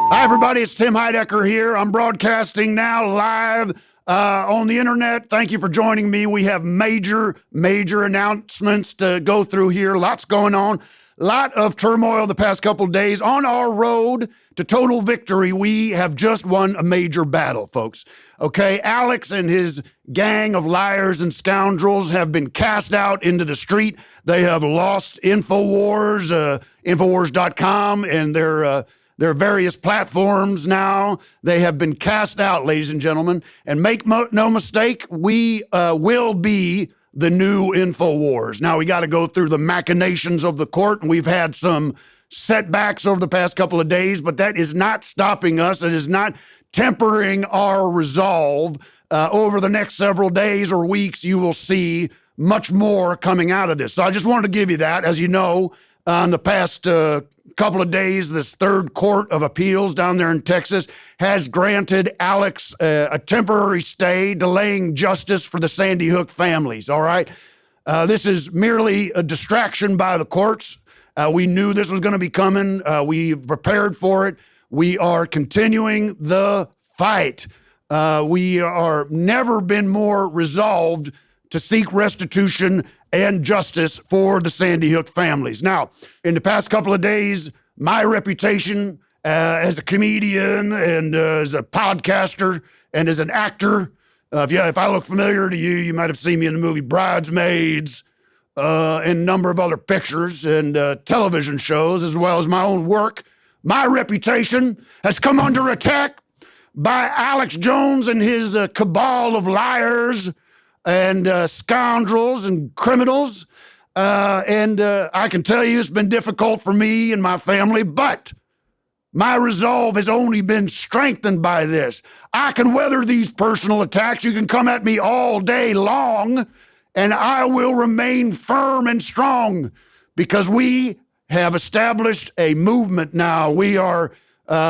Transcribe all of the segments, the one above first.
Hi, everybody. It's Tim Heidecker here. I'm broadcasting now live on the internet. Thank you for joining me. We have major announcements to go through here. Lots going on. A lot of turmoil the past couple of days. On our road to total victory, we have just won a major battle, folks. Okay, Alex and his gang of liars and scoundrels have been cast out into the street. They have lost Infowars, Infowars.com, and their various platforms now. They have been cast out, ladies and gentlemen. And make no mistake, we will be the new Infowars. Now, we got to go through the machinations of the court, and we've had some setbacks over the past couple of days, but that is not stopping us. It is not tempering our resolve. Over the next several days or weeks, you will see much more coming out of this. So I just wanted to give you that. As you know, in the past couple of days, this third court of appeals down there in Texas has granted Alex a temporary stay, delaying justice for the Sandy Hook families, all right? This is merely a distraction by the courts. We knew this was going to be coming. We prepared for it. We are continuing the fight. We are never been more resolved to seek restitution and justice for the Sandy Hook families. Now, in the past couple of days, my reputation as a comedian and as a podcaster and as an actor, if I look familiar to you, you might have seen me in the movie Bridesmaids and a number of other pictures and television shows, as well as my own work. My reputation has come under attack by Alex Jones and his cabal of liars and scoundrels and criminals. And I can tell you it's been difficult for me and my family, but my resolve has only been strengthened by this. I can weather these personal attacks. You can come at me all day long, and I will remain firm and strong because we have established a movement now. We are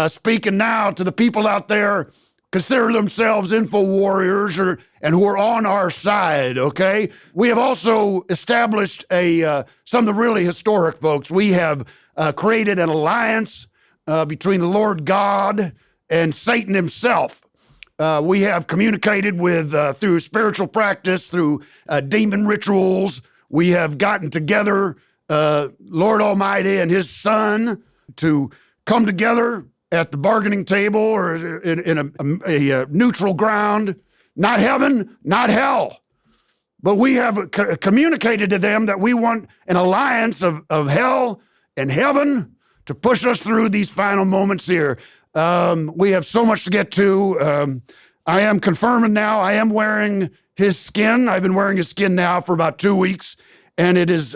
speaking now to the people out there consider themselves info warriors and who are on our side, okay? We have also established something really historic, folks. We have created an alliance between the Lord God and Satan himself. We have communicated with, through spiritual practice, through demon rituals. We have gotten together, Lord Almighty and his son, to come together at the bargaining table or in a neutral ground, not heaven, not hell. But we have communicated to them that we want an alliance of hell and heaven to push us through these final moments here. We have so much to get to. I am confirming now, I am wearing his skin. I've been wearing his skin now for about 2 weeks, and it is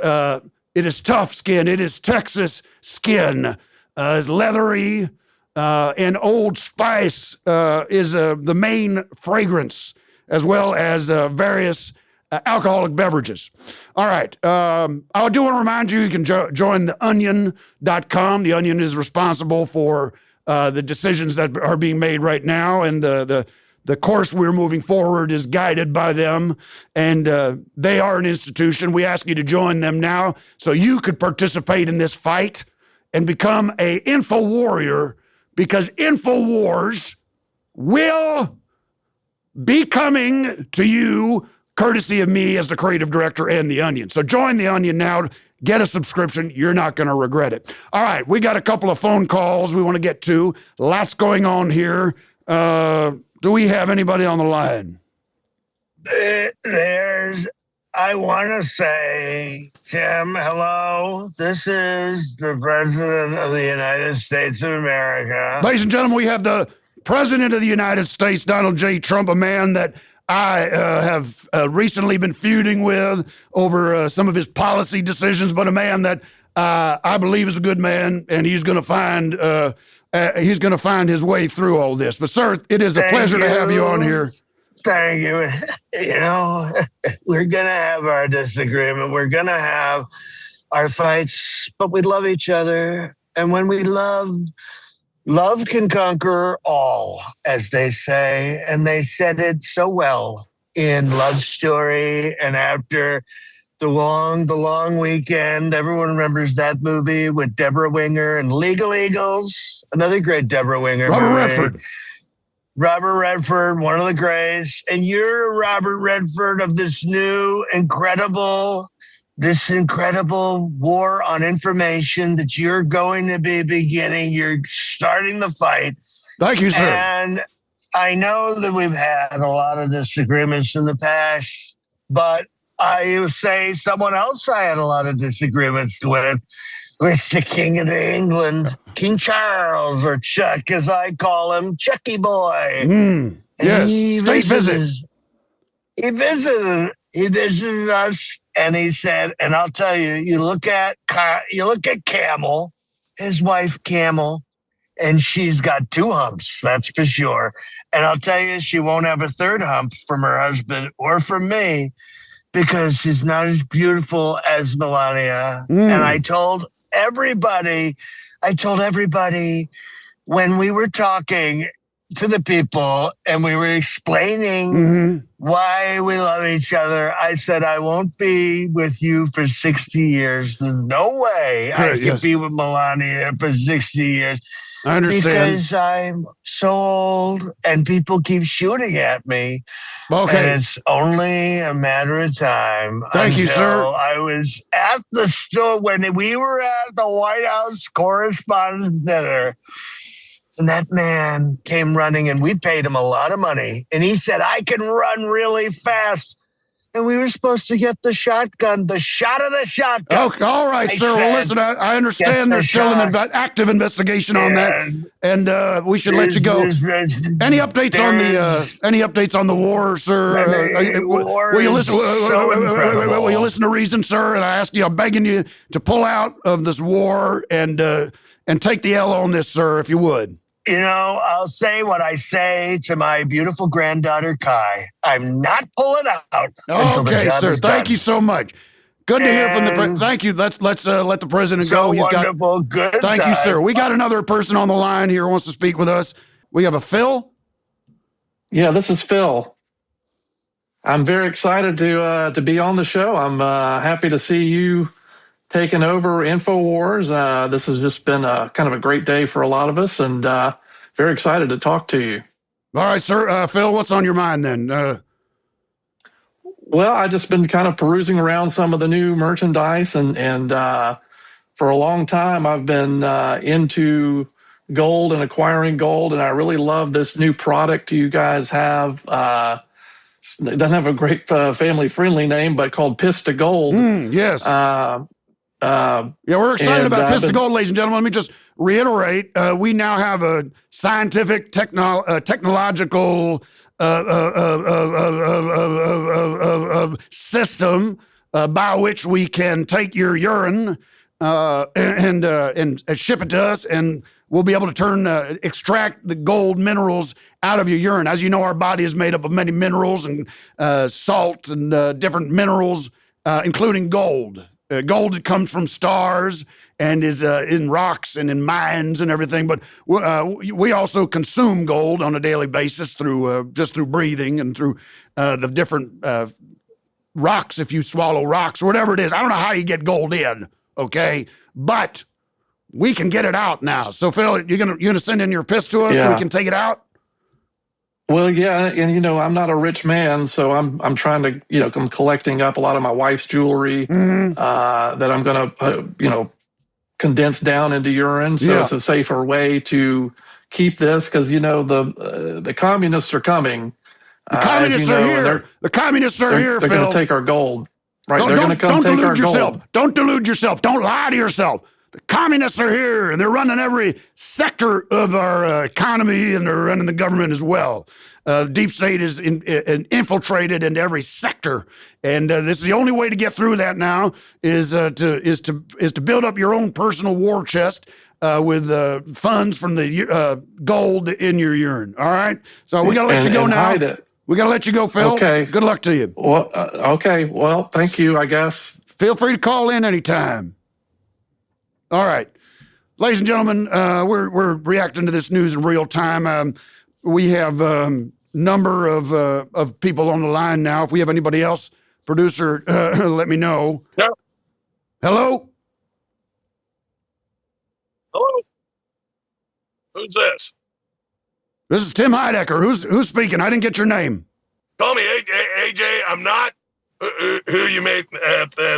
tough skin. It is Texas skin. It's leathery. And Old Spice is the main fragrance, as well as various alcoholic beverages. All right. I do want to remind you can join theonion.com. The Onion is responsible for the decisions that are being made right now, and the course we're moving forward is guided by them, and they are an institution. We ask you to join them now so you could participate in this fight and become a info warrior, because InfoWars will be coming to you courtesy of me as the creative director and The Onion. So join The Onion now. Get a subscription. You're not going to regret it. All right, we got a couple of phone calls we want to get to. Lots going on here. Do we have anybody on the line? I want to say, Tim, hello. This is the President of the United States of America. Ladies and gentlemen, we have the President of the United States, Donald J. Trump, a man that I have recently been feuding with over some of his policy decisions, but a man that I believe is a good man, and he's going to find his way through all this. But, sir, it is a pleasure to have you on here. Thank you. You know, we're going to have our disagreement. We're going to have our fights, but we love each other. And when we love can conquer all, as they say. And they said it so well in Love Story and after the long weekend. Everyone remembers that movie with Deborah Winger and Legal Eagles. Another great Deborah Winger Robert movie. Redford. Robert Redford, one of the greats. And you're Robert Redford of this incredible war on information that you're going to be beginning. You're starting the fight. Thank you, sir. And I know that we've had a lot of disagreements in the past, but I say someone else I had a lot of disagreements with the King of England, King Charles, or Chuck, as I call him, Chucky Boy. Yes, state visit. He visited us, and he said, and I'll tell you, you look at Camel, his wife Camel, and she's got 2 humps, that's for sure. And I'll tell you, she won't have a 3rd hump from her husband or from me because she's not as beautiful as Melania. And I told everybody when we were talking to the people and we were explaining why we love each other, I said, I won't be with you for 60 years. There's no way I could be with Melania for 60 years. I understand. Because I'm so old and people keep shooting at me. Okay. And it's only a matter of time. Thank you, sir. I was at the store when we were at the White House Correspondents' Dinner. And that man came running, and we paid him a lot of money. And he said, I can run really fast. And we were supposed to get the shot of the shotgun. Okay, all right, sir. Well, listen, I understand there's still an active investigation on that, and we should let you go. Any updates on the war, sir? Will you listen to reason, sir? And I ask you, I'm begging you to pull out of this war and take the L on this, sir, if you would. You know, I'll say what I say to my beautiful granddaughter, Kai. I'm not pulling out until the job sir. is done. Thank you so much. Good to hear from the president. Thank you. Let's let the president go. He's wonderful. Good. Thank you, sir. We got another person on the line here who wants to speak with us. We have a Phil. Yeah, this is Phil. I'm very excited to be on the show. I'm happy to see you taking over InfoWars. This has just been kind of a great day for a lot of us, and very excited to talk to you. All right, sir. Phil, what's on your mind then? Well, I've just been kind of perusing around some of the new merchandise, and for a long time I've been into gold and acquiring gold, and I really love this new product you guys have. It doesn't have a great family-friendly name, but called Piss to Gold. Yes. We're excited about Piss to Gold, ladies and gentlemen. Let me just reiterate, we now have a scientific, technological system by which we can take your urine and ship it to us, and we'll be able to extract the gold minerals out of your urine. As you know, our body is made up of many minerals and salt and different minerals, including gold. Gold that comes from stars and is in rocks and in mines and everything. But we also consume gold on a daily basis through just through breathing and through the different rocks. If you swallow rocks or whatever it is, I don't know how you get gold in. Okay, but we can get it out now. So Phil, you're gonna send in your piss to us so we can take it out. Well, yeah, and I'm not a rich man, so I'm trying to I'm collecting up a lot of my wife's jewelry that I'm going to condense down into urine, so it's a safer way to keep this because the communists are coming. The communists are here. The communists are here. They're Phil. going to take our gold. Right? They're going to come take our gold. Don't delude yourself. Don't lie to yourself. The communists are here, and they're running every sector of our economy, and they're running the government as well. Deep state is infiltrated into every sector, and this is the only way to get through that now is to build up your own personal war chest with funds from the gold in your urine. All right, so we got to let you go now. Hide it. We got to let you go, Phil. Okay. Good luck to you. Well, okay. Well, thank you. I guess. Feel free to call in anytime. All right, ladies and gentlemen, we're reacting to this news in real time. We have number of people on the line now. If we have anybody else producer, let me know. Yeah. Hello? Hello? Who's this? This is Tim Heidecker. Who's speaking? I didn't get your name. Call me AJ. I'm not who you may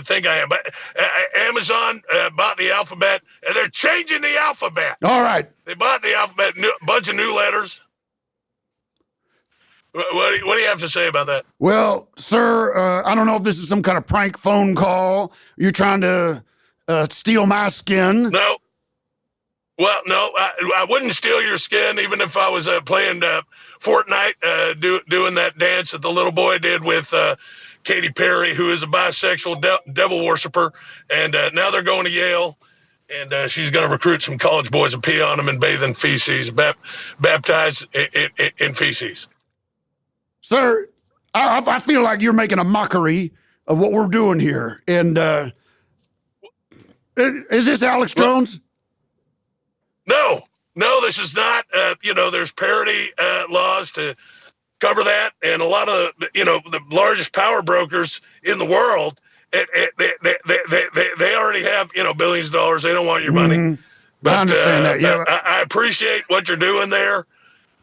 think I am. But Amazon bought the alphabet, and they're changing the alphabet. All right. They bought the alphabet, bunch of new letters. What do you have to say about that? Well, sir, I don't know if this is some kind of prank phone call. You're trying to steal my skin. No. Well, no, I wouldn't steal your skin even if I was playing Fortnite, doing that dance that the little boy did with Katy Perry, who is a bisexual devil worshiper. And now they're going to Yale, and she's going to recruit some college boys to pee on them and bathe in feces, baptized in feces. Sir, I feel like you're making a mockery of what we're doing here. And is this Alex Jones? No, this is not. There's parity laws to cover that, and a lot of the largest power brokers in the world, they already have billions of dollars. They don't want your money. But I understand that. Yeah, I appreciate what you're doing there,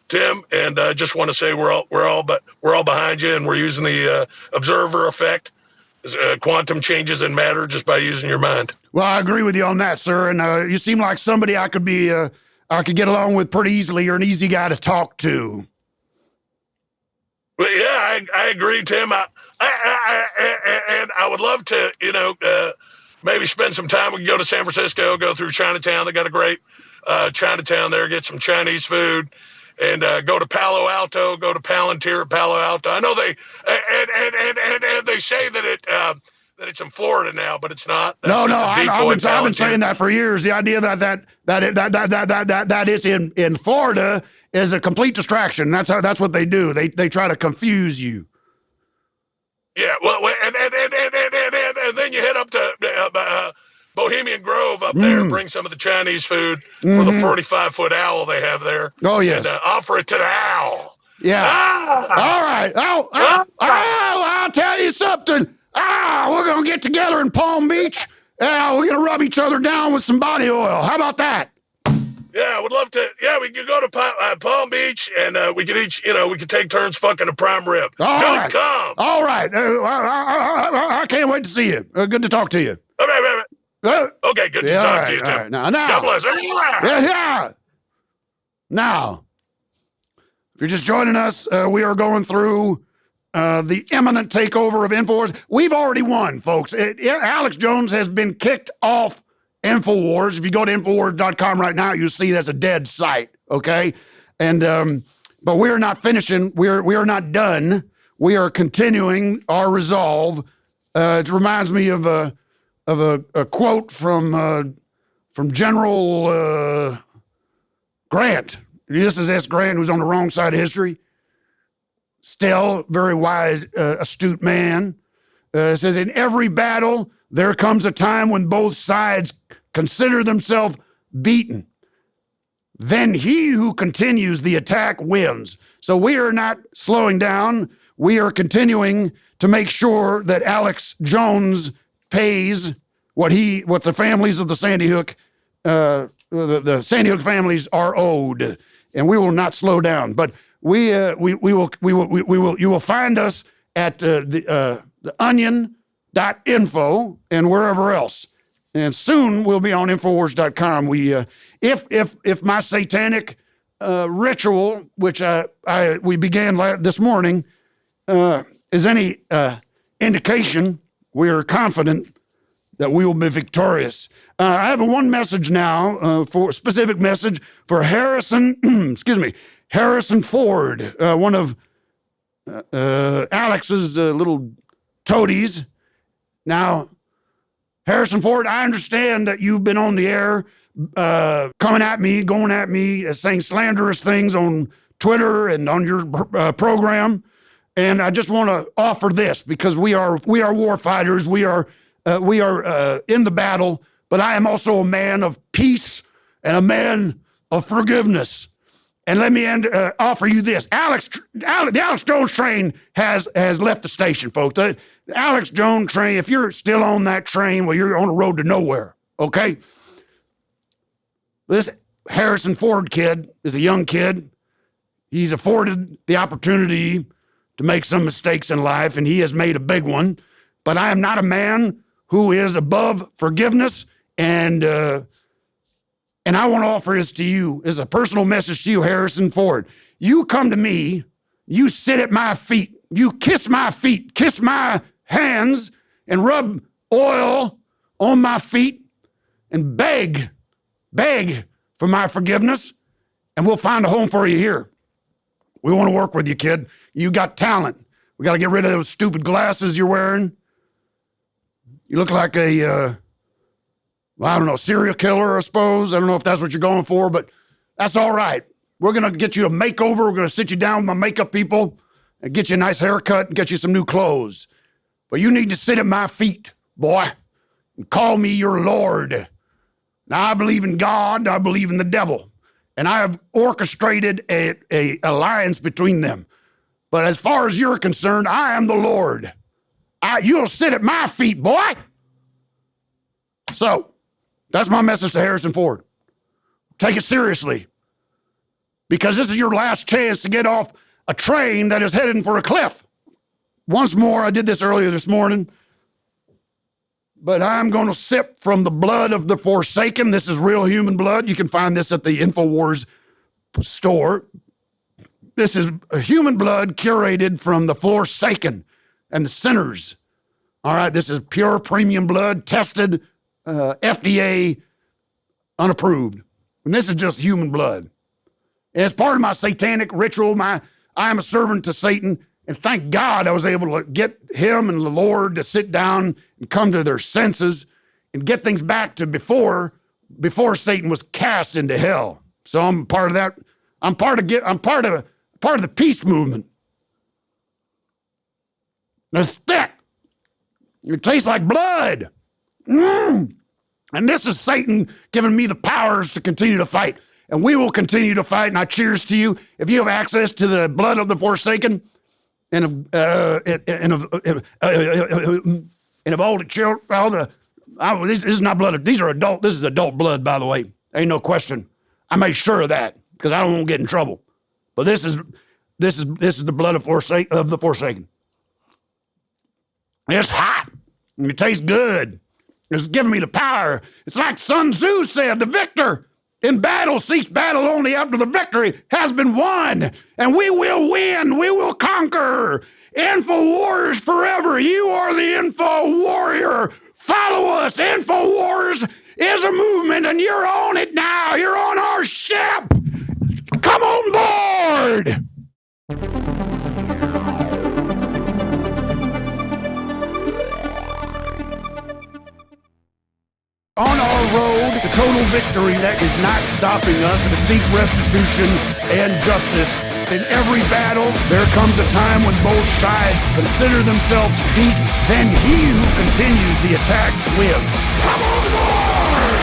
Tim, and I just want to say we're all behind you, and we're using the observer effect. Quantum changes in matter just by using your mind. Well, I agree with you on that, sir. And you seem like somebody I could get along with pretty easily. You're an easy guy to talk to. Well, yeah, I agree, Tim. And I would love to, maybe spend some time. We can go to San Francisco, go through Chinatown. They got a great Chinatown there. Get some Chinese food. And go to Palo Alto, go to Palantir at Palo Alto. I know they and they say that it's in Florida now, but it's not. That's I've been saying that for years. The idea that it's in Florida is a complete distraction. That's what they do. They try to confuse you. Yeah, well, and then you head up to Bohemian Grove up there, bring some of the Chinese food for the 45-foot owl they have there. Oh, yes. And offer it to the owl. Yeah. All right. I'll tell you something. We're going to get together in Palm Beach. We're going to rub each other down with some body oil. How about that? Yeah, I would love to. Yeah, we could go to Palm Beach, and we could we could take turns fucking a prime rib. Come. All right. I can't wait to see you. Good to talk to you. Okay. Okay, good to talk to you, Tim. Right. Now, God bless. Yeah. Now, if you're just joining us, we are going through the imminent takeover of InfoWars. We've already won, folks. Alex Jones has been kicked off InfoWars. If you go to InfoWars.com right now, you'll see that's a dead site, okay? And but we're not finishing. We are not done. We are continuing our resolve. It reminds me of a quote from General Grant. This is S. Grant, who's on the wrong side of history. Still, very wise, astute man. Says, in every battle, there comes a time when both sides consider themselves beaten. Then he who continues the attack wins. So we are not slowing down. We are continuing to make sure that Alex Jones pays what the families of the Sandy Hook, the Sandy Hook families are owed, and we will not slow down. But you will find us at the onion.info and wherever else. And soon we'll be on Infowars.com. If my satanic ritual, which we began this morning, is any indication, we are confident that we will be victorious. I have one message now, for specific message for Harrison, Harrison Ford, one of Alex's little toadies. Now, Harrison Ford, I understand that you've been on the air going at me, saying slanderous things on Twitter and on your program. And I just want to offer this, because we are war fighters. We are in the battle, but I am also a man of peace and a man of forgiveness. And let me offer you this. The Alex Jones train has left the station, folks. The Alex Jones train, if you're still on that train, well, you're on the road to nowhere, okay? This Harrison Ford kid is a young kid. He's afforded the opportunity to make some mistakes in life, and he has made a big one. But I am not a man who is above forgiveness, and I want to offer this to you as a personal message to you, Harrison Ford. You come to me, you sit at my feet, you kiss my feet, kiss my hands, and rub oil on my feet, and beg for my forgiveness, and we'll find a home for you here. We want to work with you, kid. You got talent. We got to get rid of those stupid glasses you're wearing. You look like a, serial killer, I suppose. I don't know if that's what you're going for, but that's all right. We're going to get you a makeover. We're going to sit you down with my makeup people and get you a nice haircut and get you some new clothes. But you need to sit at my feet, boy, and call me your Lord. Now, I believe in God. I believe in the devil. And I have orchestrated a alliance between them. But as far as you're concerned, I am the Lord. You'll sit at my feet, boy. So, that's my message to Harrison Ford. Take it seriously. Because this is your last chance to get off a train that is heading for a cliff. Once more, I did this earlier this morning. But I'm going to sip from the blood of the Forsaken. This is real human blood. You can find this at the InfoWars store. This is human blood curated from the Forsaken and the sinners. All right, this is pure premium blood, tested, FDA unapproved. And this is just human blood. As part of my satanic ritual, I am a servant to Satan. And thank God I was able to get him and the Lord to sit down and come to their senses and get things back to before Satan was cast into hell. So I'm part of that. I'm part of the peace movement. It's thick. It tastes like blood. And this is Satan giving me the powers to continue to fight. And we will continue to fight. And I cheers to you. If you have access to the blood of the Forsaken, and of all the children, this is not blood. These are adult. This is adult blood, by the way. Ain't no question. I made sure of that because I don't want to get in trouble. But this is the blood of the Forsaken. It's hot and it tastes good. It's giving me the power. It's like Sun Tzu said, the victor in battle seeks battle only after the victory has been won. And we will win. We will conquer. InfoWars forever. You are the Info Warrior. Follow us. InfoWars is a movement, and you're on it now. You're on our ship. Come on board. On our road to total victory, that is not stopping us to seek restitution and justice. In every battle, there comes a time when both sides consider themselves beat, then he who continues the attack wins. Come on board!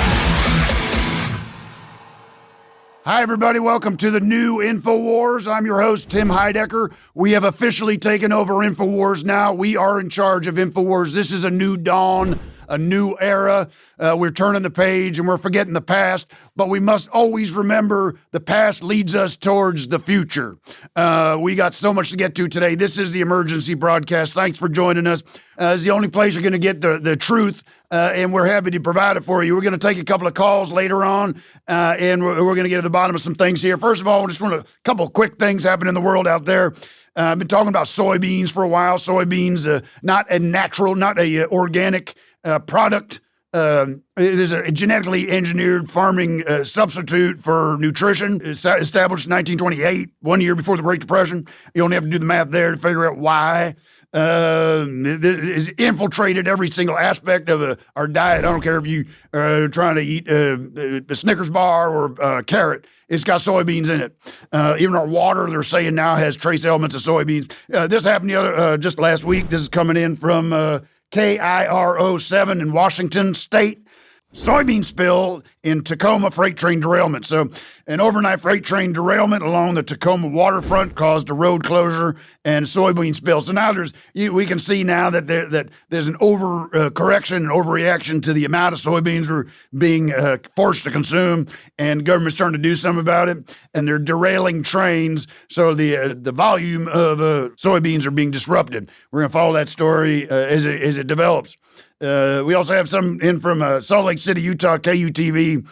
Hi, everybody. Welcome to the new InfoWars. I'm your host, Tim Heidecker. We have officially taken over InfoWars now. We are in charge of InfoWars. This is a new dawn, a new era. We're turning the page and we're forgetting the past, but we must always remember the past leads us towards the future. We got so much to get to today. This is the emergency broadcast. Thanks for joining us. It's the only place you're going to get the truth, and we're happy to provide it for you. We're going to take a couple of calls later on, and we're going to get to the bottom of some things here. First of all, I just want a couple of quick things happening in the world out there. I've been talking about soybeans for a while. Soybeans, not a natural, not a organic product. It is a genetically engineered farming substitute for nutrition. It's established in 1928, 1 year before the Great Depression. You only have to do the math there to figure out why. It has infiltrated every single aspect of our diet. I don't care if you are trying to eat a Snickers bar or a carrot. It's got soybeans in it. Even our water, they're saying now, has trace elements of soybeans. This happened just last week. This is coming in from KIRO 7 in Washington State. Soybean spill in Tacoma freight train derailment. So an overnight freight train derailment along the Tacoma waterfront caused a road closure and soybean spill. So now we can see now that there's an correction and overreaction to the amount of soybeans we're being forced to consume, and government's starting to do something about it, and they're derailing trains. So the volume of soybeans are being disrupted. We're going to follow that story as it develops. We also have some in from Salt Lake City, Utah, KUTV.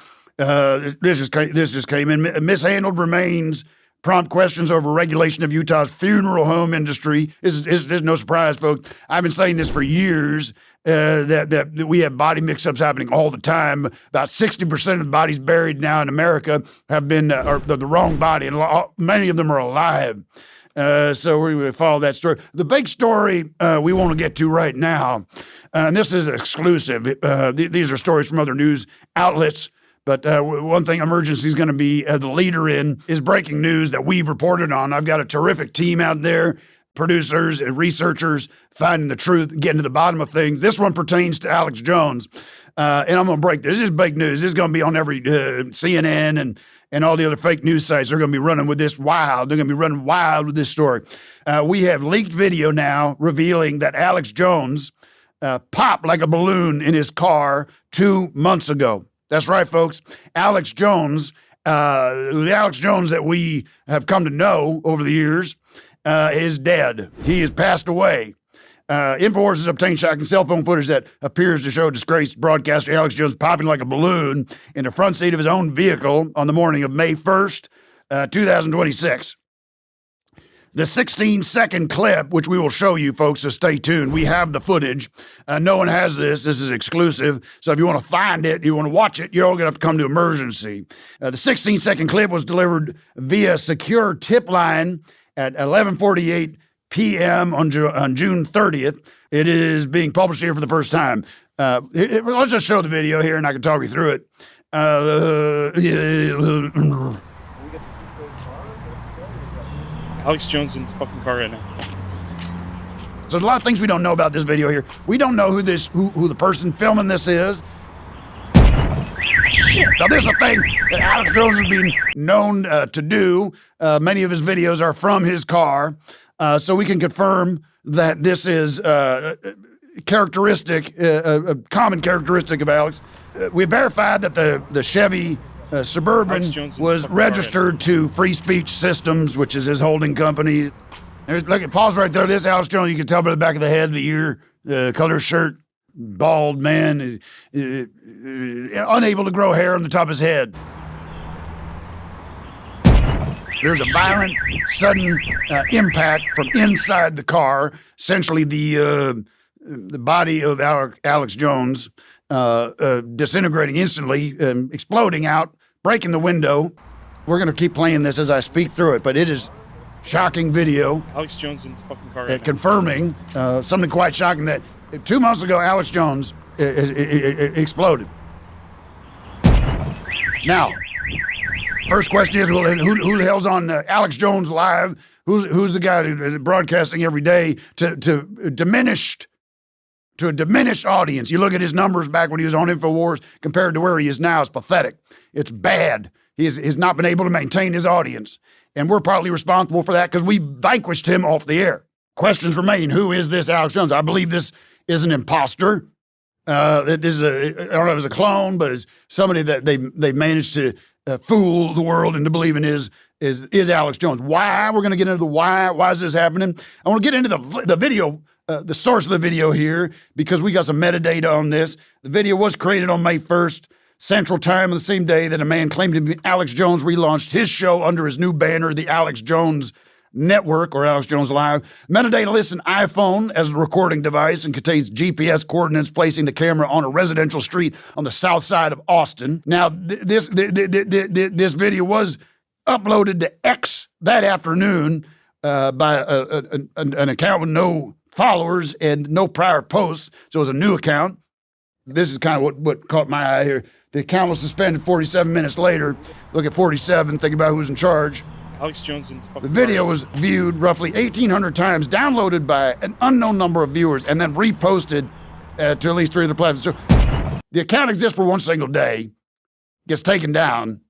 This just came in. Mishandled remains prompt questions over regulation of Utah's funeral home industry. There's no surprise, folks. I've been saying this for years, that we have body mix-ups happening all the time. About 60% of the bodies buried now in America have been the wrong body, and many of them are alive. So we will follow that story. The big story we want to get to right now, and this is exclusive. These are stories from other news outlets. But one thing emergency is going to be the leader in is breaking news that we've reported on. I've got a terrific team out there, producers and researchers finding the truth, getting to the bottom of things. This one pertains to Alex Jones. And I'm going to break this. This is big news. This is going to be on every CNN and all the other fake news sites. Are going to be running with this wild. They're going to be running wild with this story. We have leaked video now revealing that Alex Jones popped like a balloon in his car 2 months ago. That's right, folks. Alex Jones, the Alex Jones that we have come to know over the years, is dead. He has passed away. InfoWars has obtained shocking cell phone footage that appears to show disgraced broadcaster Alex Jones popping like a balloon in the front seat of his own vehicle on the morning of May 1st, 2026. The 16-second clip, which we will show you, folks, so stay tuned. We have the footage. No one has this. This is exclusive. So if you want to find it, you want to watch it, you're all going to have to come to emergency. The 16-second clip was delivered via secure tip line at 11:48 p.m. on June 30th. It is being published here for the first time. Let's just show the video here, and I can talk you through it. Alex Jones in his fucking car right now. So there's a lot of things we don't know about this video here. We don't know who the person filming this is. Shit. Now there's a thing that Alex Jones has been known to do. Many of his videos are from his car. So we can confirm that this is a common characteristic of Alex. We verified that the Chevy Suburban was registered to Free Speech Systems, which is his holding company. Look at pause right there. This Alex Jones, you can tell by the back of the head, the ear, the color shirt, bald man, unable to grow hair on the top of his head. There's a violent, sudden impact from inside the car. Essentially, the body of Alex Jones disintegrating instantly, exploding out, breaking the window. We're going to keep playing this as I speak through it, but it is shocking video. Alex Jones in his fucking car right now. Confirming something quite shocking, that 2 months ago, Alex Jones exploded. Now, first question is, who the hell's on Alex Jones Live? Who's the guy who's broadcasting every day to a diminished audience? You look at his numbers back when he was on InfoWars compared to where he is now, it's pathetic. It's bad. He has not been able to maintain his audience. And we're partly responsible for that because we vanquished him off the air. Questions remain. Who is this Alex Jones? I believe this is an imposter. This is I don't know if it's a clone, but it's somebody that they managed to fool the world into believing is Alex Jones. Why? We're going to get into the why. Why is this happening? I want to get into the video, the source of the video here, because we got some metadata on this. The video was created on May 1st, Central Time, on the same day that a man claimed to be Alex Jones relaunched his show under his new banner, the Alex Jones Network, or Alex Jones Live. Metadata lists an iPhone as a recording device and contains GPS coordinates, placing the camera on a residential street on the south side of Austin. Now, this video was uploaded to X that afternoon by an account with no followers and no prior posts, so it was a new account. This is kind of what caught my eye here. The account was suspended 47 minutes later. Look at 47, think about who's in charge. Alex Jones in his fucking The video was viewed roughly 1,800 times, downloaded by an unknown number of viewers, and then reposted to at least 3 other platforms. So The account exists for one single day, gets taken down,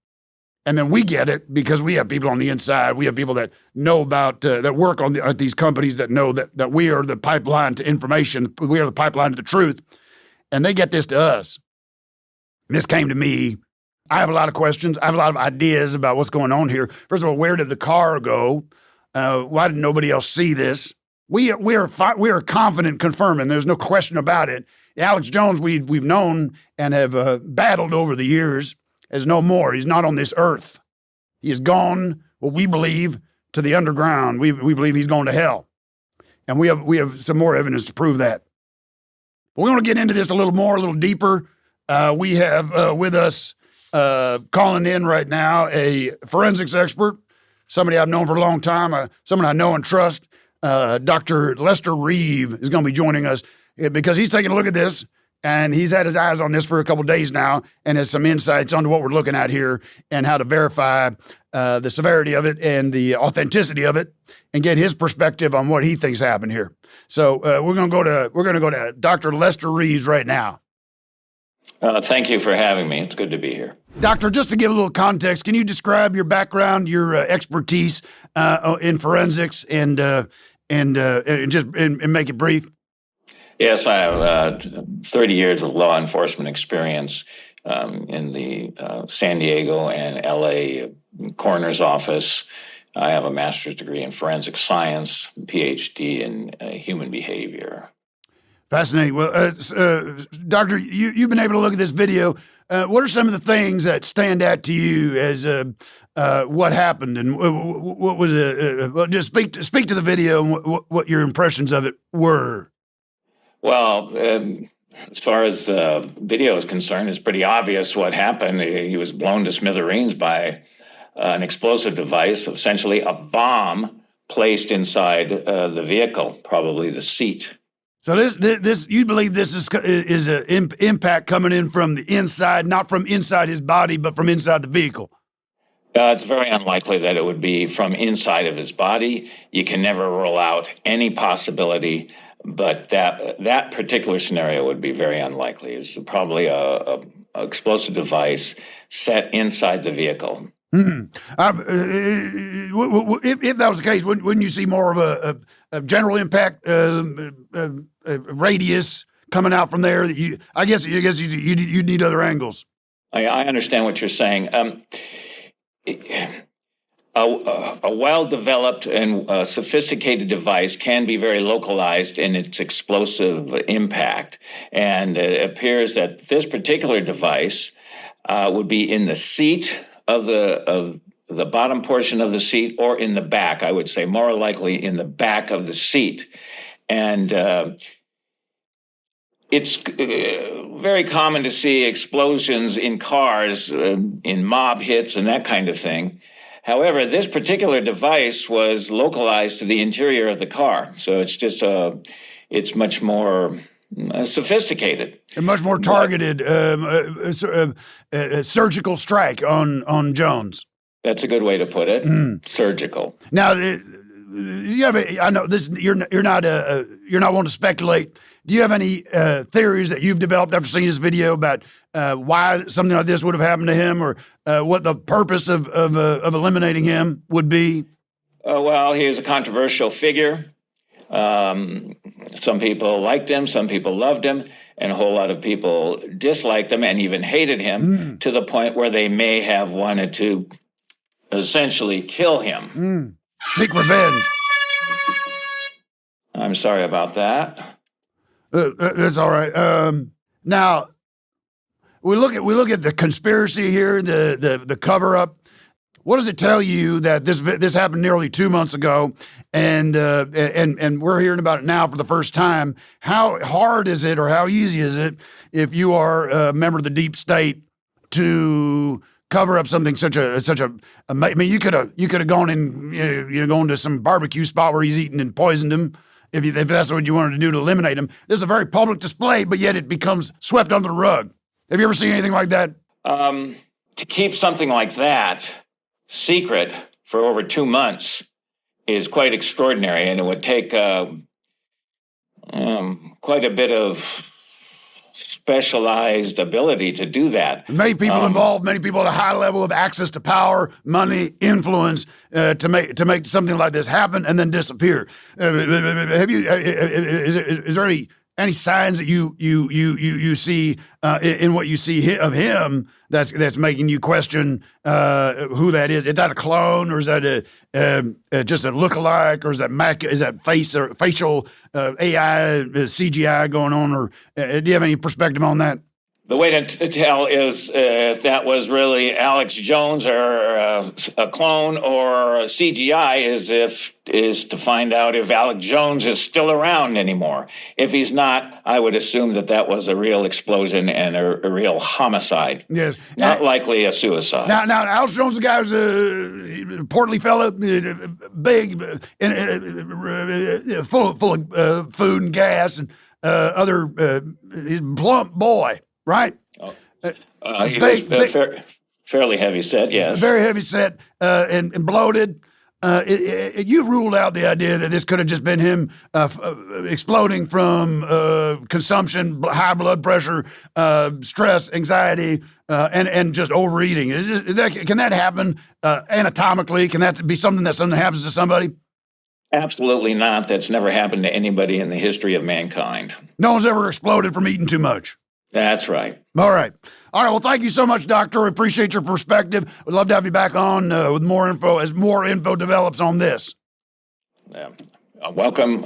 and then we get it because we have people on the inside. We have people that know about, that work at these companies that know that we are the pipeline to information. We are the pipeline to the truth. And they get this to us. This came to me. I have a lot of questions. I have a lot of ideas about what's going on here. First of all, where did the car go? Why did nobody else see this? We are confident confirming. There's no question about it. Alex Jones, we've known and have battled over the years, is no more. He's not on this earth. He is gone, what we believe, to the underground. We believe he's going to hell. And we have some more evidence to prove that. But we're going to get into this a little more, a little deeper. We have with us, calling in right now, a forensics expert, somebody I've known for a long time, someone I know and trust. Dr. Lester Reeve is going to be joining us because he's taking a look at this, and he's had his eyes on this for a couple of days now and has some insights onto what we're looking at here and how to verify the severity of it and the authenticity of it and get his perspective on what he thinks happened here. So we're going to go to Dr. Lester Reeves right now. Thank you for having me. It's good to be here. Doctor, just to give a little context, can you describe your background, your expertise in forensics, and just make it brief? Yes, I have 30 years of law enforcement experience in the San Diego and LA coroner's office. I have a master's degree in forensic science, PhD in human behavior. Fascinating. Well, Doctor, you've been able to look at this video. What are some of the things that stand out to you as what happened, and what was well, just speak to the video and what your impressions of it were? Well, as far as the video is concerned, it's pretty obvious what happened. He was blown to smithereens by an explosive device, essentially a bomb placed inside the vehicle, probably the seat. So this you believe this is an impact coming in from the inside, not from inside his body, but from inside the vehicle? It's very unlikely that it would be from inside of his body. You can never rule out any possibility, but that particular scenario would be very unlikely. It's probably a explosive device set inside the vehicle. Mm-hmm. If that was the case, wouldn't you see more of a general impact radius coming out from there? That I guess you need other angles. I understand what you're saying. A well-developed and sophisticated device can be very localized in its explosive impact, and it appears that this particular device would be in the seat of the bottom portion of the seat, or in the back. I would say more likely in the back of the seat. And it's very common to see explosions in cars, in mob hits and that kind of thing. However, this particular device was localized to the interior of the car. So it's just it's much more sophisticated. A much more targeted surgical strike on Jones. That's a good way to put it. Surgical. Now, I know this. You're not one to speculate. Do you have any theories that you've developed after seeing this video about why something like this would have happened to him, or what the purpose of eliminating him would be? Well, he was a controversial figure. Some people liked him, some people loved him, and a whole lot of people disliked him and even hated him to the point where they may have wanted to essentially kill him. Seek revenge. I'm sorry about that. That's all right. Now we look at the conspiracy here, the cover up. What does it tell you that this happened nearly 2 months ago, and we're hearing about it now for the first time? How hard is it, or how easy is it, if you are a member of the deep state, to cover up something such a? I mean, you could have gone in, gone to some barbecue spot where he's eaten and poisoned him, if that's what you wanted to do to eliminate him. This is a very public display, but yet it becomes swept under the rug. Have you ever seen anything like that? To keep something like that secret for over 2 months is quite extraordinary, and it would take quite a bit of specialized ability to do that. Many people involved, many people at a high level of access to power, money, influence to make something like this happen and then disappear. Have you? Is there any signs that you see in what you see of him that's making you question who that is? Is that a clone, or is that just a lookalike, or is that facial AI CGI going on, or do you have any perspective on that? The way to tell is if that was really Alex Jones or a clone or a CGI is to find out if Alex Jones is still around anymore. If he's not, I would assume that was a real explosion and a real homicide. Yes, not likely a suicide. Now, Alex Jones, the guy was a portly fella, big, full of food and gas and other plump boy. Right? He was fairly heavy set, yes. Very heavy set and bloated. You ruled out the idea that this could have just been him exploding from consumption, high blood pressure, stress, anxiety, and just overeating. Can that happen anatomically? Can that be something that happens to somebody? Absolutely not. That's never happened to anybody in the history of mankind. No one's ever exploded from eating too much. That's right. All right. Well, thank you so much, Doctor. We appreciate your perspective. We'd love to have you back on with more info as more info develops on this. Welcome.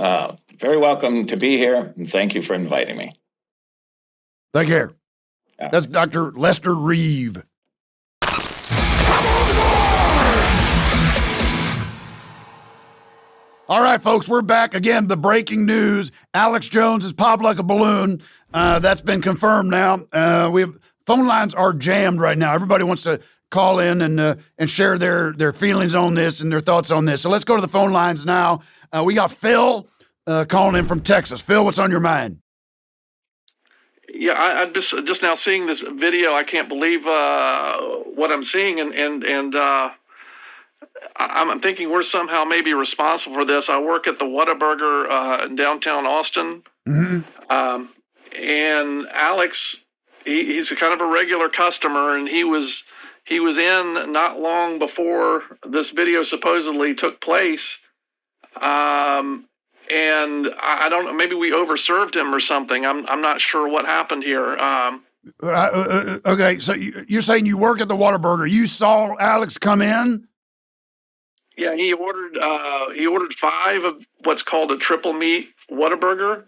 Very welcome to be here, and thank you for inviting me. Take care. That's Dr. Lester Reeve. All right, folks, we're back again. The breaking news: Alex Jones has popped like a balloon. That's been confirmed now. Phone lines are jammed right now. Everybody wants to call in and share their feelings on this and their thoughts on this. So let's go to the phone lines now. We got Phil calling in from Texas. Phil, what's on your mind? Yeah, I'm just now seeing this video. I can't believe what I'm seeing, and I'm thinking we're somehow maybe responsible for this. I work at the Whataburger in downtown Austin, and Alex, he's a kind of a regular customer, and he was in not long before this video supposedly took place. And I don't know, maybe we overserved him or something. I'm not sure what happened here. Okay, so you're saying you work at the Whataburger. You saw Alex come in? Yeah, he ordered 5 of what's called a triple meat Whataburger.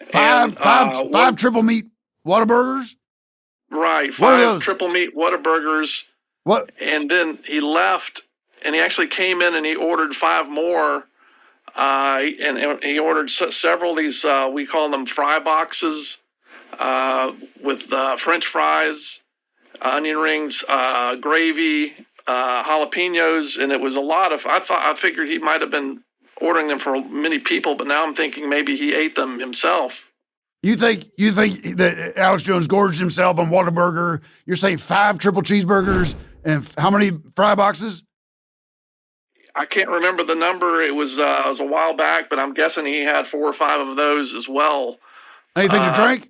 Five triple meat Whataburgers? Right, What are 5 those? triple meat Whataburgers. What? And then he left, and he actually came in and he ordered 5 more. And he ordered several of these, we call them fry boxes, with French fries, onion rings, gravy, jalapenos, and it was a lot of. I figured he might have been ordering them for many people, but now I'm thinking maybe he ate them himself. You think that Alex Jones gorged himself on Whataburger? You're saying 5 triple cheeseburgers and how many fry boxes? I can't remember the number. It was a while back, but I'm guessing he had 4 or 5 of those as well. Anything to drink?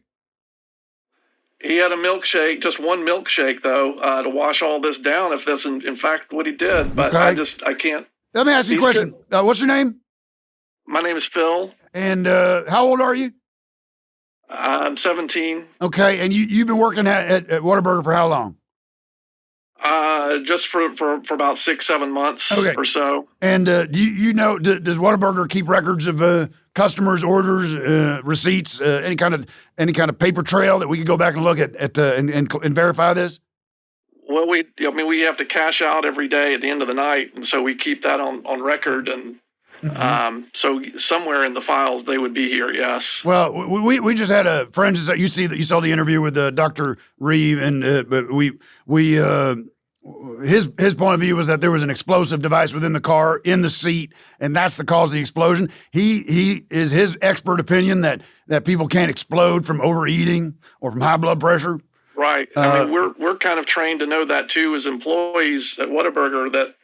He had a milkshake, just one milkshake, though, to wash all this down, if that's in fact what he did. But Okay. I can't. Let me ask you a question. What's your name? My name is Phil. And how old are you? I'm 17. Okay, and you've been working at Whataburger for how long? Just for about 6-7 months or so. And does Whataburger keep records of customers' orders, receipts, any kind of paper trail that we could go back and look at and verify this? Well, we have to cash out every day at the end of the night, and so we keep that on record, and so somewhere in the files they would be here. Yes. Well, we just had a friend that you saw the interview with Dr. Reeve, and but his point of view was that there was an explosive device within the car in the seat, and that's the cause of the explosion. He is his expert opinion that people can't explode from overeating or from high blood pressure. Right. I mean, we're kind of trained to know that too as employees at Whataburger, that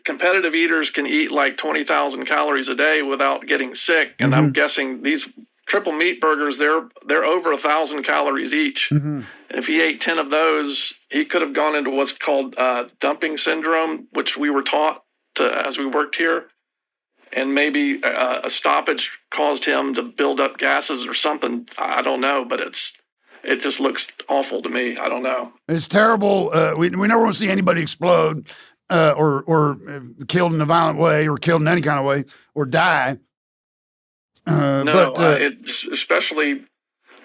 competitive eaters can eat like 20,000 calories a day without getting sick, and I'm guessing these triple meat burgers, they're over 1,000 calories each. Mm-hmm. If he ate 10 of those, he could have gone into what's called dumping syndrome, which we were taught as we worked here. And maybe a stoppage caused him to build up gases or something. I don't know, but it just looks awful to me. I don't know. It's terrible. We never want to see anybody explode or killed in a violent way or killed in any kind of way or die. Especially,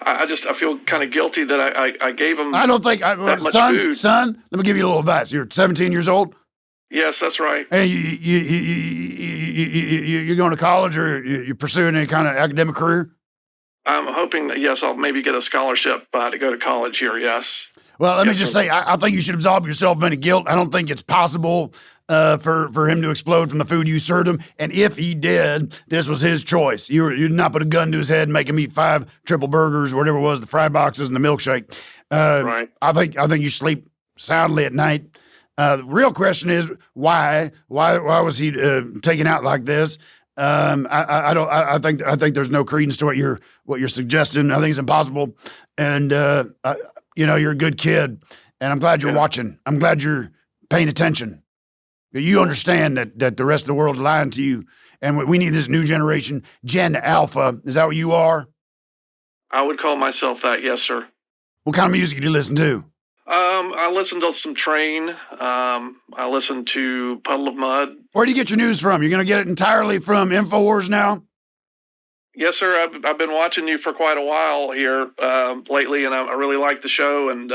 I feel kind of guilty that I gave him. I don't think, that much food. son, let me give you a little advice. You're 17 years old. Yes, that's right. And you're going to college or you're pursuing any kind of academic career? I'm hoping that, yes, I'll maybe get a scholarship to go to college here, yes. Well, let me just say, I think you should absolve yourself of any guilt. I don't think it's possible for him to explode from the food you served him. And if he did, this was his choice. You did not put a gun to his head and make him eat 5 triple burgers or whatever it was, the fry boxes and the milkshake. Right. I think you sleep soundly at night. The real question is why was he taken out like this? I think there's no credence to what you're suggesting. I think it's impossible. And you're a good kid, and I'm glad you're watching. I'm glad you're paying attention. You understand that the rest of the world is lying to you, and we need this new generation, Gen Alpha. Is that what you are? I would call myself that, yes, sir. What kind of music do you listen to? I listen to some Train. I listen to Puddle of Mud. Where do you get your news from? You're going to get it entirely from InfoWars now? Yes, sir. I've been watching you for quite a while here lately, and I really like the show. And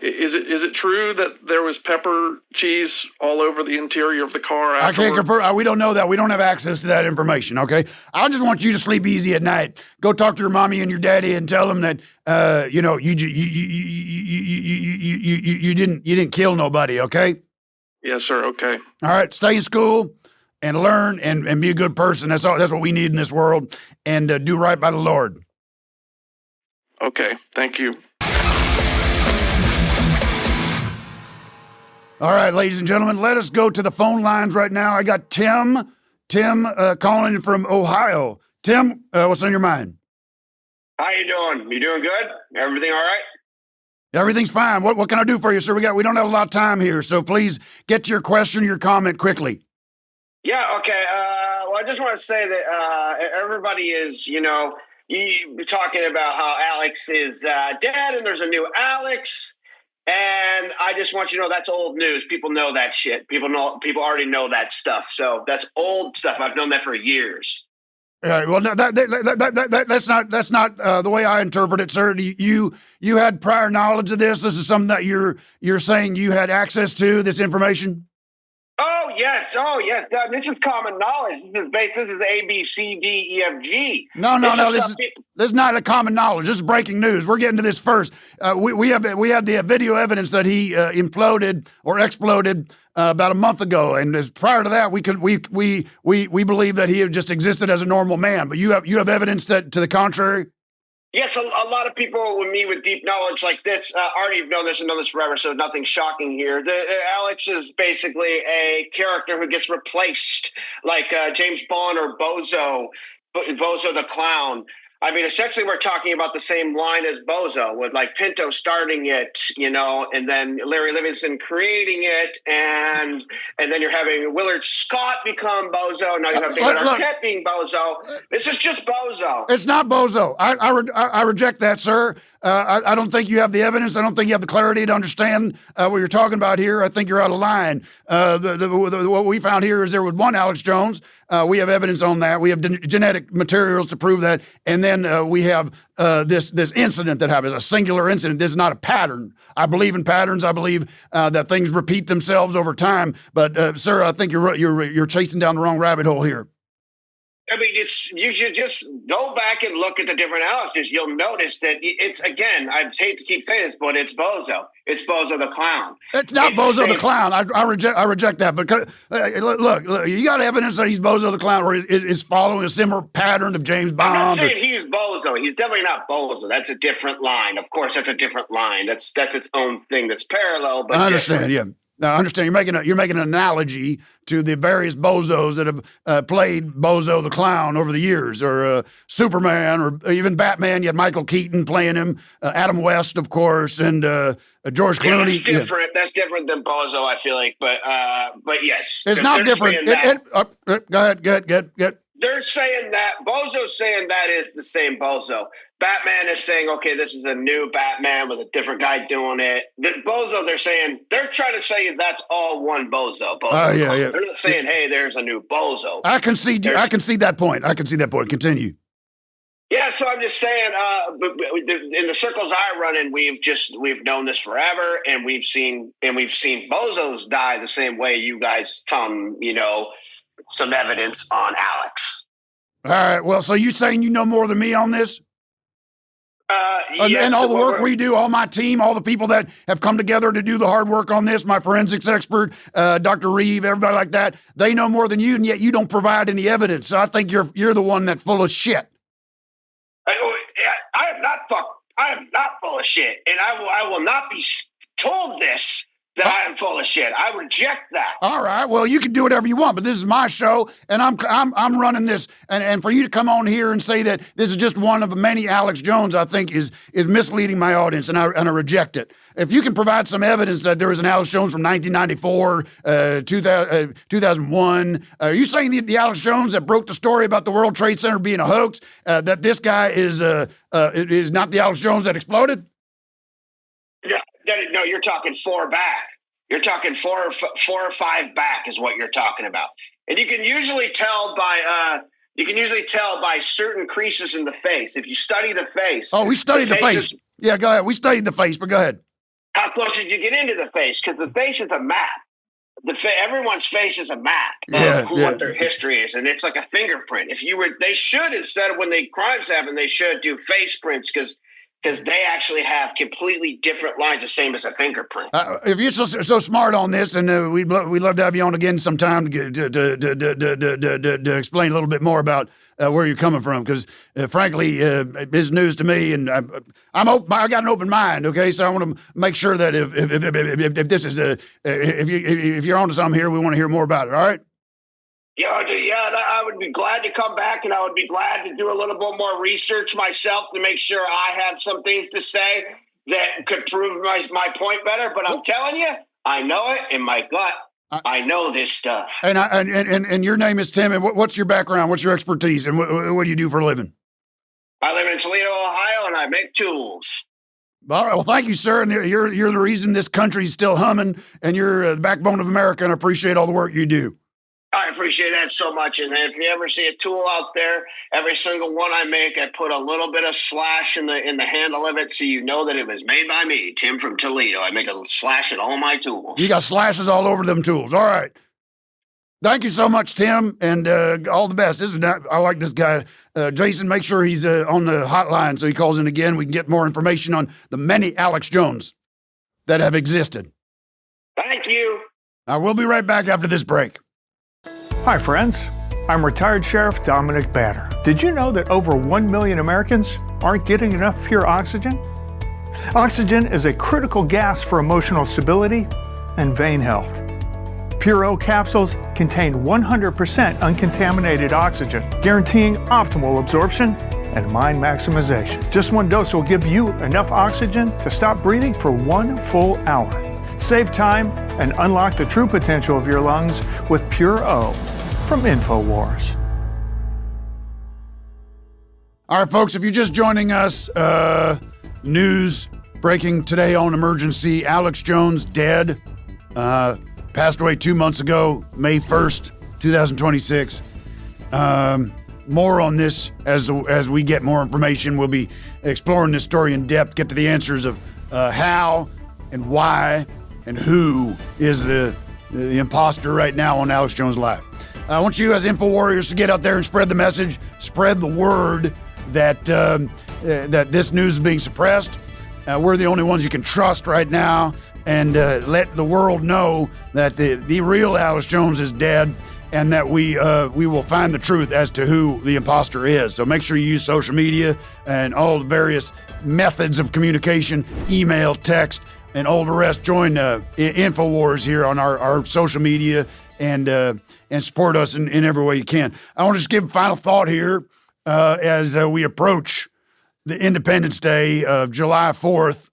is it true that there was pepper cheese all over the interior of the car afterward? I can't confirm. We don't know that. We don't have access to that information, okay? I just want you to sleep easy at night. Go talk to your mommy and your daddy and tell them that you didn't kill nobody, okay? Yes, sir. Okay. All right. Stay in school and learn and be a good person. That's what we need in this world. And do right by the Lord. Okay. Thank you. All right, ladies and gentlemen, let us go to the phone lines right now. I got Tim calling from Ohio. Tim, what's on your mind? How you doing? You doing good? Everything all right? Everything's fine. What can I do for you, sir? We don't have a lot of time here, so please get to your question, your comment quickly. Yeah, okay. Well, I just want to say that everybody is, you're talking about how Alex is dead and there's a new Alex. And I just want you to know that's old news. People know that shit. People already know that stuff. So that's old stuff. I've known that for years. Well, no, that's not the way I interpret it, sir. You had prior knowledge of this. This is something that you're saying you had access to this information. Oh yes. This is common knowledge. This is A, B, C, D, E, F, G. No. This is not a common knowledge. This is breaking news. We're getting to this first. We had the video evidence that he imploded or exploded about a month ago, and prior to that, we believe that he had just existed as a normal man. But you have evidence that to the contrary. Yes, a lot of people with me with deep knowledge like this already know this and know this forever, so nothing shocking here. Alex is basically a character who gets replaced, like James Bond or Bozo the Clown. I mean, essentially, we're talking about the same line as Bozo, with like Pinto starting it, and then Larry Livingston creating it, and then you're having Willard Scott become Bozo. Now you have David Arquette being Bozo. This is just Bozo. It's not Bozo. I reject that, sir. I don't think you have the evidence. I don't think you have the clarity to understand what you're talking about here. I think you're out of line. What we found here is there was one Alex Jones. We have evidence on that. We have genetic materials to prove that. And then we have this incident that happens, a singular incident. This is not a pattern. I believe in patterns. I believe that things repeat themselves over time. But, sir, I think you're chasing down the wrong rabbit hole here. I mean, you should just go back and look at the different Alexes. You'll notice that it's, again, I hate to keep saying this, but it's Bozo. It's Bozo the Clown. It's not Bozo the Clown. I reject that. But look, you got evidence that he's Bozo the Clown, or is following a similar pattern of James Bond. I'm not saying he's Bozo. He's definitely not Bozo. That's a different line. Of course, that's a different line. That's its own thing. That's parallel, but I understand. different. Yeah. Now, I understand you're making an analogy to the various bozos that have played Bozo the Clown over the years, or Superman, or even Batman. You had Michael Keaton playing him, Adam West, of course, and George Clooney. That's different. That's different than Bozo, I feel like. But yes, it's not different. Go ahead. They're saying that Bozo's saying that is the same Bozo. Batman is saying, okay, this is a new Batman with a different guy doing it. This Bozo, they're trying to say that's all one Bozo. Yeah. They're not saying, hey, there's a new Bozo. I can see that point. Continue. Yeah, so I'm just saying, in the circles I run in, we've known this forever, and we've seen Bozos die the same way you guys found, some evidence on Alex. All right. Well, so you saying you know more than me on this? Yes, and all the work we do, all my team, all the people that have come together to do the hard work on this, my forensics expert, Dr. Reeve, everybody like that, they know more than you, and yet you don't provide any evidence. So I think you're the one that's full of shit. I am not full of shit, and I will not be told this. That I am full of shit. I reject that. All right. Well, you can do whatever you want, but this is my show, and I'm running this. And for you to come on here and say that this is just one of many Alex Jones, I think is misleading my audience, and I reject it. If you can provide some evidence that there was an Alex Jones from 1994, 2001, are you saying the Alex Jones that broke the story about the World Trade Center being a hoax, that this guy is not the Alex Jones that exploded? No, you're talking 4 back. You're talking 4 or 5 back is what you're talking about, and you can usually tell by certain creases in the face. If you study the face. Oh, we studied the face. Yeah, go ahead. We studied the face, but go ahead. How close did you get into the face? Because the face is a map. Everyone's face is a map of what their history is, and it's like a fingerprint. They should, instead of when crimes happen, they should do face prints because they actually have completely different lines, the same as a fingerprint. If you're so smart on this, and we'd love to have you on again sometime to explain a little bit more about where you're coming from, because frankly, it's news to me, and I got an open mind. Okay, so I want to make sure that if this is if you're onto something here, we want to hear more about it. All right. Yeah, I would be glad to come back, and I would be glad to do a little bit more research myself to make sure I have some things to say that could prove my point better. But I'm telling you, I know it in my gut. I know this stuff. And your name is Tim, and what's your background? What's your expertise, and what do you do for a living? I live in Toledo, Ohio, and I make tools. All right. Well, thank you, sir. And you're the reason this country's still humming, and you're the backbone of America, and I appreciate all the work you do. I appreciate that so much. And if you ever see a tool out there, every single one I make, I put a little bit of slash in the handle of it so you know that it was made by me, Tim from Toledo. I make a slash in all my tools. You got slashes all over them tools. All right. Thank you so much, Tim, and all the best. I like this guy. Jason, make sure he's on the hotline so he calls in again. We can get more information on the many Alex Jones that have existed. Thank you. We'll be right back after this break. Hi, friends. I'm retired Sheriff Dominic Banner. Did you know that over 1 million Americans aren't getting enough pure oxygen? Oxygen is a critical gas for emotional stability and vein health. Pure O capsules contain 100% uncontaminated oxygen, guaranteeing optimal absorption and mind maximization. Just 1 dose will give you enough oxygen to stop breathing for 1 full hour. Save time and unlock the true potential of your lungs with Pure O from InfoWars. All right, folks, if you're just joining us, news breaking today on Emergency. Alex Jones dead. Passed away 2 months ago, May 1st, 2026. More on this as we get more information. We'll be exploring this story in depth, get to the answers of how and why and who is the imposter right now on Alex Jones' life. I want you as Info Warriors to get out there and spread the message, spread the word that that this news is being suppressed. We're the only ones you can trust right now, and let the world know that the real Alex Jones is dead, and that we will find the truth as to who the imposter is. So make sure you use social media and all the various methods of communication, email, text, and all the rest. Join InfoWars here on our social media and support us in every way you can. I want to just give a final thought here as we approach the Independence Day of July 4th,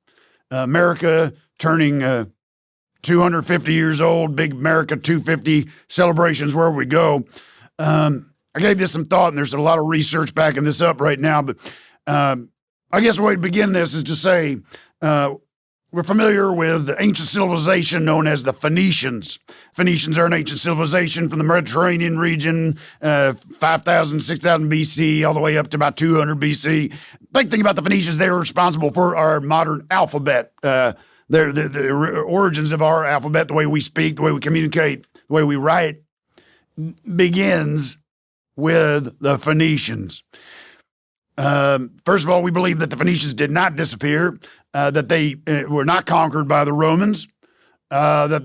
America turning 250 years old, big America 250 celebrations wherever we go. I gave this some thought, and there's a lot of research backing this up right now, but I guess the way to begin this is to say we're familiar with the ancient civilization known as the Phoenicians. Phoenicians are an ancient civilization from the Mediterranean region, 5,000, 6,000 BC, all the way up to about 200 BC. Big thing about the Phoenicians, they were responsible for our modern alphabet. The origins of our alphabet, the way we speak, the way we communicate, the way we write, begins with the Phoenicians. First of all, we believe that the Phoenicians did not disappear, that they were not conquered by the Romans, that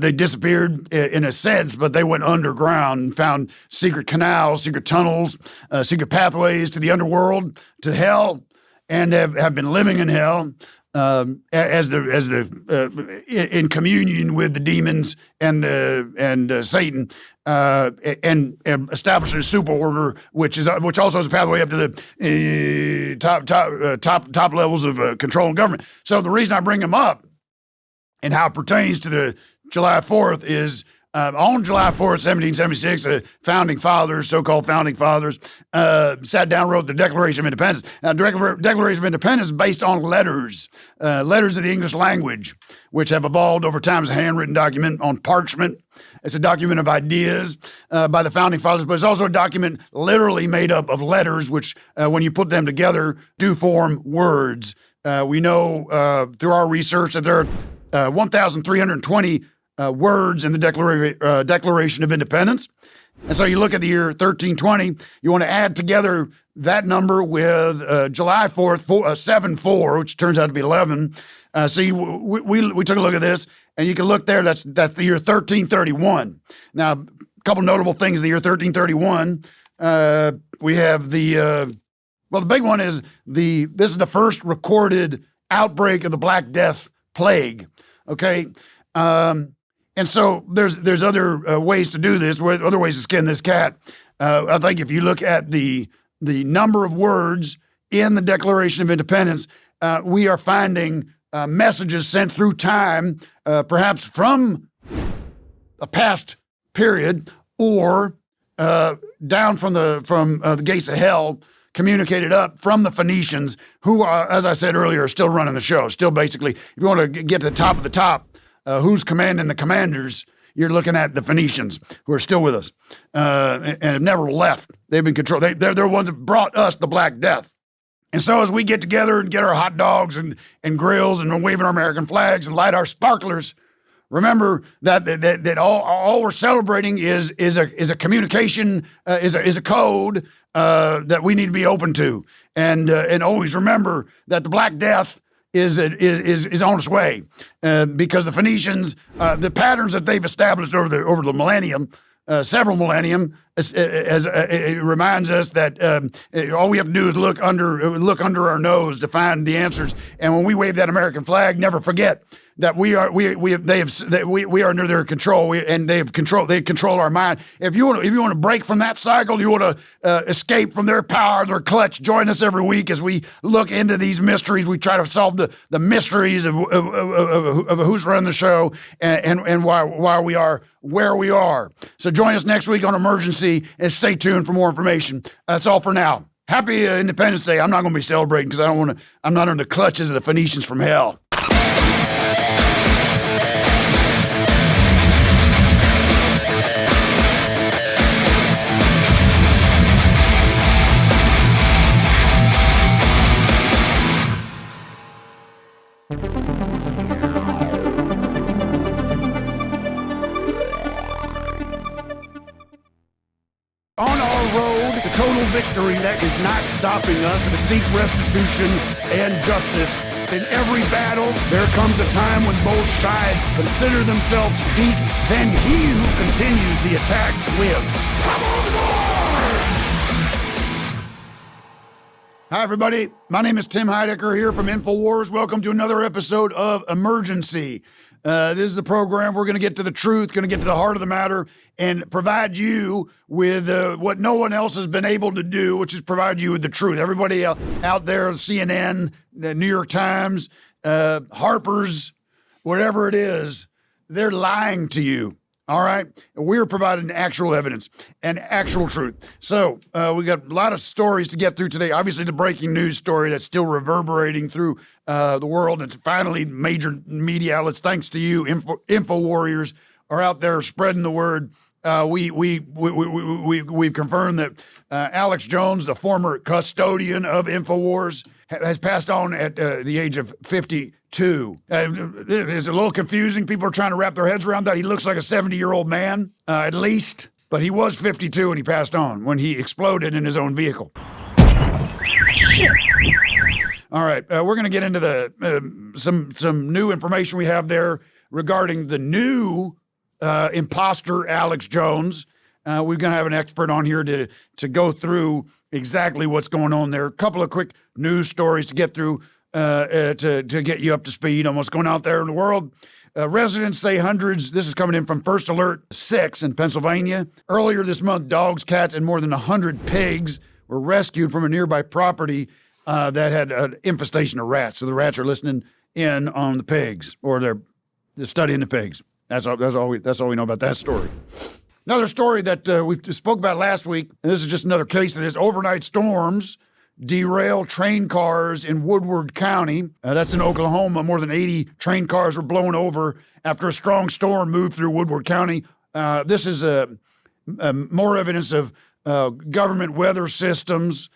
they disappeared in a sense, but they went underground and found secret canals, secret tunnels, secret pathways to the underworld, to hell, and have been living in hell in communion with the demons and Satan, and establishing a super order, which also is a pathway up to the top levels of control and government. So the reason I bring them up and how it pertains to the July 4th is on July 4th, 1776, the founding fathers, so-called founding fathers, sat down, wrote the Declaration of Independence. Now, Declaration of Independence is based on letters of the English language, which have evolved over time as a handwritten document on parchment. It's a document of ideas by the founding fathers, but it's also a document literally made up of letters, which, when you put them together, do form words. We know through our research that there are 1,320 words in the Declaration of Independence. And so you look at the year 1320, you want to add together that number with July 4th, 7-4, which turns out to be 11. We took a look at this, and you can look there, that's the year 1331. Now, a couple notable things in the year 1331. We have the big one is this is the first recorded outbreak of the Black Death plague, okay? And so there's other ways to do this, other ways to skin this cat. I think if you look at the number of words in the Declaration of Independence, we are finding messages sent through time, perhaps from a past period or down from the gates of hell, communicated up from the Phoenicians, who, as I said earlier, are still running the show. Still, basically, if you want to get to the top of the top, who's commanding the commanders, you're looking at the Phoenicians, who are still with us and have never left. They've been controlled. They're the ones that brought us the Black Death. And so as we get together and get our hot dogs and grills and we're waving our American flags and light our sparklers, remember that all we're celebrating is a communication, is a code that we need to be open to, and always remember that the Black Death is on its way, because the Phoenicians, the patterns that they've established over the millennium, several millennium, it reminds us that all we have to do is look under our nose to find the answers. And when we wave that American flag, never forget that we are under their control, and they control our mind. If you want to break from that cycle, you want to escape from their power, their clutch. Join us every week as we look into these mysteries. We try to solve the mysteries of who's running the show and why we are where we are. So join us next week on Emergency and stay tuned for more information. That's all for now. Happy Independence Day. I'm not going to be celebrating because I'm not under the clutches of the Phoenicians from hell. On our road to total victory, that is not stopping us to seek restitution and justice. In every battle, there comes a time when both sides consider themselves beat, then he who continues the attack wins. Come on, board! Hi, everybody. My name is Tim Heidecker here from InfoWars. Welcome to another episode of Emergency. This is the program. We're going to get to the truth, going to get to the heart of the matter, and provide you with what no one else has been able to do, which is provide you with the truth. Everybody out there, CNN, the New York Times, Harper's, whatever it is, they're lying to you. All right. We're providing actual evidence and actual truth. So we got a lot of stories to get through today. Obviously, the breaking news story that's still reverberating through the world. And it's finally major media outlets, thanks to you, Info Warriors, are out there spreading the word. We've confirmed that Alex Jones, the former custodian of InfoWars, has passed on at the age of 52. It's a little confusing. People are trying to wrap their heads around that. He looks like a 70-year-old man, at least. But he was 52 when he passed on, when he exploded in his own vehicle. Shit. All right, we're going to get into the some new information we have there regarding the new imposter Alex Jones. We're going to have an expert on here to go through exactly what's going on there. A couple of quick news stories to get through to get you up to speed on what's going out there in the world. Residents say hundreds, this is coming in from First Alert 6 in Pennsylvania. Earlier this month, dogs, cats, and more than 100 pigs were rescued from a nearby property that had an infestation of rats. So the rats are listening in on the pigs, or they're studying the pigs. That's all we know about that story. Another story that we spoke about last week, and this is just another case of this. Overnight storms derail train cars in Woodward County. That's in Oklahoma. More than 80 train cars were blown over after a strong storm moved through Woodward County. This is more evidence of government weather systems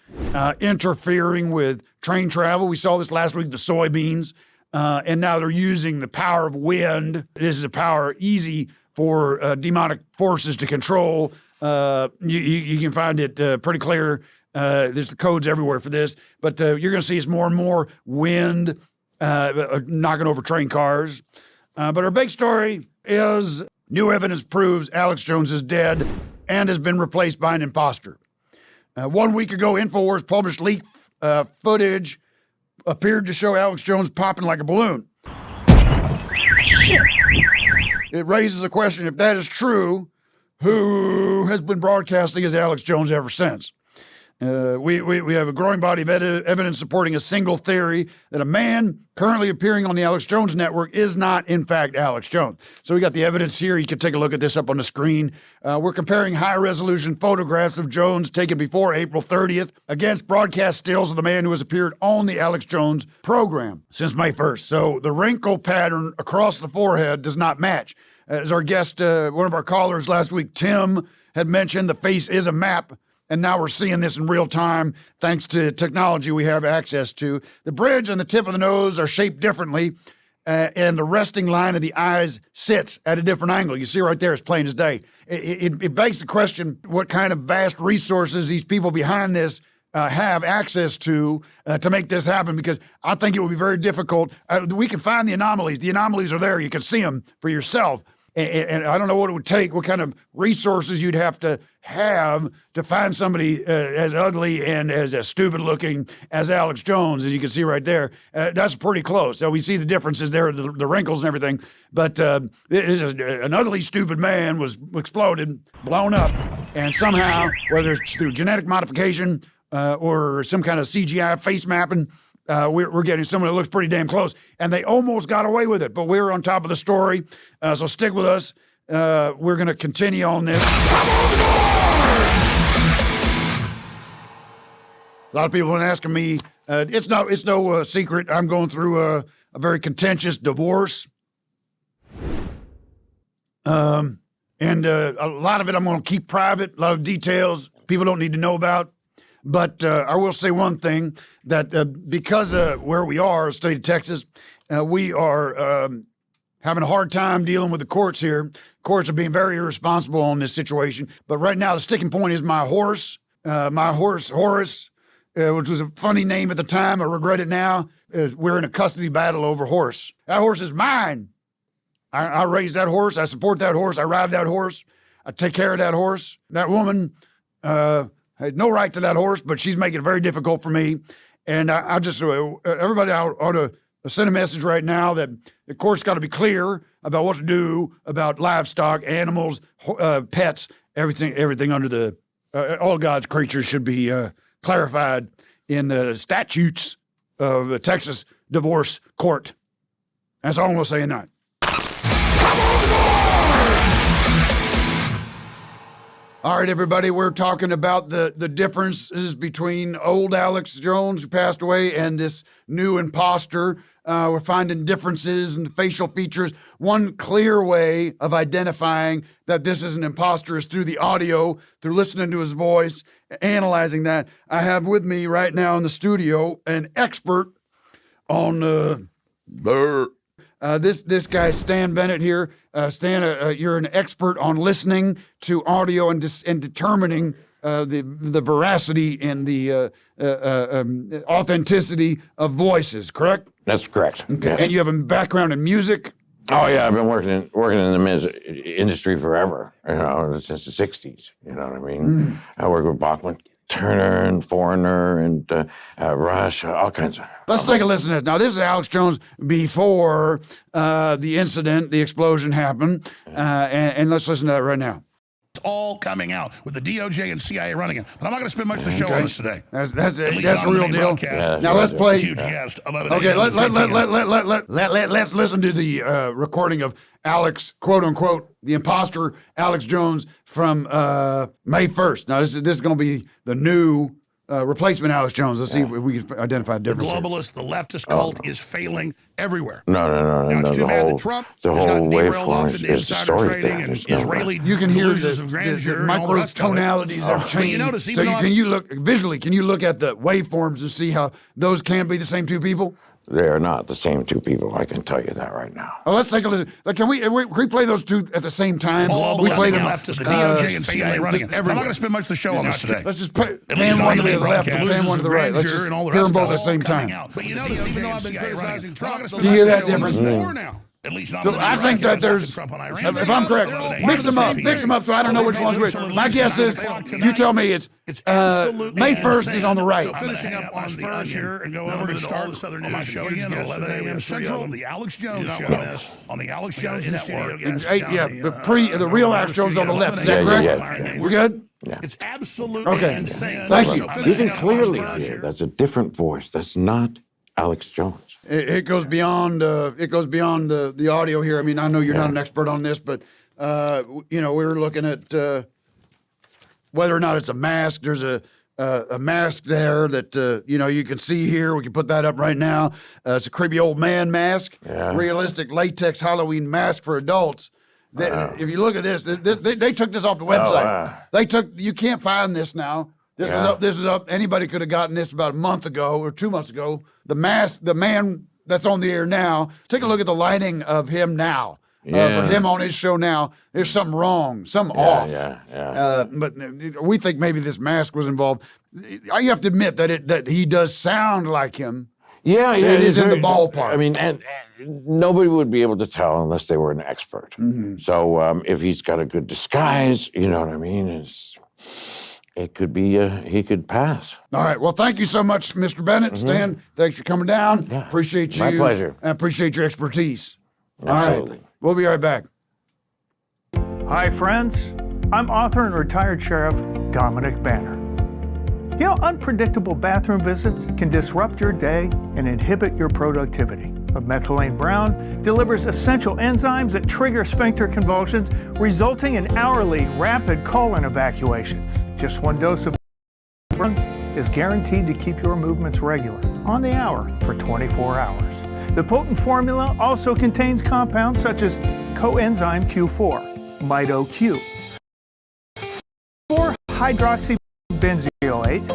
interfering with train travel. We saw this last week, the soybeans, and now they're using the power of wind. This is a power easy for demonic forces to control. You can find it pretty clear. There's the codes everywhere for this, but you're going to see it's more and more wind knocking over train cars. But our big story is new evidence proves Alex Jones is dead and has been replaced by an imposter. 1 week ago, InfoWars published leaked footage appeared to show Alex Jones popping like a balloon. Shit. It raises a question, if that is true, who has been broadcasting as Alex Jones ever since? We have a growing body of evidence supporting a single theory that a man currently appearing on the Alex Jones network is not, in fact, Alex Jones. So we got the evidence here. You can take a look at this up on the screen. We're comparing high-resolution photographs of Jones taken before April 30th against broadcast stills of the man who has appeared on the Alex Jones program since May 1st. So the wrinkle pattern across the forehead does not match. As our guest, one of our callers last week, Tim, had mentioned, the face is a map. And now we're seeing this in real time thanks to technology we have access to. The bridge and the tip of the nose are shaped differently, and the resting line of the eyes sits at a different angle. You see right there, it's plain as day. It begs the question what kind of vast resources these people behind this have access to make this happen, because I think it would be very difficult. We can find the anomalies. The anomalies are there. You can see them for yourself. And I don't know what it would take, what kind of resources you'd have to find somebody as ugly and as stupid looking as Alex Jones, as you can see right there. That's pretty close. So we see the differences there, the wrinkles and everything. But an ugly, stupid man was exploded, blown up, and somehow, whether it's through genetic modification or some kind of CGI face mapping, we're getting someone that looks pretty damn close, and they almost got away with it, but we're on top of the story, so stick with us. We're going to continue on this. Come on board! A lot of people have been asking me, it's no secret, I'm going through a very contentious divorce, and a lot of it I'm going to keep private, a lot of details people don't need to know about. But I will say one thing, that because where we are, state of Texas, we are having a hard time dealing with the courts here. Courts are being very irresponsible on this situation. But right now, the sticking point is my horse, Horace, which was a funny name at the time. I regret it now. We're in a custody battle over Horace. That horse is mine. I raised that horse. I support that horse. I ride that horse. I take care of that horse. That woman had no right to that horse, but she's making it very difficult for me. And I just, everybody ought to send a message right now that the court's got to be clear about what to do about livestock, animals, pets, everything under the, all God's creatures should be clarified in the statutes of the Texas divorce court. That's all I'm going to say tonight. All right, everybody, we're talking about the differences between old Alex Jones, who passed away, and this new imposter. We're finding differences in the facial features. One clear way of identifying that this is an imposter is through the audio, through listening to his voice, analyzing that. I have with me right now in the studio an expert on this guy, Stan Bennett here. Stan, you're an expert on listening to audio and determining the veracity and the authenticity of voices, correct? That's correct. Okay. Yes. And you have a background in music? Oh yeah, I've been working in the industry forever. Since the '60s. You know what I mean? I work with Bachman Turner and Foreigner and Rush, all kinds of. Let's take a listen to it. Now, this is Alex Jones before the incident, the explosion happened, and let's listen to that right now. It's all coming out with the DOJ and CIA running it. But I'm not going to spend much of the show on this today. That's the real deal. Yeah, now let's play. Huge guest. Okay, let's listen to the recording of Alex, quote unquote, the imposter Alex Jones from May 1st. Now this is going to be the new replacement Alex Jones. Let's see if we can identify a The difference. globalist, the leftist cult is failing everywhere. No. Now, it's too bad that Trump has gotten derailed off waveform into is insider distorted. trading and There's no Israeli You can hear delusions the of grandeur and all the micro rest of it. tonalities are But changing. you notice, So even though can you look visually? Can you look at the waveforms and see how those can be the same two people? They are not the same two people. I can tell you that right now. Oh, let's take a listen. Like, can we play those two at the same time? Globalist, We play them. leftist, the DOJ and CIA running it. I'm not going to spend much of the show on this today. Let's just pan least one to on the the left and broadcast, pan one to the right. Let's just and all the hear them rest both of at the it same coming time. out. But you notice, even though I've been criticizing Trump, Do you hear that difference? more now. At least not So I think that there's, if I'm correct, mix them up so I don't know which one's which. My guess is, you tell me it's May 1st is on the right. Finishing up on the Onion and go over to all this other news show again at 11 a.m. Central, the Alex Jones Show on the Alex Jones Network. The real Alex Jones on the left. Is that correct? Yeah. We're good? Yeah. It's absolutely Okay. insane. Thank you. You can clearly hear that's a different voice. That's not Alex Jones. It goes beyond the audio here. I mean, I know you're not an expert on this, but we're looking at whether or not it's a mask. There's a mask there that you can see here. We can put that up right now. It's a creepy old man mask, realistic latex Halloween mask for adults. If you look at this, they took this off the website. You can't find this now. This was up. Anybody could have gotten this about a month ago or 2 months ago. The man that's on the air now. Take a look at the lighting of him now. For him on his show now, there's something wrong, something off. But we think maybe this mask was involved. You have to admit that he does sound like him. Yeah, It is in the ballpark. I mean, and nobody would be able to tell unless they were an expert. Mm-hmm. So if he's got a good disguise, you know what I mean? It could be he could pass. All right. Well, thank you so much, Mr. Bennett. Stan, thanks for coming down. Yeah. Appreciate you. My pleasure. I appreciate your expertise. Absolutely. All right. We'll be right back. Hi, friends. I'm author and retired Sheriff Dominic Banner. You know, unpredictable bathroom visits can disrupt your day and inhibit your productivity. But methylene Braun delivers essential enzymes that trigger sphincter convulsions, resulting in hourly rapid colon evacuations. Just one dose of Braun is guaranteed to keep your movements regular, on the hour, for 24 hours. The potent formula also contains compounds such as coenzyme Q4, MitoQ, 4-hydroxybenzoate,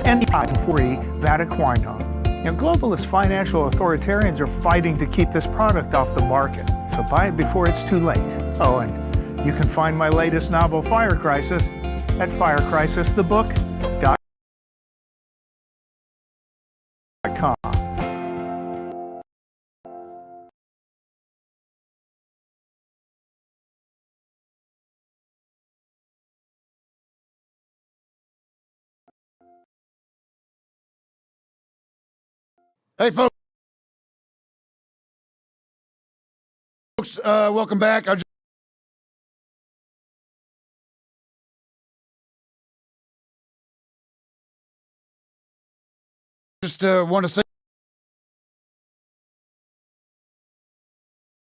and 4E vatiquinone. Now, globalist financial authoritarians are fighting to keep this product off the market, so buy it before it's too late. Oh, and you can find my latest novel, Fire Crisis, at firecrisisthebook.com. Hey, folks, welcome back. I just want to say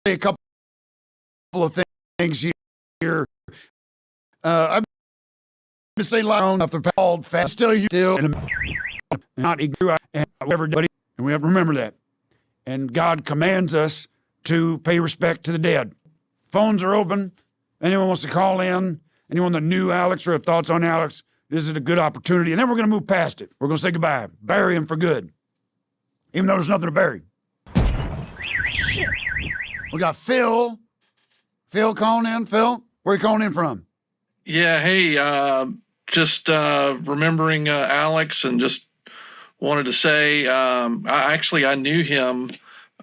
a couple of things here. I've been saying a lot of the called fast, still and not ignore and everybody, and we have to remember that. And God commands us to pay respect to the dead. Phones are open. Anyone wants to call in, anyone that knew Alex or have thoughts on Alex, this is a good opportunity. And then we're going to move past it. We're going to say goodbye. Bury him for good. Even though there's nothing to bury. Shit. We got Phil. Phil calling in. Phil, where are you calling in from? Yeah, hey, just remembering Alex, and just wanted to say I knew him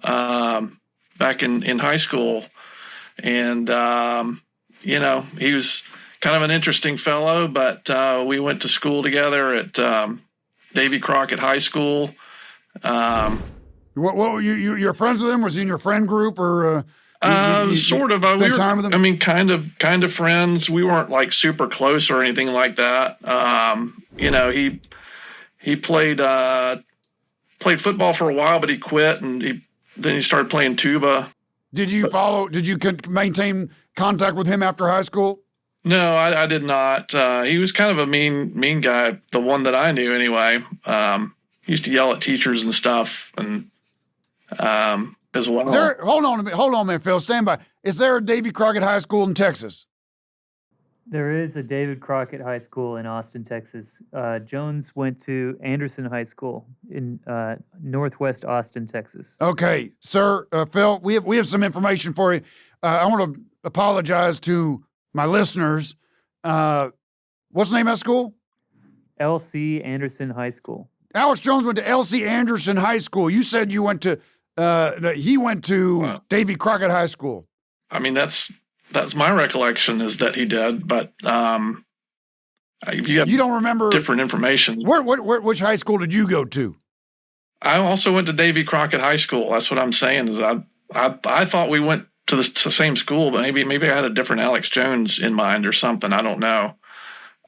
back in high school, and he was kind of an interesting fellow, but we went to school together at Davy Crockett High School. What were you're friends with him? Was he in your friend group, or sort of? We were, time with him? I mean, kind of friends. We weren't like super close or anything like that. He played football for a while, but he quit, and then he started playing tuba. Did you maintain contact with him after high school? No, I did not. He was kind of a mean guy, the one that I knew anyway. He used to yell at teachers and stuff, and as well. Hold on a minute, Phil. Stand by. Is there a Davy Crockett High School in Texas? There is a David Crockett High School in Austin, Texas. Jones went to Anderson High School in northwest Austin, Texas. Okay, sir, Phil, we have some information for you. I want to apologize to my listeners. What's the name of that school? L.C. Anderson High School. Alex Jones went to L.C. Anderson High School. You said you went to he went to Davy Crockett High School. I mean, that's my recollection is that he did, but you don't remember different information. Which high school did you go to? I also went to Davy Crockett High School. That's what I'm saying. Is I thought we went to the same school, but maybe I had a different Alex Jones in mind or something. I don't know.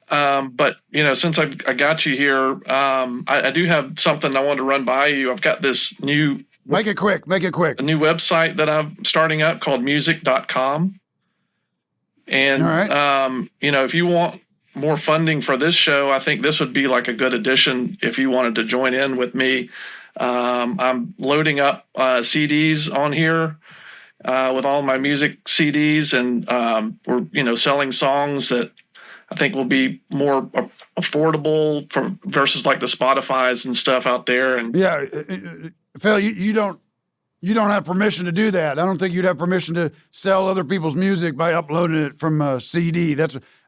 But since I got you here, I do have something I want to run by you. I've got this new. Make it quick. A new website that I'm starting up called music.com. And, all right. If you want more funding for this show, I think this would be like a good addition if you wanted to join in with me. I'm loading up CDs on here with all my music CDs, and we're, selling songs that I think will be more affordable versus like the Spotify's and stuff out there. And yeah, Phil, you don't have permission to do that. I don't think you'd have permission to sell other people's music by uploading it from a CD.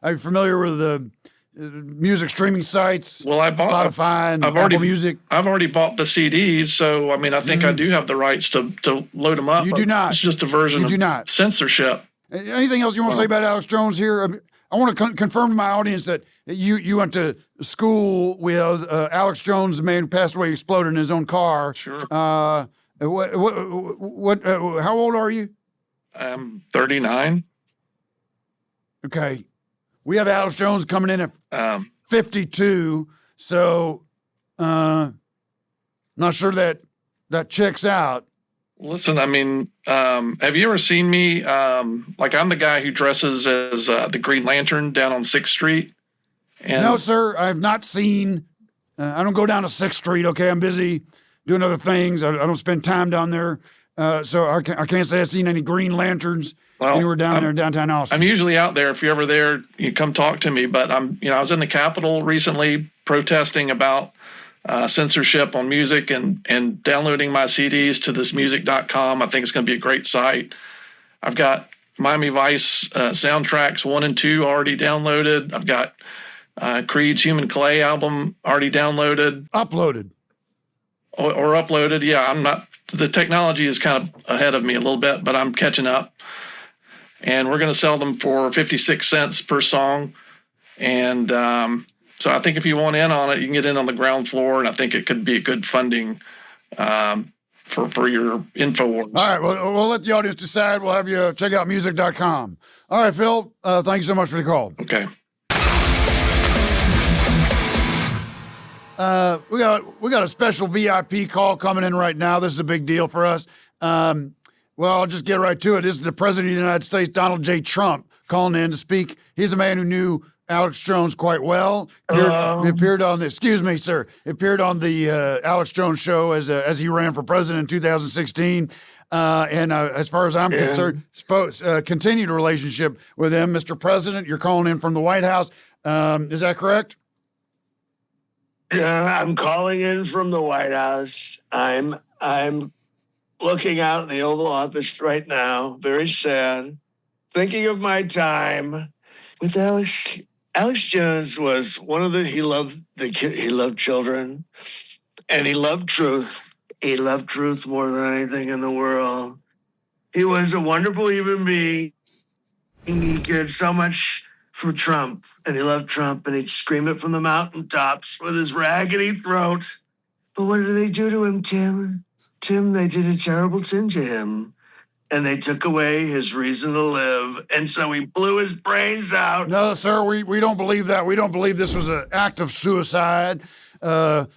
Are you familiar with the music streaming sites? Well, Spotify and Apple Music. I've already bought the CDs, so I mean, I think I do have the rights to load them up. You do not. It's just a version of censorship. Anything else you want to say about Alex Jones here? I want to confirm to my audience that you went to school with Alex Jones, the man who passed away, exploded in his own car. Sure. What? How old are you? I'm 39. Okay. We have Alex Jones coming in at 52, so not sure that checks out. Listen, I mean, have you ever seen me? Like, I'm the guy who dresses as the Green Lantern down on 6th Street. And no, sir, I have not seen. I don't go down to 6th Street, okay? I'm busy doing other things. I don't spend time down there. So I can't say I've seen any Green Lanterns anywhere down there in downtown Austin. I'm usually out there. If you're ever there, you come talk to me. But I was in the Capitol recently protesting about censorship on music and downloading my CDs to this music.com. I think it's going to be a great site. I've got Miami Vice soundtracks 1 and 2 already downloaded. I've got Creed's Human Clay album already downloaded. Uploaded. Or uploaded. Yeah, the technology is kind of ahead of me a little bit, but I'm catching up. And we're going to sell them for 56 cents per song. And so I think if you want in on it, you can get in on the ground floor, and I think it could be a good funding for your InfoWars. All right, well, we'll let the audience decide. We'll have you check out music.com. All right, Phil, thank you so much for the call. Okay. We got a special VIP call coming in right now. This is a big deal for us. Well, I'll just get right to it. This is the President of the United States, Donald J. Trump, calling in to speak. He's a man who knew Alex Jones quite well. He appeared on the, excuse me, sir, appeared on the Alex Jones show as he ran for president in 2016. As far as I'm concerned, continued a relationship with him. Mr. President, you're calling in from the White House. Is that correct? Yeah, I'm calling in from the White House. I'm looking out in the Oval Office right now, very sad, thinking of my time with Alex. Alex Jones was one of he loved children, and he loved truth. He loved truth more than anything in the world. He was a wonderful human being. He cared so much for Trump, and he loved Trump, and he'd scream it from the mountaintops with his raggedy throat. But what did they do to him, Tim? Tim, they did a terrible thing to him, and they took away his reason to live, and so he blew his brains out. No, sir, we don't believe that. We don't believe this was an act of suicide. The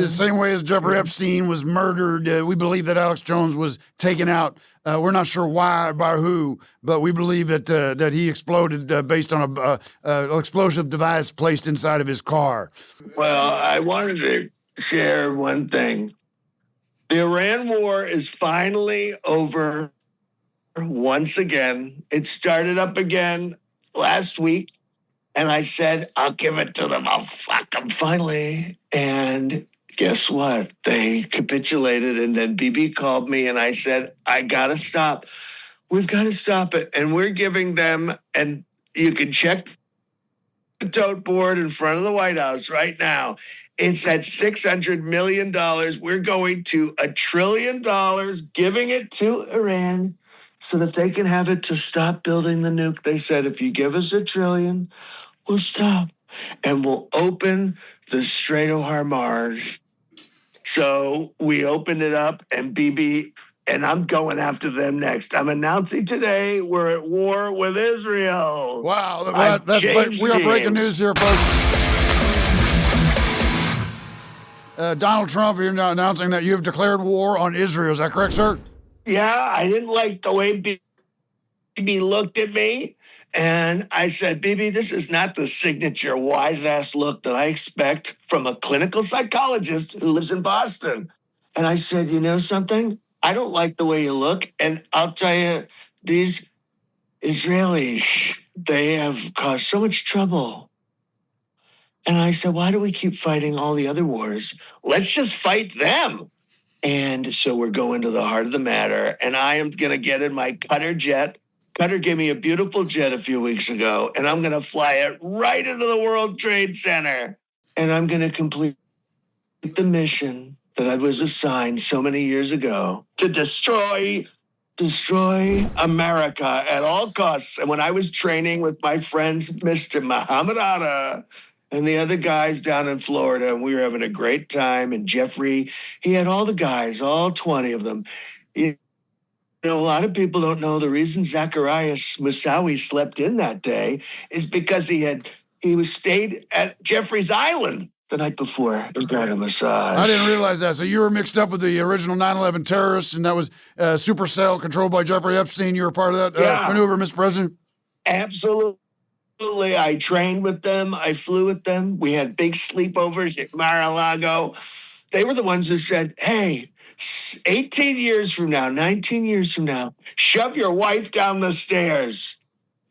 same way as Jeffrey Epstein was murdered, we believe that Alex Jones was taken out. We're not sure why, by who, but we believe that he exploded based on an explosive device placed inside of his car. Well, I wanted to share one thing. The Iran war is finally over once again. It started up again last week, and I said, I'll give it to them. I'll fuck them finally. And guess what? They capitulated, and then Bibi called me, and I said, I gotta stop. We've got to stop it. And we're giving them, and you can check the tote board in front of the White House right now. It's at $600 million. We're going to $1 trillion, giving it to Iran so that they can have it to stop building the nuke. They said, if you give us $1 trillion, we'll stop. And we'll open the Strait of Hormuz. So we opened it up, and Bibi, and I'm going after them next. I'm announcing today we're at war with Israel. Wow, we are breaking news here, folks. Donald Trump, you're now announcing that you have declared war on Israel. Is that correct, sir? Yeah, I didn't like the way Bibi looked at me. And I said, Bibi, this is not the signature wise-ass look that I expect from a clinical psychologist who lives in Boston. And I said, you know something? I don't like the way you look. And I'll tell you, these Israelis, they have caused so much trouble. And I said, why do we keep fighting all the other wars? Let's just fight them. And so we're going to the heart of the matter. And I am going to get in my Cutter jet. Cutter gave me a beautiful jet a few weeks ago. And I'm going to fly it right into the World Trade Center. And I'm going to complete the mission that I was assigned so many years ago to destroy America at all costs. And when I was training with my friends, Mr. Muhammad Atta, and the other guys down in Florida, and we were having a great time. And Jeffrey, he had all the guys, all 20 of them. You know, a lot of people don't know the reason Zacharias Moussaoui slept in that day is because he stayed at Jeffrey's Island the night before and got a massage. I didn't realize that. So you were mixed up with the original 9/11 terrorists, and that was Supercell controlled by Jeffrey Epstein. You were part of that maneuver, Mr. President? Absolutely. I trained with them. I flew with them. We had big sleepovers at Mar-a-Lago. They were the ones who said, hey, 18 years from now, 19 years from now, shove your wife down the stairs.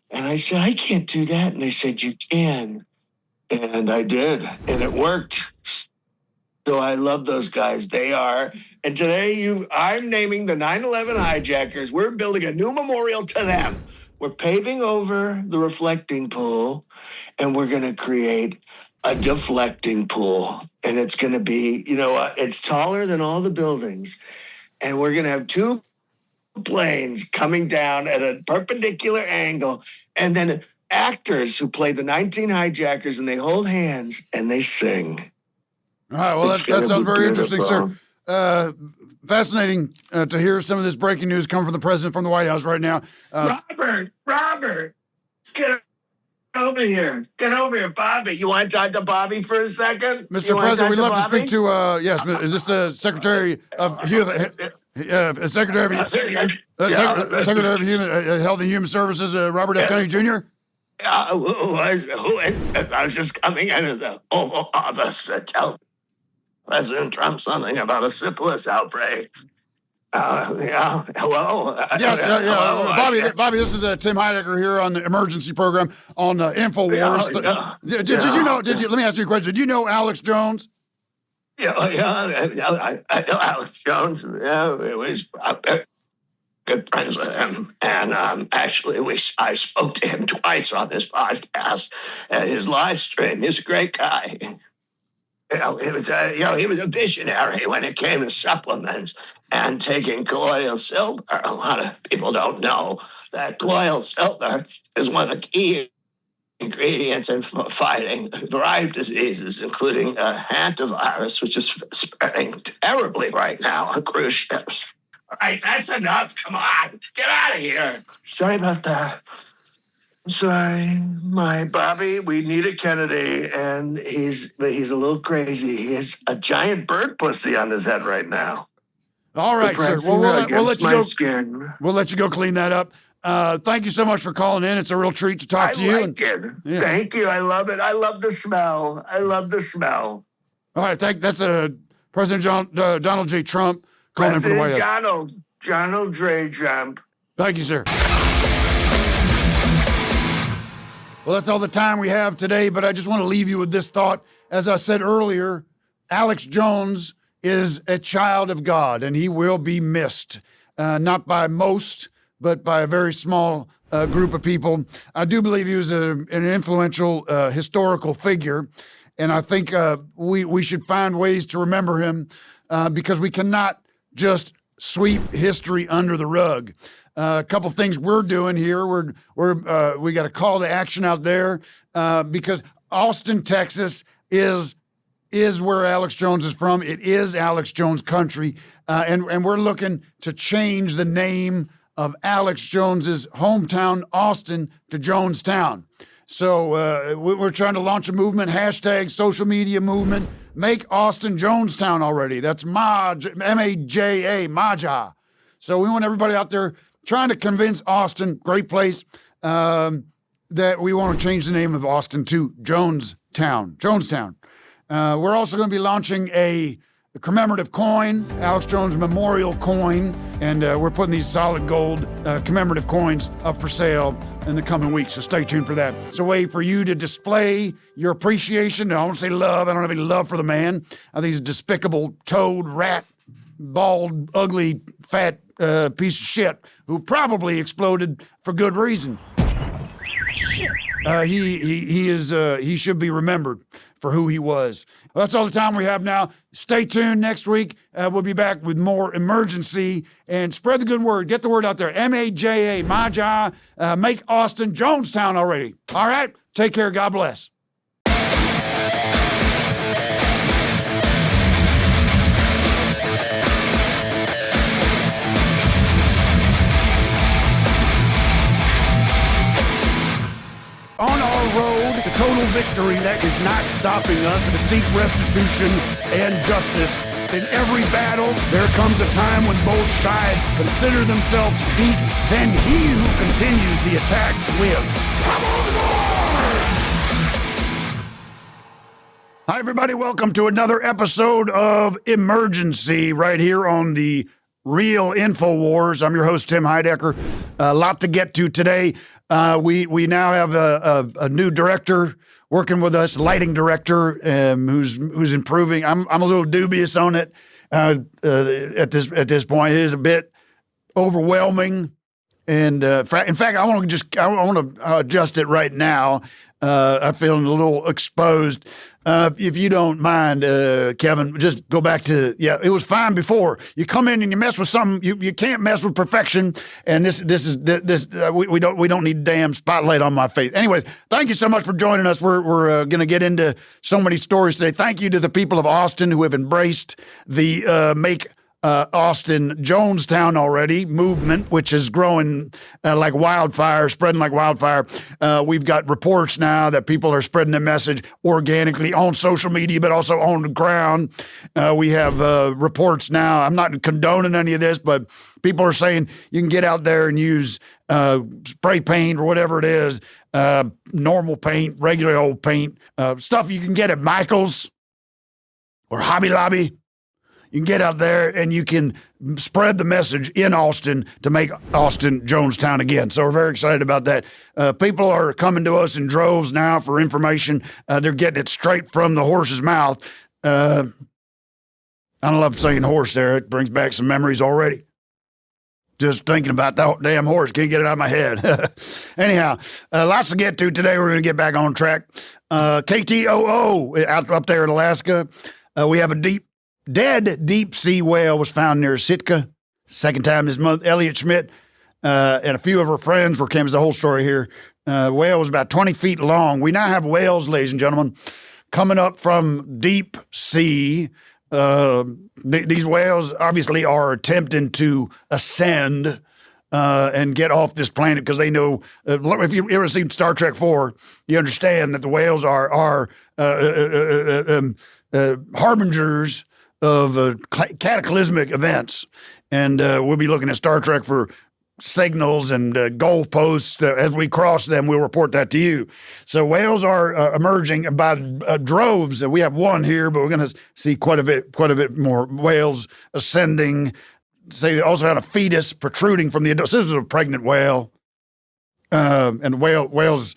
And I said, I can't do that. And they said, you can. And I did. And it worked. So I love those guys. They are. And today I'm naming the 9/11 hijackers. We're building a new memorial to them. We're paving over the reflecting pool, and we're going to create a deflecting pool. And it's going to be, you know what? It's taller than all the buildings. And we're going to have 2 planes coming down at a perpendicular angle. And then actors who play the 19 hijackers, and they hold hands and they sing. All right, well, that sounds very interesting, sir. fascinating to hear some of this breaking news come from the president from the White House right now. Robert, get over here. Get over here, Bobby. You want to talk to Bobby for a second? Mr. President, we'd love to speak to, yes, is this Secretary of Secretary of Health and Human Services, Robert F. Kennedy Jr.? Who is it? I was just coming into the Oval Office to tell President Trump something about a syphilis outbreak. Yeah, hello? Yes, Hello, Bobby, this is Tim Heidecker here on the emergency program on InfoWars. Did you know, let me ask you a question. Did you know Alex Jones? Yeah, I know Alex Jones. Yeah, it was good friends with him. And actually, I spoke to him twice on his podcast and his live stream. He's a great guy. He was a visionary when it came to supplements and taking colloidal silver. A lot of people don't know that colloidal silver is one of the key ingredients in fighting a variety of diseases, including hantavirus, which is spreading terribly right now on cruise ships. All right, that's enough. Come on, get out of here. Sorry about that. Sorry, my Bobby. We need a Kennedy, and he's a little crazy. He has a giant bird pussy on his head right now. All right, sir. Well, we'll let you go. Skin. We'll let you go clean that up. Thank you so much for calling in. It's a real treat to talk to you. I like it. Yeah. Thank you. I love it. I love the smell. All right, that's President Donald J. Trump calling in for the White House. Donald J. Trump. Thank you, sir. Well, that's all the time we have today, but I just want to leave you with this thought. As I said earlier, Alex Jones is a child of God, and he will be missed, not by most, but by a very small group of people. I do believe he was an influential historical figure, and I think we should find ways to remember him because we cannot just sweep history under the rug. A couple things we're doing here. We got a call to action out there because Austin, Texas is where Alex Jones is from. It is Alex Jones country, and we're looking to change the name of Alex Jones's hometown, Austin, to Jonestown. So we're trying to launch a movement, hashtag social media movement. Make Austin Jonestown already. That's M-A-J-A, Maja. So we want everybody out there trying to convince Austin, great place, that we want to change the name of Austin to Jonestown. We're also going to be launching a commemorative coin, Alex Jones Memorial Coin, and we're putting these solid gold commemorative coins up for sale in the coming weeks, so stay tuned for that. It's a way for you to display your appreciation. I don't say love. I don't have any love for the man. I think he's a despicable toad, rat, bald, ugly, fat piece of shit who probably exploded for good reason. He should be remembered for who he was. Well, that's all the time we have now. Stay tuned next week. We'll be back with more emergency and spread the good word. Get the word out there. M-A-J-A, Maja, make Austin Jonestown already. All right? Take care. God bless. On our road to total victory, that is not stopping us to seek restitution and justice. In every battle, there comes a time when both sides consider themselves beat, then he who continues the attack wins. Come on board! Hi, everybody. Welcome to another episode of Emergency right here on the Real InfoWars. I'm your host, Tim Heidecker. A lot to get to today. We now have a new director working with us, lighting director, who's improving. I'm a little dubious on it at this point. It is a bit overwhelming, and in fact, I want to adjust it right now. I'm feeling a little exposed. If you don't mind, Kevin, just go back to, it was fine before. You come in and you mess with something, you can't mess with perfection. And we don't need damn spotlight on my face. Anyways, thank you so much for joining us. We're going to get into so many stories today. Thank you to the people of Austin who have embraced the Make Austin Jonestown already movement, which is growing like wildfire, spreading like wildfire. We've got reports now that people are spreading the message organically on social media, but also on the ground. We have reports now. I'm not condoning any of this, but people are saying you can get out there and use spray paint or whatever it is, normal paint, regular old paint, stuff you can get at Michael's or Hobby Lobby. You can get out there and you can spread the message in Austin to make Austin Jonestown again. So we're very excited about that. People are coming to us in droves now for information. They're getting it straight from the horse's mouth. I don't love saying horse there. It brings back some memories already. Just thinking about that damn horse. Can't get it out of my head. Anyhow, lots to get to today. We're going to get back on track. KTOO up there in Alaska. We have a dead deep sea whale was found near Sitka. Second time this month. Elliot Schmidt and a few of her friends came as the whole story here. Whale was about 20 feet long. We now have whales, ladies and gentlemen, coming up from deep sea. These whales obviously are attempting to ascend and get off this planet because they know. If you ever seen Star Trek 4, you understand that the whales are harbingers of cataclysmic events. And we'll be looking at Star Trek for signals and goalposts. As we cross them, we'll report that to you. So whales are emerging by droves. We have one here, but we're going to see quite a bit more whales ascending. Say they also had a fetus protruding from the adult. So this is a pregnant whale. And whales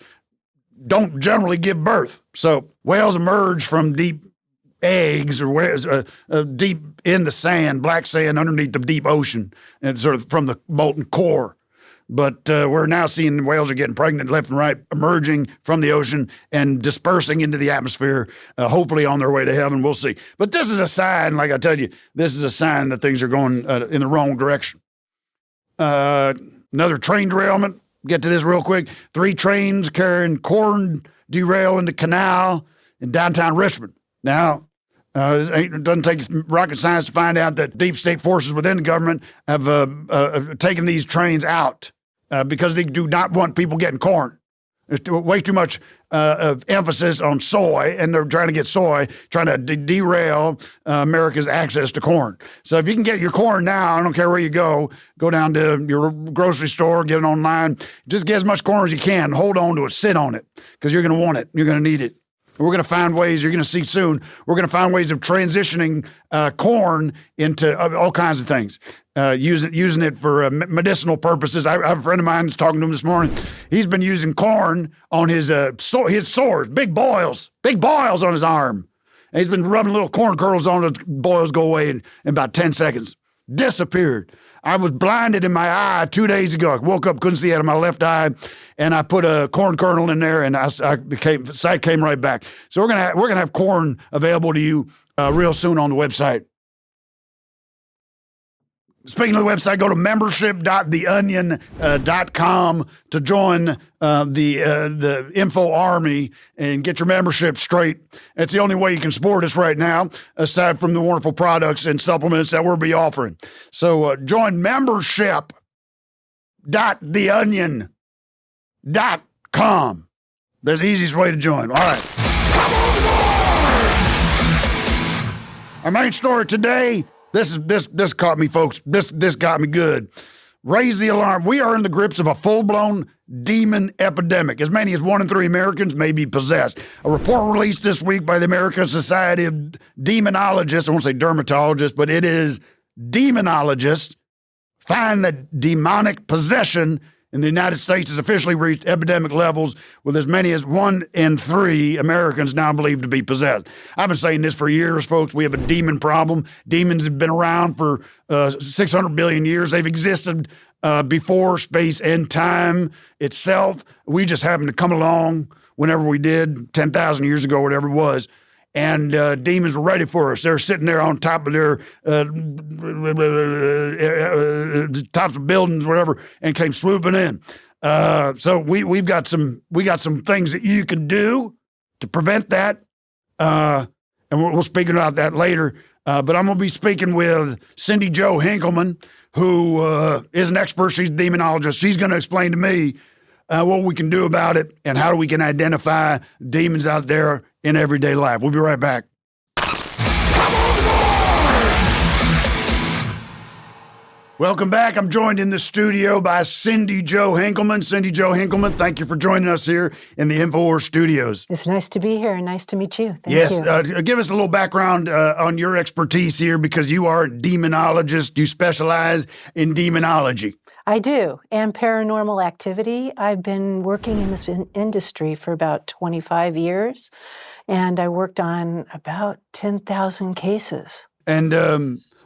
don't generally give birth. So whales emerge from deep eggs or deep in the sand, black sand underneath the deep ocean, and sort of from the molten core. But we're now seeing whales are getting pregnant left and right, emerging from the ocean and dispersing into the atmosphere, hopefully on their way to heaven. We'll see. But this is a sign, like I tell you, this is a sign that things are going in the wrong direction. Another train derailment. Get to this real quick. 3 trains carrying corn derail into canal in downtown Richmond. Now, it doesn't take rocket science to find out that deep state forces within the government have taken these trains out because they do not want people getting corn. There's way too much of emphasis on soy, and they're trying to get soy, trying to derail America's access to corn. So if you can get your corn now, I don't care where you go down to your grocery store, get it online, just get as much corn as you can, hold on to it, sit on it, because you're going to want it, you're going to need it. We're going to find ways, you're going to see soon, we're going to find ways of transitioning corn into all kinds of things, using it for medicinal purposes. I have a friend of mine that's talking to him this morning. He's been using corn on his sores, big boils on his arm. And he's been rubbing little corn kernels on it, boils go away in about 10 seconds. Disappeared. I was blinded in my eye 2 days ago. I woke up, couldn't see out of my left eye, and I put a corn kernel in there, and sight came right back. So we're gonna have corn available to you real soon on the website. Speaking of the website, go to membership.theonion.com to join the info army and get your membership straight. It's the only way you can support us right now, aside from the wonderful products and supplements that we'll be offering. So join membership.theonion.com. That's the easiest way to join. All right. Come on board! Our main story today. This caught me, folks. This got me good. Raise the alarm. We are in the grips of a full-blown demon epidemic. As many as 1 in 3 Americans may be possessed. A report released this week by the American Society of Demonologists, I won't say dermatologists, but it is demonologists, find that demonic possession in the United States has officially reached epidemic levels, with as many as 1 in 3 Americans now believed to be possessed. I've been saying this for years, folks. We have a demon problem. Demons have been around for 600 billion years. They've existed before space and time itself. We just happened to come along whenever we did, 10,000 years ago, whatever it was, and demons were ready for us. They're sitting there on top of their tops of buildings, whatever, and came swooping in. So we've got some things that you can do to prevent that, and we'll speak about that later. But I'm going to be speaking with Cindy Jo Hinkelman, who is an expert. She's a demonologist. She's going to explain to me what we can do about it and how we can identify demons out there in everyday life. We'll be right back. Welcome back. I'm joined in the studio by Cindy Jo Hinkelman. Cindy Jo Hinkelman, thank you for joining us here in the InfoWars studios. It's nice to be here and nice to meet you. Thank you. Yes, give us a little background on your expertise here, because you are a demonologist. You specialize in demonology. I do, and paranormal activity. I've been working in this industry for about 25 years, and I worked on about 10,000 cases. And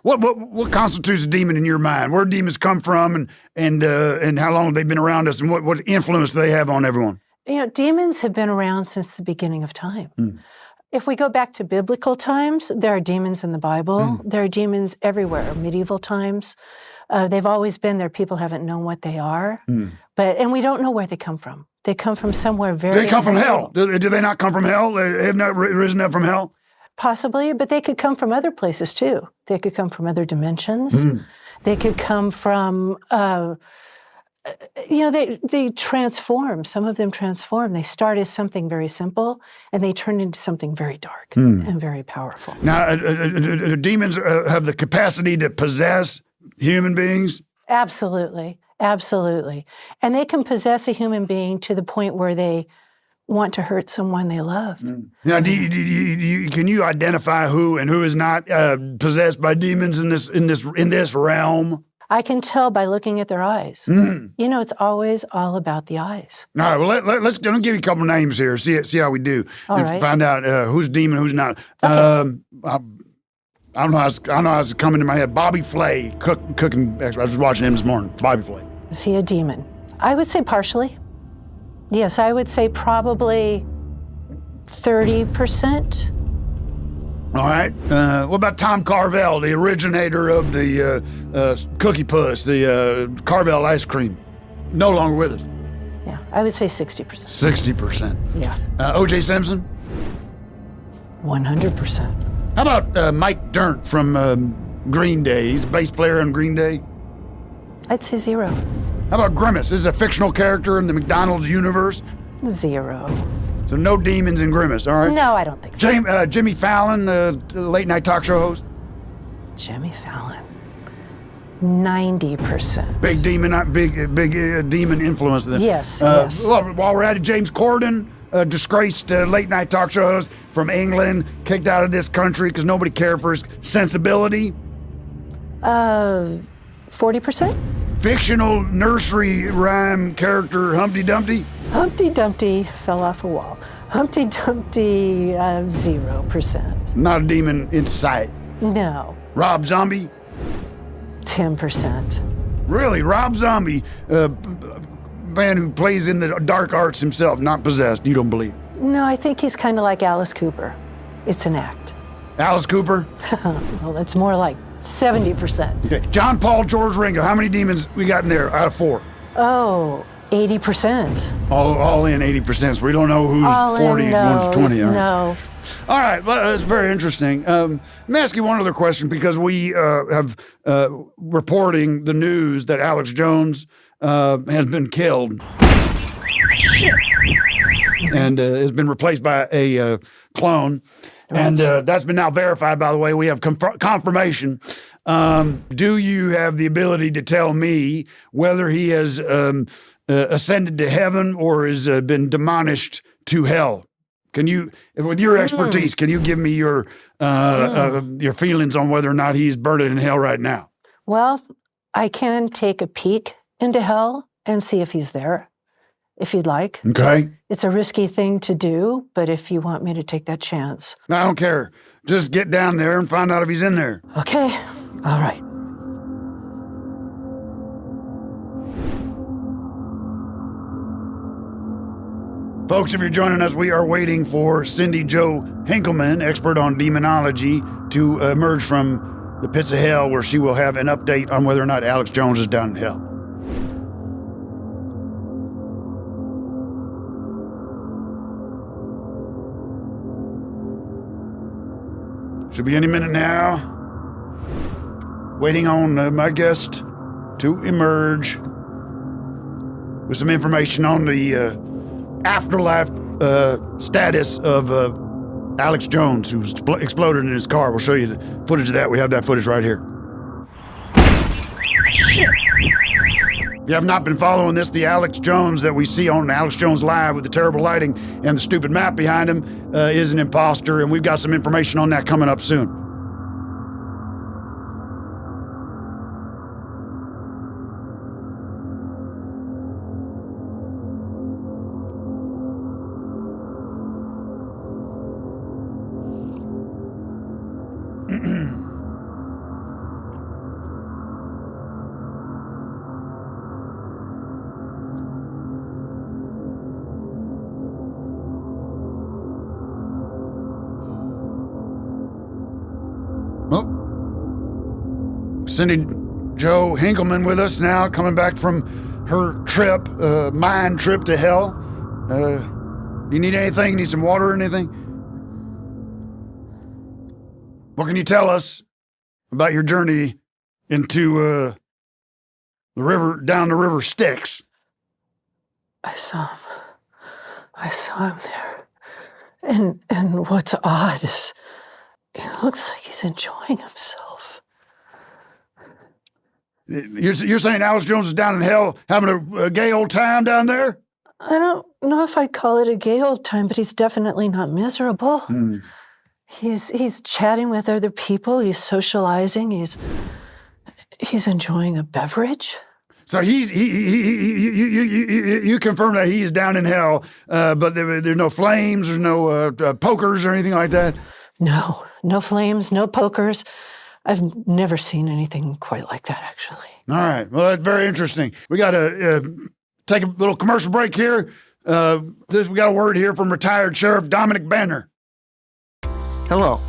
what constitutes a demon in your mind? Where do demons come from, and how long have they been around us, and what influence do they have on everyone? You know, demons have been around since the beginning of time. If we go back to biblical times, there are demons in the Bible. There are demons everywhere. Medieval times, they've always been there. People haven't known what they are, and we don't know where they come from. They come from somewhere very. They come from hell. Do they not come from hell? They have not risen up from hell? Possibly, but they could come from other places too. They could come from other dimensions. They could come from, they transform. Some of them transform. They start as something very simple, and they turn into something very dark and very powerful. Now, demons have the capacity to possess human beings? Absolutely, absolutely. And they can possess a human being to the point where they want to hurt someone they love. Now, can you identify who and who is not possessed by demons in this realm? I can tell by looking at their eyes. You know, it's always all about the eyes. All right. Well, let's give you a couple names here. See how we do. All right. Find out who's demon, who's not. Okay. I don't know how it's coming to my head. Bobby Flay, cooking expert. I was watching him this morning. Bobby Flay. Is he a demon? I would say partially. Yes, I would say probably 30%. All right. What about Tom Carvel, the originator of the Cookie Puss, the Carvel ice cream? No longer with us. Yeah, I would say 60%. 60%. Yeah. O.J. Simpson? 100%. How about Mike Dirnt from Green Day? He's a bass player on Green Day. I'd say 0. How about Grimace? This is a fictional character in the McDonald's universe. 0. So no demons in Grimace, all right? No, I don't think so. Jimmy Fallon, late night talk show host. Jimmy Fallon. 90%. Big demon influence then. Yes, yes. Well, while we're at it, James Corden, disgraced late night talk show host from England, kicked out of this country because nobody cared for his sensibility. 40%? Fictional nursery rhyme character Humpty Dumpty? Humpty Dumpty fell off a wall. Humpty Dumpty, 0%. Not a demon in sight. No. Rob Zombie? 10%. Really? Rob Zombie, man who plays in the dark arts himself, not possessed, you don't believe? No, I think he's kind of like Alice Cooper. It's an act. Alice Cooper? Well, it's more like 70%. Okay. John Paul, George Ringo, how many demons we got in there out of 4? Oh, 80%. All in 80%, so we don't know who's all 40 in, and one's 20. No. All right, well, that's very interesting. Let me ask you one other question, because we have reporting the news that Alex Jones has been killed and has been replaced by a clone. Right. And that's been now verified, by the way. We have confirmation. Do you have the ability to tell me whether he has ascended to heaven or has been demonished to hell? Can you, with your expertise, can you give me your feelings on whether or not he's burned in hell right now? Well, I can take a peek into hell and see if he's there, if you'd like. Okay. It's a risky thing to do, but if you want me to take that chance. I don't care. Just get down there and find out if he's in there. Okay. All right. Folks, if you're joining us, we are waiting for Cindy Jo Hinkelman, expert on demonology, to emerge from the pits of hell, where she will have an update on whether or not Alex Jones is down in hell. Should be any minute now. Waiting on my guest to emerge with some information on the afterlife status of Alex Jones, who's exploded in his car. We'll show you the footage of that. We have that footage right here. Shit. If you have not been following this, the Alex Jones that we see on Alex Jones Live with the terrible lighting and the stupid map behind him is an imposter, and we've got some information on that coming up soon. Cindy Jo Hinkelman with us now, coming back from her trip, mind trip to hell. Do you need anything? Need some water or anything? What can you tell us about your journey into the river, down the river Styx? I saw him there. And what's odd is it looks like he's enjoying himself. You're saying Alex Jones is down in hell having a gay old time down there? I don't know if I'd call it a gay old time, but he's definitely not miserable. He's chatting with other people. He's socializing. He's enjoying a beverage. So you confirm that he is down in hell, but there's no flames, there's no pokers or anything like that? No flames, no pokers. I've never seen anything quite like that, actually. All right. Well, that's very interesting. We got to take a little commercial break here. We got a word here from retired Sheriff Dominic Banner. Hello,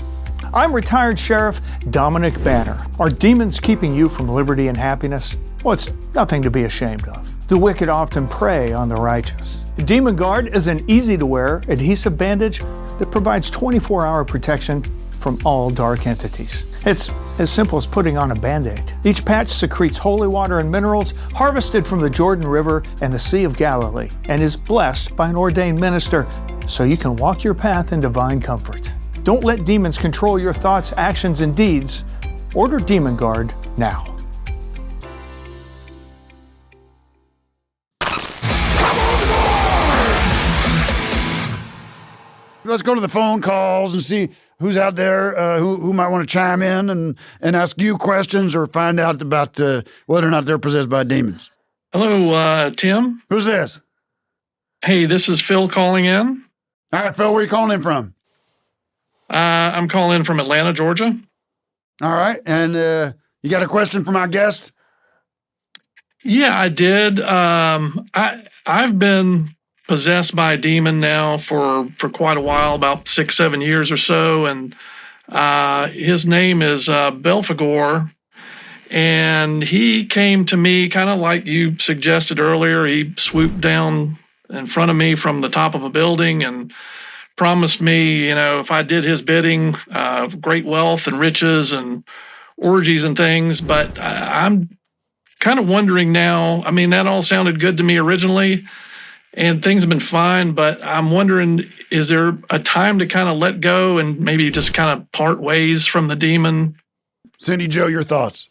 I'm retired Sheriff Dominic Banner. Are demons keeping you from liberty and happiness? Well, it's nothing to be ashamed of. The wicked often prey on the righteous. Demon Guard is an easy-to-wear adhesive bandage that provides 24-hour protection from all dark entities. It's as simple as putting on a Band-Aid. Each patch secretes holy water and minerals harvested from the Jordan River and the Sea of Galilee, and is blessed by an ordained minister, so you can walk your path in divine comfort. Don't let demons control your thoughts, actions, and deeds. Order Demon Guard now. Let's go to the phone calls and see who's out there who might want to chime in and ask you questions or find out about whether or not they're possessed by demons. Hello, Tim. Who's this? Hey, this is Phil calling in. All right, Phil, where are you calling in from? I'm calling in from Atlanta, Georgia. All right, and you got a question for my guest? Yeah, I did. I've been possessed by a demon now for quite a while, about 6-7 years or so, and his name is Belphegor, and he came to me kind of like you suggested earlier. He swooped down in front of me from the top of a building and promised me, if I did his bidding, great wealth and riches and orgies and things. But I'm kind of wondering now, that all sounded good to me originally, and things have been fine, but I'm wondering, is there a time to kind of let go and maybe just kind of part ways from the demon? Cindy Jo, your thoughts?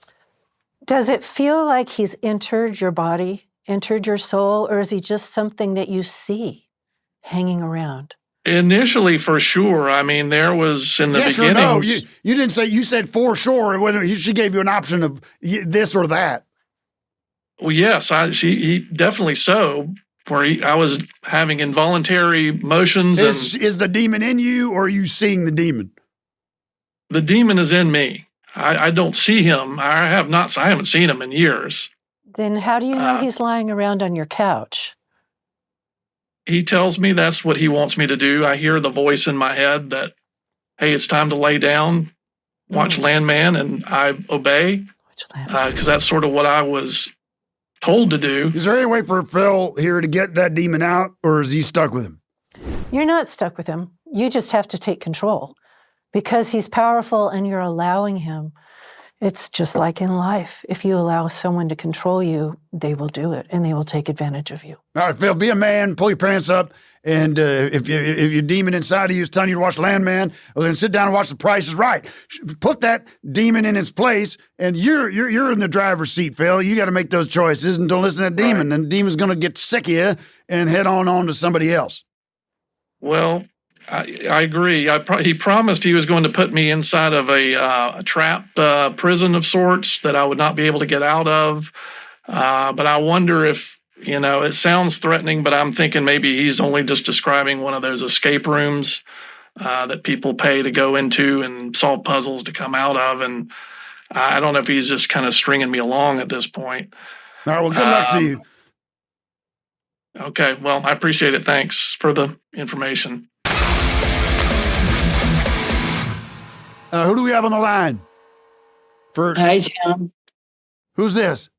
Does it feel like he's entered your body, entered your soul, or is he just something that you see hanging around? Initially, for sure. There was in the beginning. No? You didn't say, you said for sure. She gave you an option of this or that. Well, yes, he definitely so. Where I was having involuntary motions. Is the demon in you, or are you seeing the demon? The demon is in me. I don't see him. I haven't seen him in years. Then how do you know he's lying around on your couch? he tells me that's what he wants me to do. I hear the voice in my head that, hey, it's time to lay down, watch Landman, and I obey because that's sort of what I was told to do. Is there any way for Phil here to get that demon out, or is he stuck with him? You're not stuck with him. You just have to take control because he's powerful and you're allowing him. It's just like in life. If you allow someone to control you, they will do it and they will take advantage of you. All right, Phil, be a man, pull your pants up, and if your demon inside of you is telling you to watch Landman, well, then sit down and watch The Price is Right. Put that demon in its place, and you're in the driver's seat, Phil. You got to make those choices, and don't listen to that demon. And the demon's going to get sick of you and head on to somebody else. Well, I agree. He promised he was going to put me inside of a trapped prison of sorts that I would not be able to get out of. But I wonder if, it sounds threatening, but I'm thinking maybe he's only just describing one of those escape rooms that people pay to go into and solve puzzles to come out of. And I don't know if he's just kind of stringing me along at this point. All right, well, good luck to you. Okay, well, I appreciate it. Thanks for the information. Who do we have on the line? Hey, Tim. Who's this?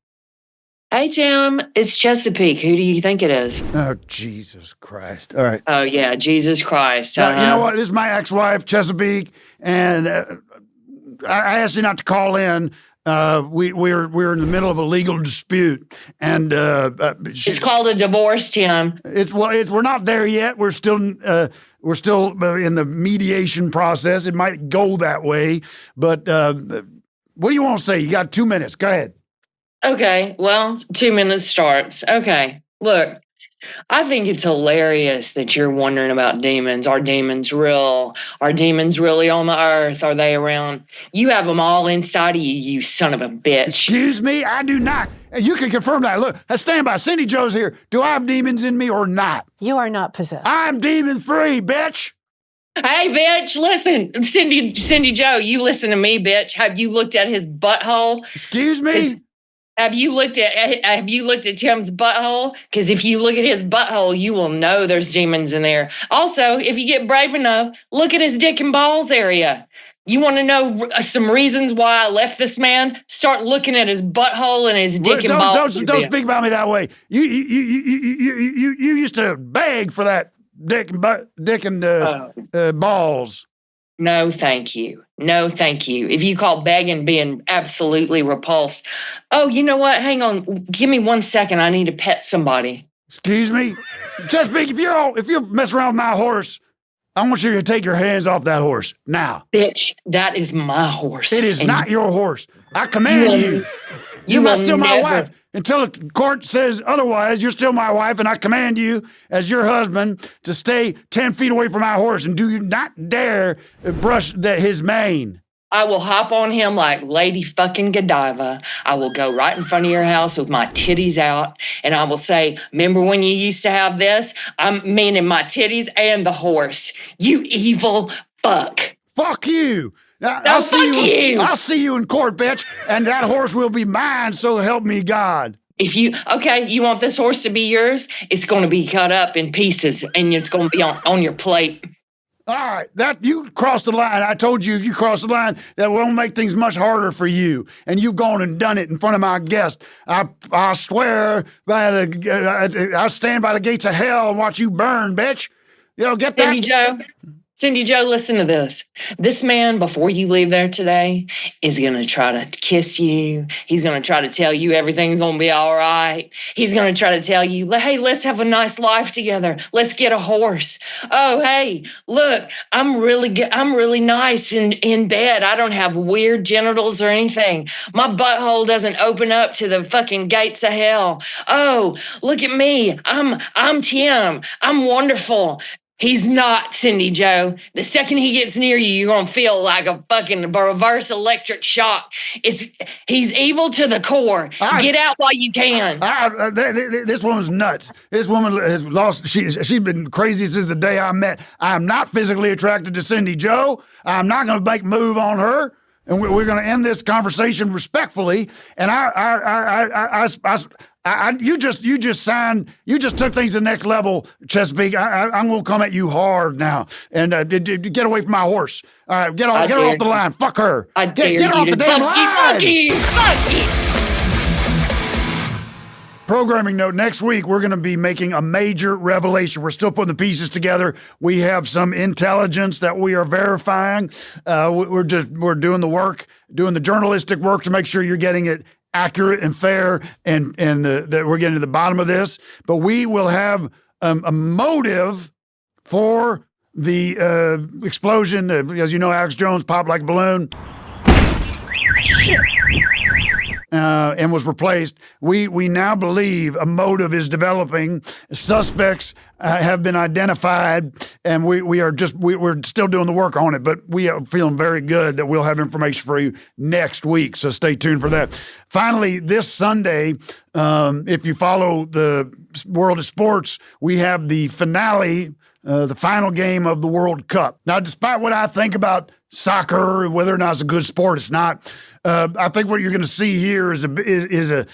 Hey, Tim. It's Chesapeake. Who do you think it is? Oh, Jesus Christ. All right. Oh, yeah, Jesus Christ. You know what? This is my ex-wife, Chesapeake, and I asked you not to call in. We're in the middle of a legal dispute, and it's called a divorce, Tim. We're not there yet. We're still in the mediation process. It might go that way, but what do you want to say? You got 2 minutes. Go ahead. Okay, well, 2 minutes starts. Okay, look, I think it's hilarious that you're wondering about demons. Are demons real? Are demons really on the earth? Are they around? You have them all inside of you, you son of a bitch. Excuse me? I do not. You can confirm that. Look, stand by. Cindy Joe's here. Do I have demons in me or not? You are not possessed. I'm demon-free, bitch. Hey, bitch, listen. Cindy Joe, you listen to me, bitch. Have you looked at his butthole? Excuse me? Have you looked at Tim's butthole? Because if you look at his butthole, you will know there's demons in there. Also, if you get brave enough, look at his dick and balls area. You want to know some reasons why I left this man? Start looking at his butthole and his dick and balls. Don't speak about me that way. You used to beg for that dick and balls. No, thank you. No, thank you. If you call begging being absolutely repulsed. Oh, you know what? Hang on. Give me 1 second. I need to pet somebody. Excuse me? Chesapeake, if you're messing around with my horse, I want you to take your hands off that horse now. Bitch, that is my horse. It is not your horse. I command you. You must still my wife. Until the court says otherwise, you're still my wife, and I command you, as your husband, to stay 10 feet away from my horse, and do you not dare brush his mane. I will hop on him like Lady fucking Godiva. I will go right in front of your house with my titties out, and I will say, remember when you used to have this? I'm meaning my titties and the horse. You evil fuck. Fuck you. I'll see you in court, bitch, and that horse will be mine, so help me God. You want this horse to be yours? It's going to be cut up in pieces, and it's going to be on your plate. All right, you crossed the line. I told you if you cross the line, that will make things much harder for you. And you've gone and done it in front of my guest. I swear, I stand by the gates of hell and watch you burn, bitch. Get that? Cindy Joe, listen to this. This man, before you leave there today, is going to try to kiss you. He's going to try to tell you everything's going to be all right. He's going to try to tell you, hey, let's have a nice life together. Let's get a horse. Oh, hey, look, I'm really nice in bed. I don't have weird genitals or anything. My butthole doesn't open up to the fucking gates of hell. Oh, look at me. I'm Tim. I'm wonderful. He's not, Cindy Joe. The second he gets near you, you're going to feel like a fucking reverse electric shock. He's evil to the core. Get out while you can. This woman's nuts. This woman has lost, she's been crazy since the day I met. I'm not physically attracted to Cindy Joe. I'm not going to make a move on her. and we're going to end this conversation respectfully. And you just took things to the next level, Chesapeake. I'm going to come at you hard now, and get away from my horse. All right, get her off the line. Fuck her. Get off the damn line. Fuck you. Programming note, next week we're going to be making a major revelation. We're still putting the pieces together. We have some intelligence that we are verifying. We're doing the work, doing the journalistic work to make sure you're getting it accurate and fair, and that we're getting to the bottom of this. But we will have a motive for the explosion. As you know, Alex Jones popped like a balloon. Shit. And was replaced. We now believe a motive is developing. Suspects have been identified, and we're still doing the work on it. But we are feeling very good that we'll have information for you next week. So stay tuned for that. Finally, this Sunday, if you follow the world of sports, we have the finale, the final game of the World Cup. Now, despite what I think about soccer, whether or not it's a good sport, it's not. I think what you're going to see here is a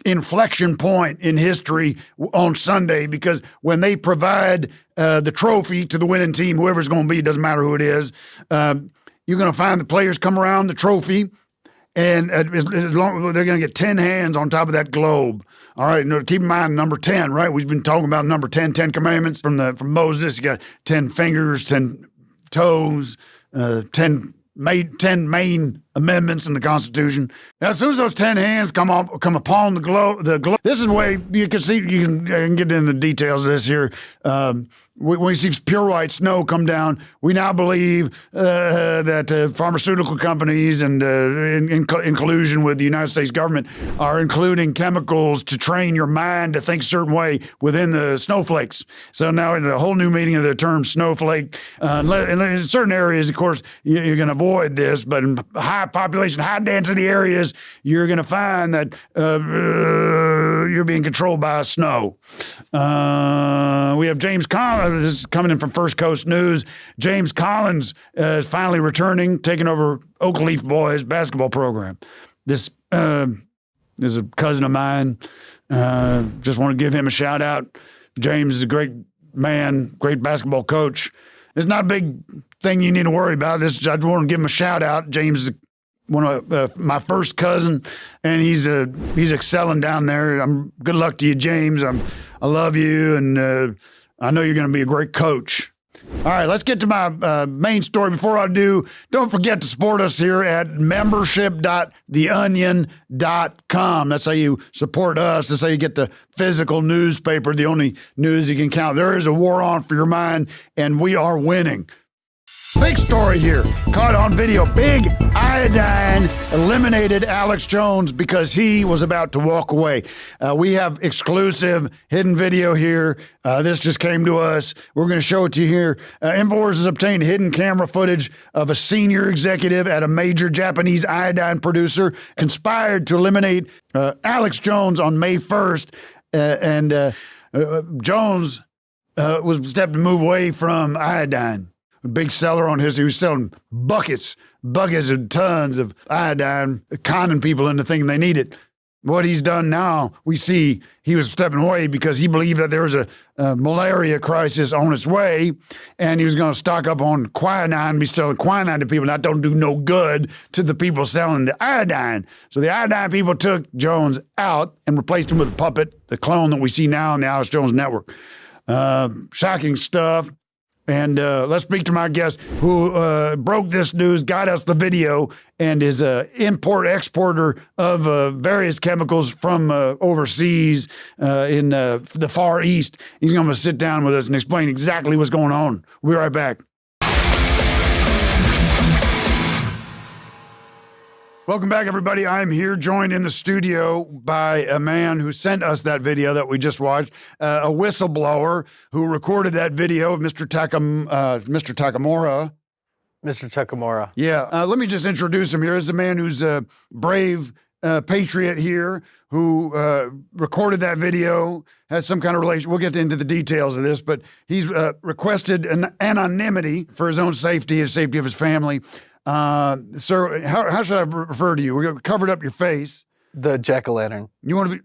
inflection point in history on Sunday, because when they provide the trophy to the winning team, whoever's going to be, it doesn't matter who it is, you're going to find the players come around the trophy, and as long, they're going to get 10 hands on top of that globe. All right, keep in mind number 10, right? We've been talking about number 10, 10 commandments from Moses. You got 10 fingers, 10 toes, 10 main amendments in the Constitution. Now, as soon as those 10 hands come upon the globe, this is the way you can see. You can get into the details of this here. When we see pure white snow come down, we now believe that pharmaceutical companies and in collusion with the United States government are including chemicals to train your mind to think a certain way within the snowflakes. So now in a whole new meaning of the term snowflake. In certain areas, of course, you're going to avoid this, but in high population, high density areas, you're going to find that you're being controlled by snow. We have James Collins. This is coming in from First Coast News. James Collins is finally returning, taking over Oak Leaf Boys basketball program. This is a cousin of mine. Just want to give him a shout out. James is a great man, great basketball coach. It's not a big thing you need to worry about. I just want to give him a shout out. James is one of my first cousin, and he's excelling down there. Good luck to you, James. I love you, and I know you're going to be a great coach. All right, let's get to my main story. Before I do, don't forget to support us here at membership.theonion.com. That's how you support us. That's how you get the physical newspaper, the only news you can count. There is a war on for your mind, and we are winning. Big story here. Caught on video. Big Iodine eliminated Alex Jones because he was about to walk away. We have exclusive hidden video here. This just came to us. We're going to show it to you here. InfoWars has obtained hidden camera footage of a senior executive at a major Japanese iodine producer conspired to eliminate Alex Jones on May 1st. Jones was stepped to move away from iodine. A big seller on his. He was selling buckets and tons of iodine, conning people into thinking they need it. What he's done now, we see he was stepping away because he believed that there was a malaria crisis on its way, and he was going to stock up on quinine, be selling quinine to people. That don't do no good to the people selling the iodine. So the iodine people took Jones out and replaced him with a puppet, the clone that we see now on the Alex Jones network. Shocking stuff. And let's speak to my guest who broke this news, got us the video, and is an import-exporter of various chemicals from overseas in the Far East. He's going to sit down with us and explain exactly what's going on. We'll be right back. Welcome back, everybody. I'm here joined in the studio by a man who sent us that video that we just watched, a whistleblower who recorded that video of Mr. Takamura. Mr. Takamura. Yeah. Let me just introduce him here. This is a man who's brave patriot here who recorded that video, has some kind of relation. We'll get into the details of this, but he's requested an anonymity for his own safety, his safety of his family. Sir, how should I refer to you? We covered up your face. The jack-o'-lantern. You want to be...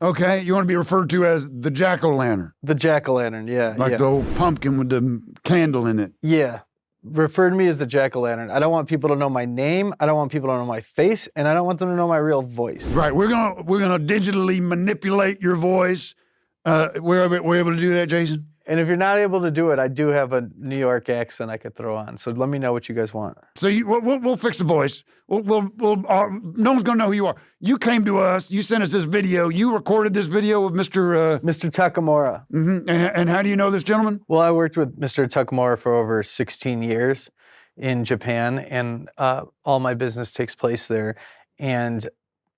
Okay, you want to be referred to as the jack-o'-lantern. The jack-o'-lantern, yeah. Like the old pumpkin with the candle in it. Yeah. Refer to me as the jack-o'-lantern. I don't want people to know my name. I don't want people to know my face, and I don't want them to know my real voice. Right. We're gonna digitally manipulate your voice. We're able to do that, Jason? And if you're not able to do it, I do have a New York accent I could throw on. So let me know what you guys want. So we'll fix the voice. No one's gonna know who you are. You came to us. You sent us this video. You recorded this video of Mr. Takamura. Mm-hmm. And how do you know this gentleman? Well, I worked with Mr. Takamura for over 16 years in Japan, and all my business takes place there. And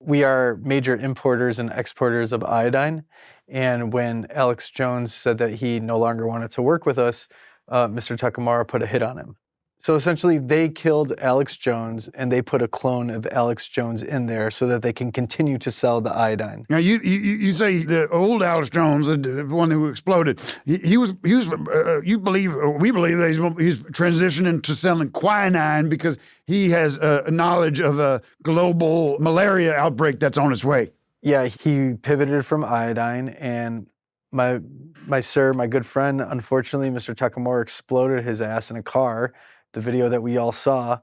we are major importers and exporters of iodine. And when Alex Jones said that he no longer wanted to work with us, Mr. Takamura put a hit on him. So essentially, they killed Alex Jones, and they put a clone of Alex Jones in there so that they can continue to sell the iodine. Now, you say the old Alex Jones, the one who exploded, we believe that he's transitioning to selling quinine because he has a knowledge of a global malaria outbreak that's on its way. Yeah, he pivoted from iodine, and my good friend, unfortunately, Mr. Takamura exploded his ass in a car, the video that we all saw,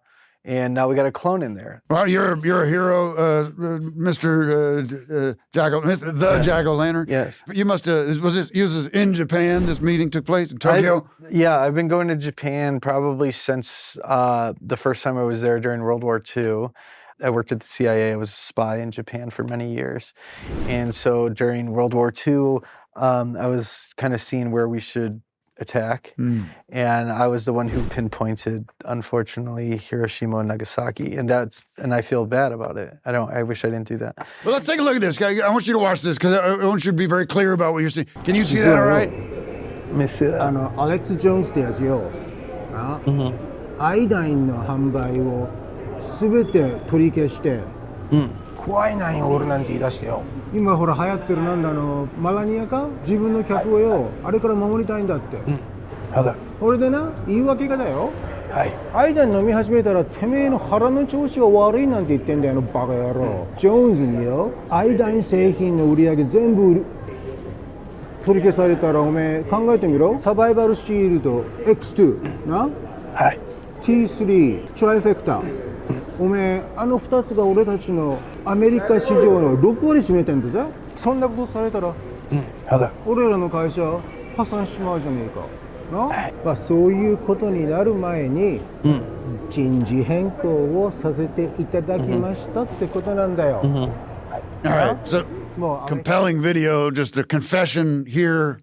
and now we got a clone in there. Well, you're a hero, Mr. Jack-o'-lantern. Yes. You must was this in Japan? This meeting took place in Tokyo. I've been going to Japan probably since the first time I was there during World War II. I worked at the CIA. I was a spy in Japan for many years. And so during World War II, I was kind of seeing where we should attack. And I was the one who pinpointed, unfortunately, Hiroshima and Nagasaki. And I feel bad about it. I wish I didn't do that. Well, let's take a look at this, guy. I want you to watch this because I want you to be very clear about what you're seeing. Can you see that all right? Let me see that. Alex Jones ってやつよ。アイダインの販売を全て取り消して、怖いない俺なんて言い出してよ。今ほら流行ってるマラニアか自分の客をよあれから守りたいんだって。俺でな言い訳がだよ。アイダン飲み始めたらてめえの腹の調子が悪いなんて言ってんだよバカ野郎。ジョーンズによアイダン製品の売り上げ全部取り消されたらおめえ考えてみろ。サバイバルシールド X2 な。T3 トライフェクター。おめえ2つが俺たちのアメリカ市場の6割占めてんだぜ。そんなことされたら、俺らの会社破産しまうじゃねえかな、そういうことになる前に、人事変更をさせていただきましたってことなんだよ。All right, so compelling video, just a confession here.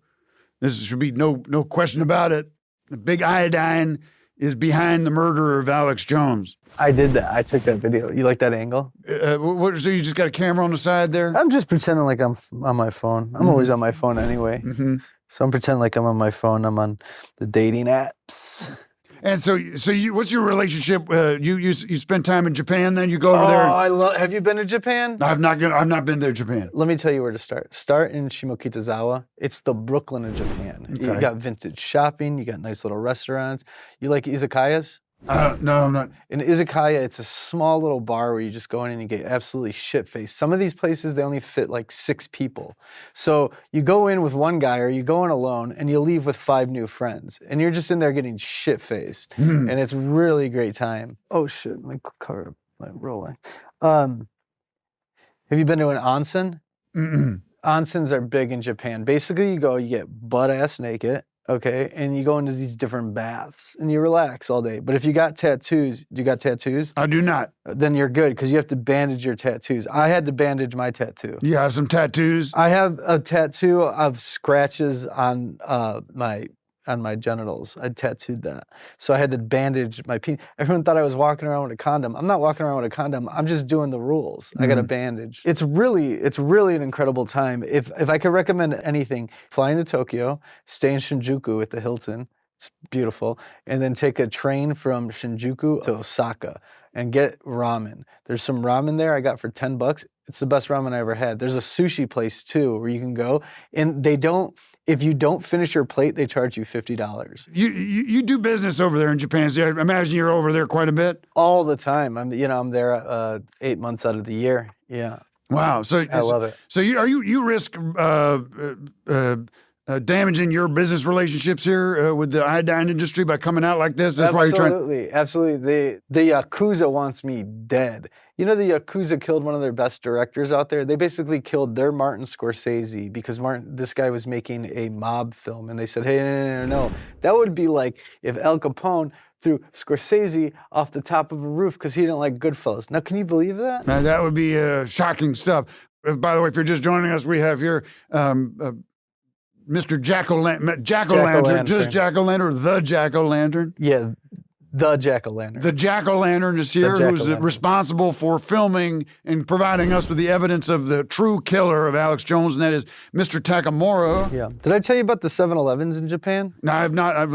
This should be no question about it. The big iodine is behind the murder of Alex Jones. I did that. I took that video. You like that angle? So you just got a camera on the side there? I'm just pretending like I'm on my phone. I'm always on my phone anyway. So I'm pretending like I'm on my phone. I'm on the dating apps. And so you, what's your relationship? You spend time in Japan, then you go over there. Have you been to Japan? I've not been to Japan. Let me tell you where to start. Start in Shimokitazawa. It's the Brooklyn of Japan. Okay. You got vintage shopping. You got nice little restaurants. You like izakayas? No, I'm not. In izakaya, it's a small little bar where you just go in and you get absolutely shit-faced. Some of these places, they only fit like 6 people. So you go in with one guy or you go in alone and you leave with 5 new friends. And you're just in there getting shit-faced. And it's really a great time. Oh shit, my car, my rolling. Have you been to an onsen? Onsens are big in Japan. Basically, you go, you get butt-ass naked. Okay, and you go into these different baths and you relax all day. But if you got tattoos, do you got tattoos? I do not. Then you're good because you have to bandage your tattoos. I had to bandage my tattoo. You have some tattoos? I have a tattoo of scratches on my genitals. I tattooed that. So I had to bandage my penis. Everyone thought I was walking around with a condom. I'm not walking around with a condom. I'm just doing the rules. I got a bandage. It's really an incredible time. If I could recommend anything, flying to Tokyo, stay in Shinjuku at the Hilton. It's beautiful. And then take a train from Shinjuku to Osaka. and get ramen. There's some ramen there I got for $10. It's the best ramen I ever had. There's a sushi place too where you can go, and if you don't finish your plate, they charge you $50. You do business over there in Japan, so I imagine you're over there quite a bit? All the time. I'm there 8 months out of the year. Yeah. Wow. So I love it. So you risk damaging your business relationships here with the iodine industry by coming out like this? That's why you're trying. Absolutely. The Yakuza wants me dead. You know, the Yakuza killed one of their best directors out there. They basically killed their Martin Scorsese because this guy was making a mob film, and they said, hey, no. That would be like if Al Capone threw Scorsese off the top of a roof because he didn't like Goodfellas. Now, can you believe that? Now, that would be shocking stuff. By the way, if you're just joining us, we have here Mr. Jack-O-Lantern, just Jack-O-Lantern, the Jack-O-Lantern. Yeah, the Jack-O-Lantern. The Jack-O-Lantern is here, who's responsible for filming and providing us with the evidence of the true killer of Alex Jones, and that is Mr. Takamura. Yeah. Did I tell you about the 7-Elevens in Japan? No, I have not.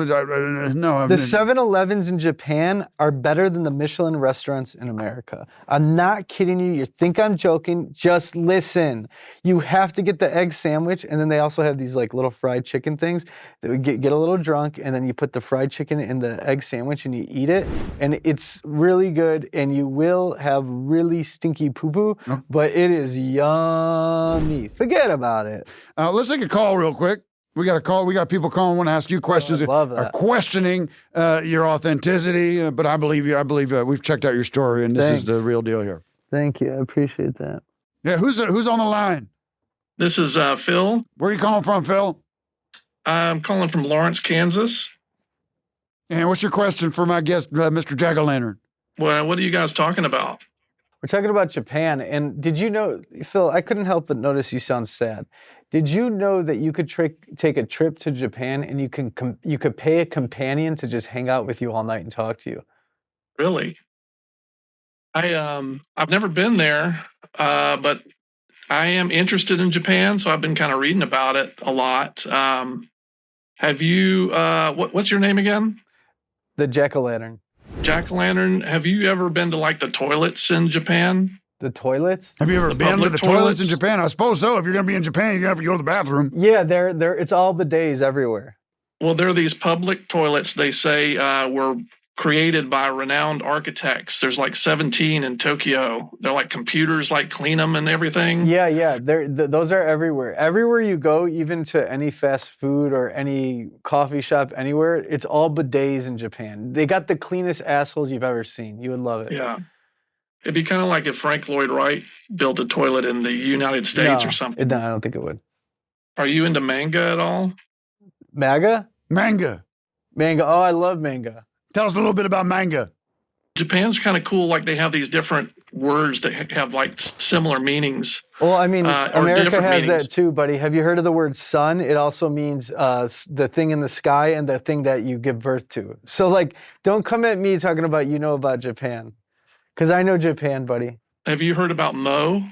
No. The 7-Elevens in Japan are better than the Michelin restaurants in America. I'm not kidding you. You think I'm joking? Just listen. You have to get the egg sandwich, and then they also have these like little fried chicken things that would get a little drunk, and then you put the fried chicken in the egg sandwich, and you eat it, and it's really good, and you will have really stinky poo-poo, but it is yummy. Forget about it. Let's take a call real quick. We got a call. We got people calling, want to ask you questions. I love that. Are questioning your authenticity, but I believe you. I believe we've checked out your story, and this is the real deal here. Thank you. I appreciate that. Yeah, who's on the line? This is Phil. Where are you calling from, Phil? I'm calling from Lawrence, Kansas. And what's your question for my guest, Mr. Jack-O-Lantern? Well, what are you guys talking about? We're talking about Japan. And did you know, Phil, I couldn't help but notice you sound sad. Did you know that you could take a trip to Japan and you could pay a companion to just hang out with you all night and talk to you? Really? I've never been there, but I am interested in Japan, so I've been kind of reading about it a lot. Have you, what's your name again? The Jack-O-Lantern. Jack-O-Lantern, have you ever been to like the toilets in Japan? The toilets? Have you ever been to the toilets in Japan? I suppose so. If you're going to be in Japan, you're going to have to go to the bathroom. Yeah, it's all bidets everywhere. Well, there are these public toilets, they say, were created by renowned architects. There's like 17 in Tokyo. They're like computers, like clean them and everything. Yeah. Those are everywhere. Everywhere you go, even to any fast food or any coffee shop anywhere, it's all bidets in Japan. They got the cleanest assholes you've ever seen. You would love it. Yeah. It'd be kind of like if Frank Lloyd Wright built a toilet in the United States or something. No, I don't think it would. Are you into manga at all? Manga? Manga. Oh, I love manga. Tell us a little bit about manga. Japan's kind of cool. Like they have these different words that have like similar meanings. Well, I mean, America has meanings. that too, buddy. Have you heard of the word sun? It also means the thing in the sky and the thing that you give birth to. So like, don't come at me talking about about Japan. Because I know Japan, buddy. Have you heard about Mo?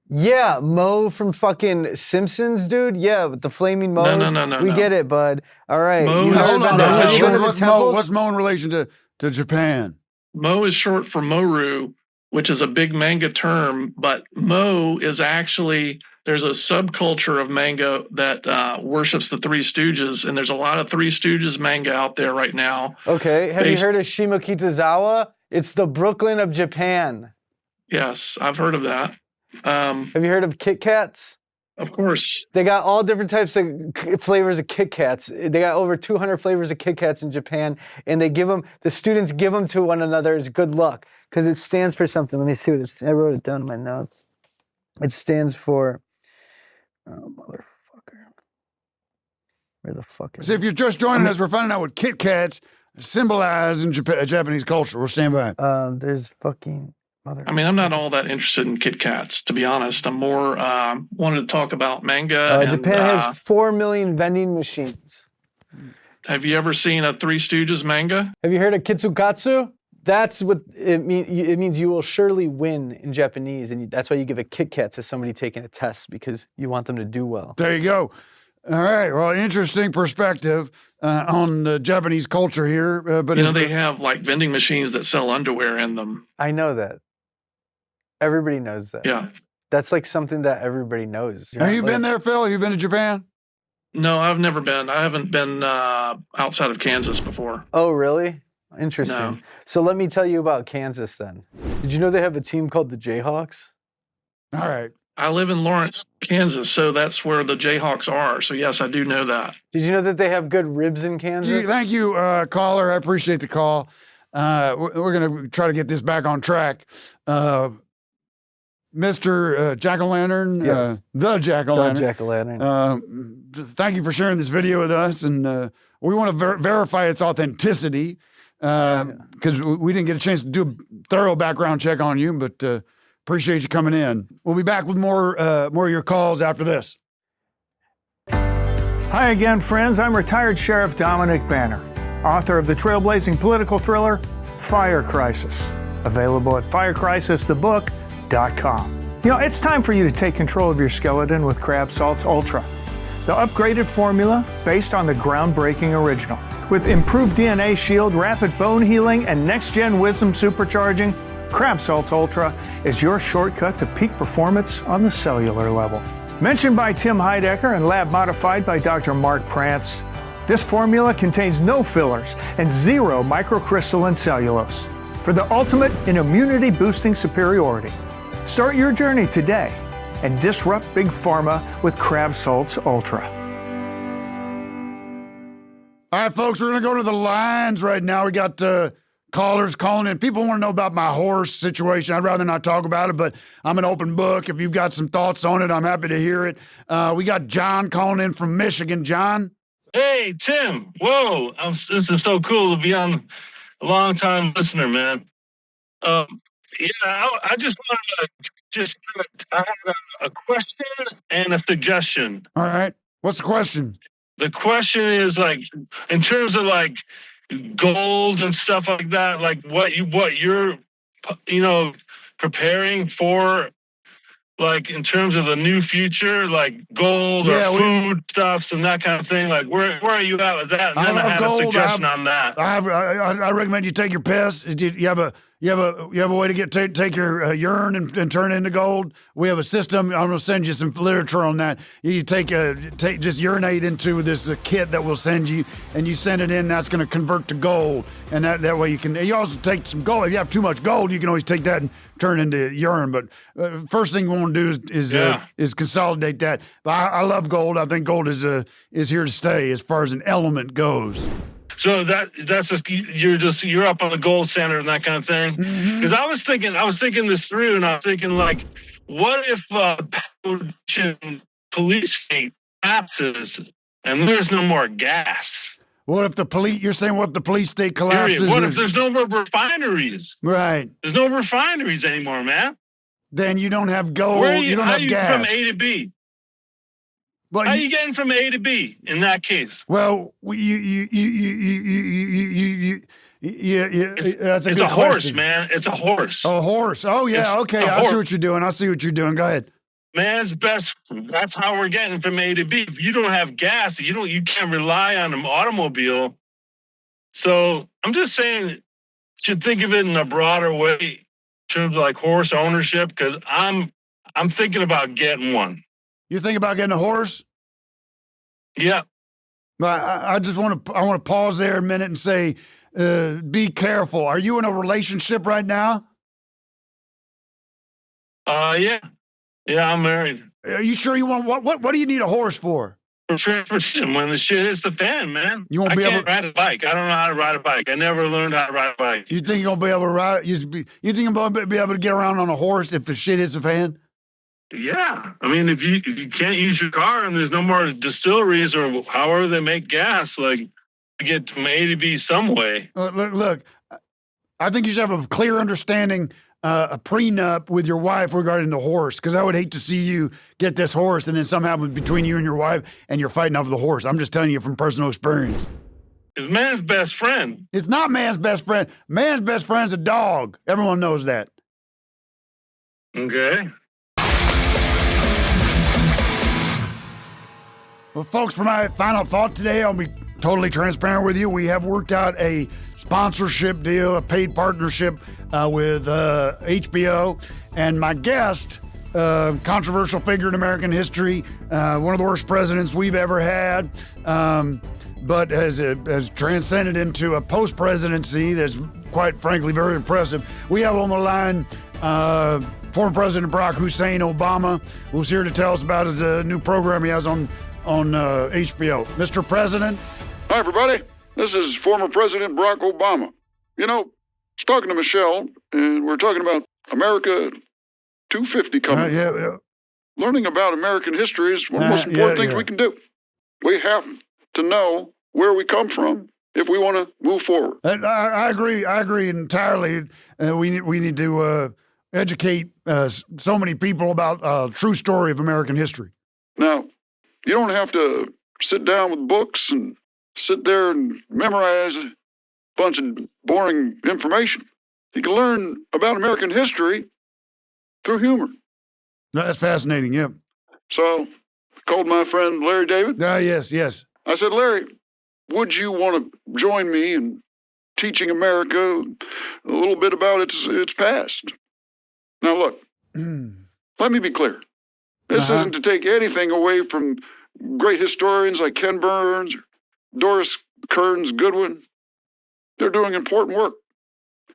Yeah, Mo from fucking Simpsons, dude. Yeah, with the flaming Mo's. No. We get it, bud. All right. What's Mo in relation to Japan? Mo is short for Moru, which is a big manga term, but Mo is actually, there's a subculture of manga that worships the Three Stooges, and there's a lot of Three Stooges manga out there right now. Okay, have you heard of Shimokitazawa? It's the Brooklyn of Japan. Yes, I've heard of that. Have you heard of Kit Kats? Of course. They got all different types of flavors of Kit Kats. They got over 200 flavors of Kit Kats in Japan, and the students give them to one another as good luck, because it stands for something. Let me see what it stands. I wrote it down in my notes. It stands for, oh, motherfucker. Where the fuck is it? So if you're just joining us, we're finding out what Kit Kats symbolize in Japanese culture. We'll stand by. There's fucking... I mean, I'm not all that interested in Kit Kats, to be honest. I'm more wanted to talk about manga. Japan has 4 million vending machines. Have you ever seen a Three Stooges manga? Have you heard of Kitsukatsu? That's what it means. It means you will surely win in Japanese, and that's why you give a Kit Kat to somebody taking a test, because you want them to do well. There you go. All right. Well, interesting perspective on the Japanese culture here. But they have like vending machines that sell underwear in them. I know that. Everybody knows that. Yeah. That's like something that everybody knows. Have you been there, Phil? Have you been to Japan? No, I've never been. I haven't been outside of Kansas before. Oh, really? Interesting. No. So let me tell you about Kansas then. Did you know they have a team called the Jayhawks? All right. I live in Lawrence, Kansas, so that's where the Jayhawks are. So yes, I do know that. Did you know that they have good ribs in Kansas? Thank you, caller. I appreciate the call. We're going to try to get this back on track. Mr. Jack-O-Lantern, Yes. the Jack-O-Lantern. The Jack-O-Lantern. Thank you for sharing this video with us, and we want to verify its authenticity because we didn't get a chance to do a thorough background check on you, but appreciate you coming in. We'll be back with more of your calls after this. Hi again, friends. I'm retired Sheriff Dominic Banner, author of the trailblazing political thriller Fire Crisis, available at firecrisisthebook.com. It's time for you to take control of your skeleton with Crab Salts Ultra, the upgraded formula based on the groundbreaking original. With improved DNA shield, rapid bone healing, and next-gen wisdom supercharging, Crab Salts Ultra is your shortcut to peak performance on the cellular level. Mentioned by Tim Heidecker and lab modified by Dr. Mark Prance, this formula contains no fillers and zero microcrystalline cellulose for the ultimate in immunity-boosting superiority. Start your journey today and disrupt Big Pharma with Crab Salts Ultra. All right, folks, we're going to go to the lines right now. We got callers calling in. People want to know about my horse situation. I'd rather not talk about it, but I'm an open book. If you've got some thoughts on it, I'm happy to hear it. We got John calling in from Michigan. John? Hey, Tim. Whoa. This is so cool to be on. A long-time listener, man. I just wanted to I had a question and a suggestion. All right. What's the question? The question is in terms of gold and stuff like that, what you're preparing for, in terms of the new future, gold or food stuffs and that kind of thing. Where are you at with that? And then I had a suggestion on that. I recommend you take your piss. You have a way to take your urine and turn it into gold. We have a system. I'm gonna send you some literature on that. You just urinate into this kit that we'll send you, and you send it in. That's gonna convert to gold, and that way you also take some gold. If you have too much gold, you can always take that and turn into urine. But first thing you want to do is consolidate that. But I love gold. I think gold is here to stay as far as an element goes. So that's just you're up on the gold standard and that kind of thing. Because I was thinking this through, and I was thinking what if police state collapses and there's no more gas? What if the police state collapses? What if there's no more refineries? Right. There's no refineries anymore, man. Then you don't have gold. You don't have gas. How are you from A to B? Well, how are you getting from A to B in that case? Well, that's a it's good a horse, question. Man. It's a horse. A horse. Oh yeah. Okay. I see what you're doing. Go ahead. Man's best. That's how we're getting from A to B. If you don't have gas, you can't rely on an automobile. So I'm just saying, you should think of it in a broader way in terms of horse ownership, because I'm thinking about getting one. You think about getting a horse? Yeah. But I just want to pause there a minute and say, be careful. Are you in a relationship right now? Yeah. Yeah, I'm married. Are you sure you want what do you need a horse for? For transportation when the shit hits the fan, man. You won't be able to ride a bike. I don't know how to ride a bike. I never learned how to ride a bike. You think you're gonna be able to ride? You think you're gonna be able to get around on a horse if the shit hits the fan? Yeah, I mean, if you can't use your car and there's no more distilleries or however they make gas, to get from A to B some way. Look, I think you should have a clear understanding, a prenup with your wife regarding the horse, because I would hate to see you get this horse and then something happens between you and your wife and you're fighting over the horse. I'm just telling you from personal experience. It's man's best friend. It's not man's best friend. Man's best friend's a dog. Everyone knows that. Okay. Well, folks, for my final thought today, I'll be totally transparent with you. We have worked out a sponsorship deal, a paid partnership with HBO. And my guest, controversial figure in American history, one of the worst presidents we've ever had, but has transcended into a post-presidency that's quite frankly very impressive. We have on the line former President Barack Hussein Obama, who's here to tell us about his new program he has on HBO. Mr. President. Hi, everybody. This is former President Barack Obama. You know, I was talking to Michelle, and we're talking about America 250 coming. Yeah. Learning about American history is one of the most important things we can do. We have to know where we come from if we want to move forward. I agree entirely. We need to educate so many people about a true story of American history. Now, you don't have to sit down with books and sit there and memorize a bunch of boring information. You can learn about American history through humor. That's fascinating, yeah. So, I called my friend Larry David. Yes. I said, Larry, would you want to join me in teaching America a little bit about its past? Now, look, let me be clear. This isn't to take anything away from great historians like Ken Burns, or Doris Kearns Goodwin. They're doing important work.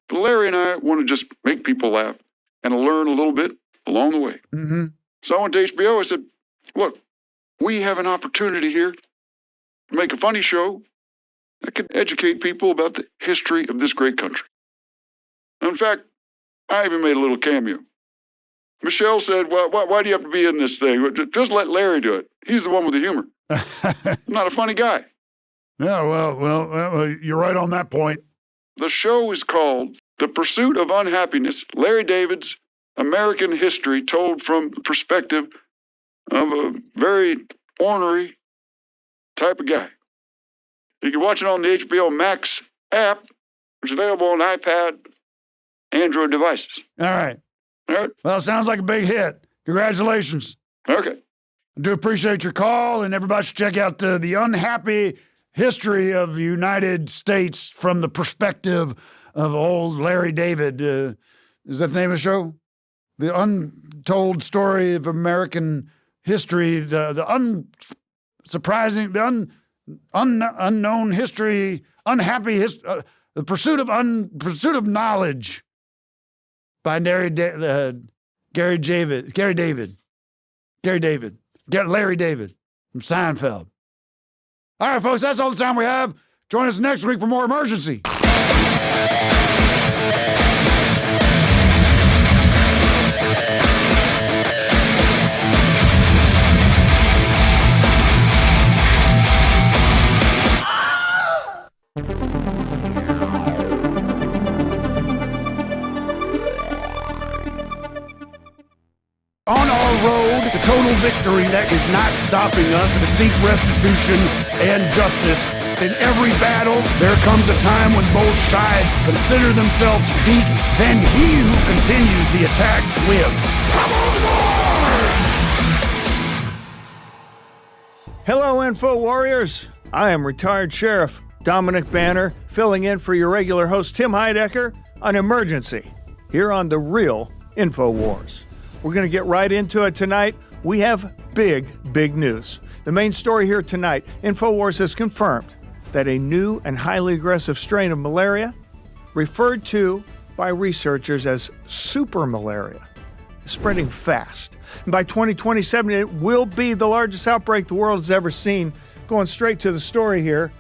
But Larry and I want to just make people laugh and learn a little bit along the way. Mm-hmm. So I went to HBO. I said, look, we have an opportunity here to make a funny show that could educate people about the history of this great country. In fact, I even made a little cameo. Michelle said, well, why do you have to be in this thing? Just let Larry do it. He's the one with the humor. I'm not a funny guy. Yeah, well, you're right on that point. The show is called The Pursuit of Unhappiness, Larry David's American History Told from the Perspective of a Very Ornery Type of Guy. You can watch it on the HBO Max app, which is available on iPad, Android devices. All right. Well, sounds like a big hit. Congratulations. Okay. I do appreciate your call, and everybody should check out the unhappy history of the United States from the perspective of old Larry David. Is that the name of the show? The Untold Story of American History, the unknown history, unhappy history, the pursuit of knowledge by Larry David from Seinfeld. All right, folks, that's all the time we have. Join us next week for more Emergency. On our road to total victory, that is not stopping us to seek restitution and justice. In every battle, there comes a time when both sides consider themselves beat, then he who continues the attack wins. Come on, Lord! Hello, Info Warriors. I am retired Sheriff Dominic Banner, filling in for your regular host Tim Heidecker on Emergency, here on the Real Info Wars. We're going to get right into it tonight. We have big news. The main story here tonight, InfoWars has confirmed that a new and highly aggressive strain of malaria, referred to by researchers as super malaria, is spreading fast. And by 2027, it will be the largest outbreak the world has ever seen. Going straight to the story here.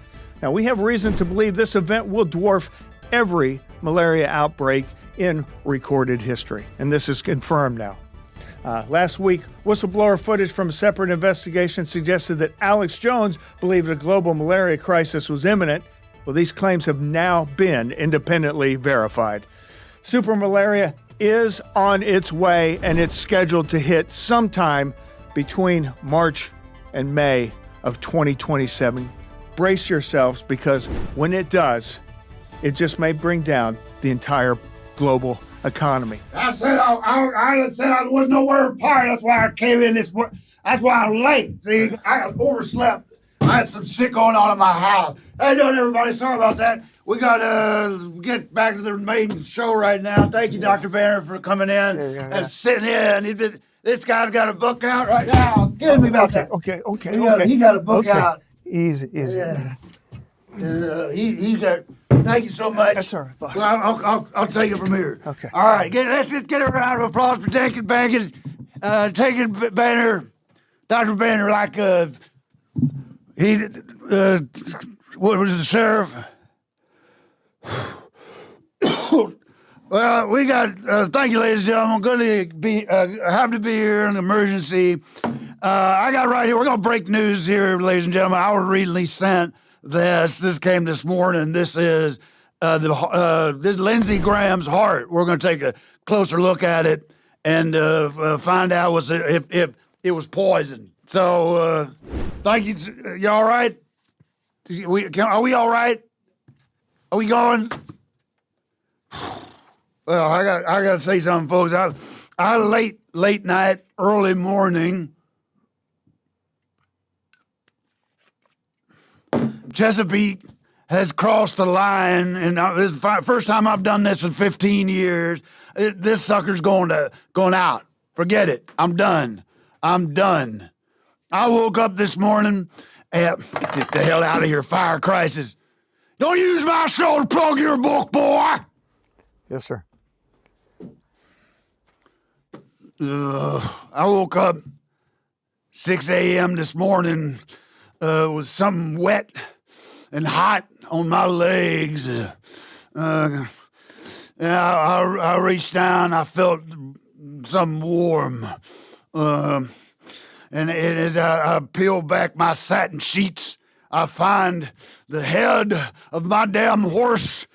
Now, we have reason to believe this event will dwarf every malaria outbreak in recorded history. And this is confirmed now. Last week, whistleblower footage from a separate investigation suggested that Alex Jones believed a global malaria crisis was imminent. Well, these claims have now been independently verified. Super malaria is on its way, and it's scheduled to hit sometime between March and May of 2027. Brace yourselves, because when it does, it just may bring down the entire global economy. I said I said I was nowhere apart. That's why I came in this. That's why I'm late. See, I overslept. I had some shit going on in my house. How you doing, everybody? Sorry about that. We got to get back to the main show right now. Thank you, Dr. Banner, for coming in and sitting in. This guy's got a book out right now. Give me about that. Okay. He got a book Okay. out. Easy. Yeah. He got. Thank you so much. That's all right, boss. Well, I'll take it from here. Okay. All right. Let's just get a round of applause for taking Banner, Dr. Banner, like what was the sheriff? Well, we got. Thank you, ladies and gentlemen. Good to be happy to be here in an emergency. I got right here. We're gonna break news here, ladies and gentlemen. I was recently sent this. This came this morning. This is this Lindsey Graham's heart. We're gonna take a closer look at it and find out if it was poison. So, thank you. You all right? Are we all right? Are we going? Well, I got to say something, folks. I late night, early morning. Chesapeake has crossed the line, and this is the first time I've done this in 15 years. This sucker's going out. Forget it. I'm done. I woke up this morning and get the hell out of here, fire crisis. Don't use my show to plug your book, boy. Yes, sir. I woke up 6 a.m. this morning with something wet and hot on my legs. I reached down, I felt something warm. And as I peel back my satin sheets, I find the head of my damn horse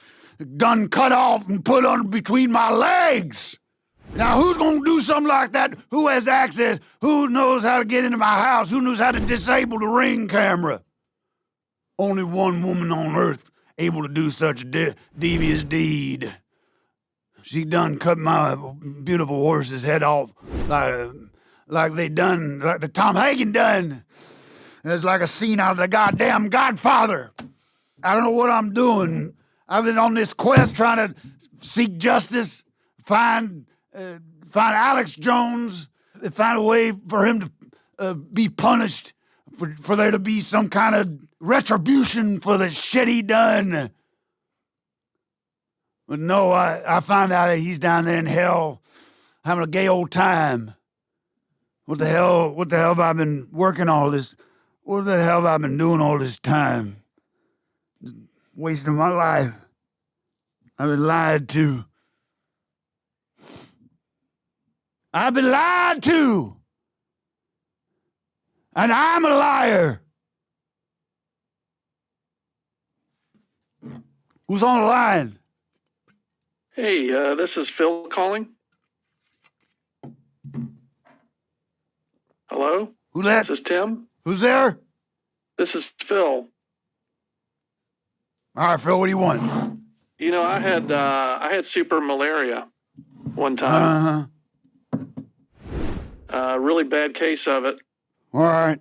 done cut off and put on between my legs. Now, who's going to do something like that? Who has access? Who knows how to get into my house? Who knows how to disable the Ring camera? Only one woman on earth able to do such a devious deed. She done cut my beautiful horse's head off like they done, like the Tom Hagen done. It's like a scene out of the goddamn Godfather. I don't know what I'm doing. I've been on this quest trying to seek justice, find Alex Jones, find a way for him to be punished, for there to be some kind of retribution for the shit he done. But no, I found out that he's down there in hell having a gay old time. What the hell have I been working all this? What the hell have I been doing all this time? Just wasting my life. I've been lied to. I've been lied to. And I'm a liar. Who's on the line? Hey, this is Phil calling. Hello? Who that? This is Tim. Who's there? This is Phil. All right, Phil, what do you want? You know, I had super malaria one time. Really bad case of it. All right.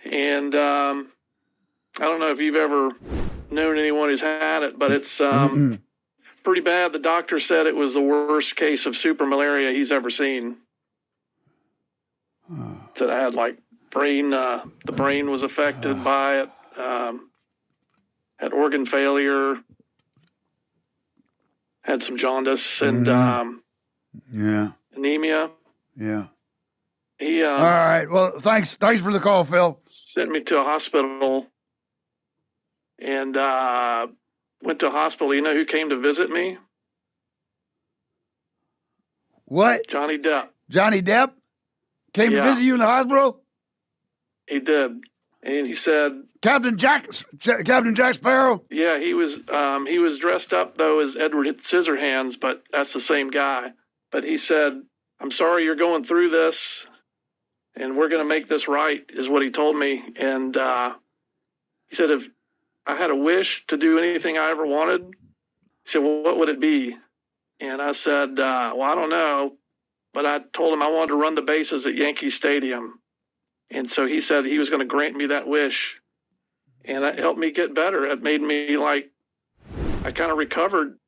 And I don't know if you've ever known anyone who's had it, but it's pretty bad. The doctor said it was the worst case of super malaria he's ever seen. That I had like the brain was affected by it, had organ failure, had some jaundice and anemia. Yeah. He all right. Well, thanks for the call, Phil. Sent me to a hospital and went to a hospital. You know who came to visit me? What? Johnny Depp. Johnny Depp came to visit you in the hospital? He did. And he said, Captain Jack Sparrow? Yeah, he was dressed up though as Edward Scissorhands, but that's the same guy. But he said, I'm sorry you're going through this, and we're going to make this right, is what he told me. And he said, if I had a wish to do anything I ever wanted, he said, well, what would it be? And I said, well, I don't know. But I told him I wanted to run the bases at Yankee Stadium. And so he said he was going to grant me that wish. And that helped me get better. It made me I kind of recovered.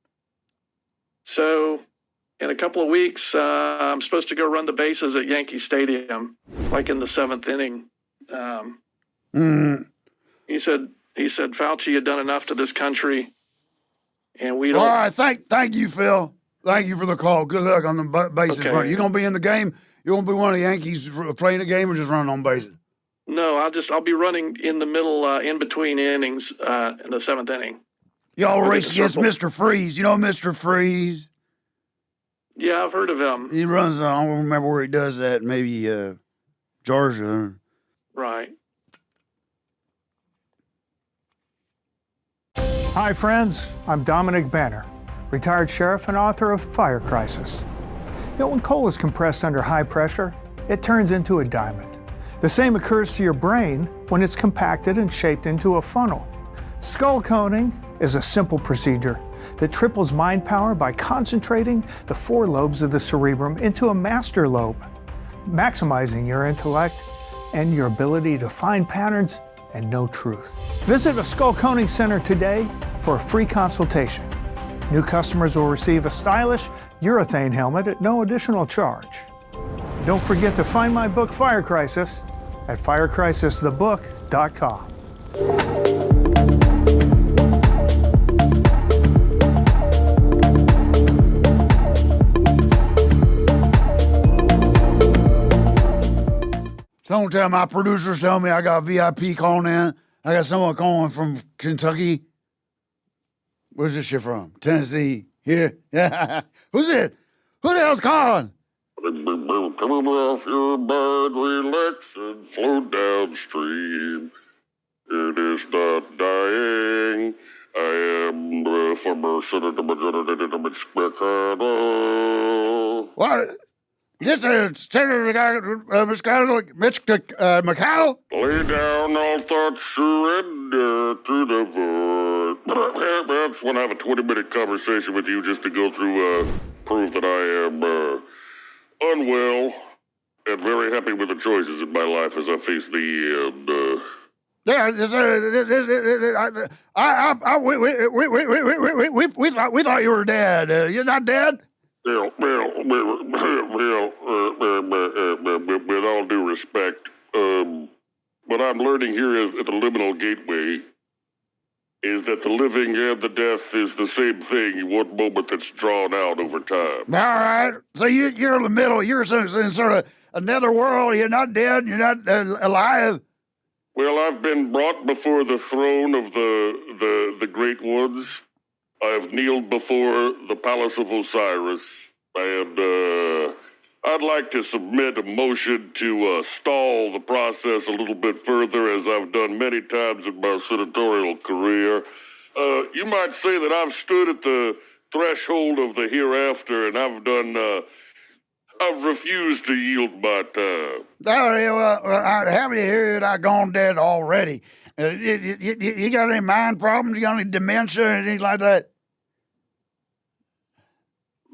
So in a couple of weeks, I'm supposed to go run the bases at Yankee Stadium, in the 7th inning. He said, Fauci had done enough to this country. And we don't. All right. Thank you, Phil. Thank you for the call. Good luck on the bases. Okay. You going to be in the game? You going to be one of the Yankees playing the game or just running on bases? No, I'll be running in the middle, in between innings, in the 7th inning. Y'all race against Mr. Freeze. You know Mr. Freeze? Yeah, I've heard of him. He runs, I don't remember where he does that, maybe Georgia. Right. Hi, friends. I'm Dominic Banner, retired sheriff and author of Fire Crisis. When coal is compressed under high pressure, it turns into a diamond. The same occurs to your brain when it's compacted and shaped into a funnel. Skull coning is a simple procedure that triples mind power by concentrating the 4 lobes of the cerebrum into a master lobe, maximizing your intellect and your ability to find patterns and know truth. Visit a skull coning center today for a free consultation. New customers will receive a stylish urethane helmet at no additional charge. Don't forget to find my book, Fire Crisis, at firecrisisthebook.com. Someone tell my producers tell me I got VIP calling in. I got someone calling from Kentucky. Where's this shit from? Tennessee. Here. Yeah. Who's it? Who the hell's calling? Coming off your mind, relax and float downstream. It is not dying. I am former Senator Mitch McConnell. What? This is Senator Mitch McConnell? Lay down all thoughts, surrender to the void. Perhaps want to have a 20-minute conversation with you just to go through proof that I am unwell and very happy with the choices in my life as I face the end. Yeah, we thought you were dead. You're not dead? With all due respect, what I'm learning here is at the liminal gateway is that the living and the death is the same thing in one moment that's drawn out over time. All right. So you're in the middle. You're in sort of another world. You're not dead. You're not alive. Well, I've been brought before the throne of the great ones. I have kneeled before the palace of Osiris, and I'd like to submit a motion to stall the process a little bit further, as I've done many times in my senatorial career. You might say that I've stood at the threshold of the hereafter, and I've refused to yield my time. How many here that I gone dead already? You got any mind problems? You got any dementia or anything like that?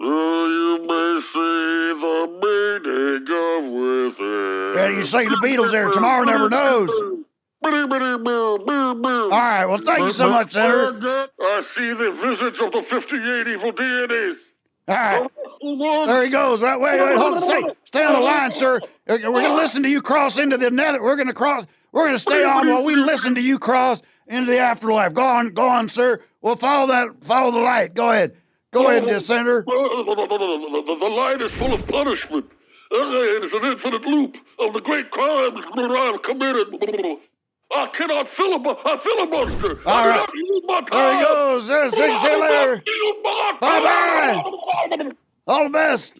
You may see the meaning of within. Yeah, you say the Beatles there. Tomorrow never knows. All right, well, thank you so much, Senator. I see the visits of the 58 evil deities. All right. There he goes. Wait, hold on. Stay on the line, sir. We're going to listen to you cross into the nether. We're going to stay on while we listen to you cross into the afterlife. Go on, sir. We'll follow the light. Go ahead, Senator. The light is full of punishment. It is an infinite loop of the great crimes I've committed. I cannot filibuster. All right. There he goes. See you later. Bye-bye. All the best.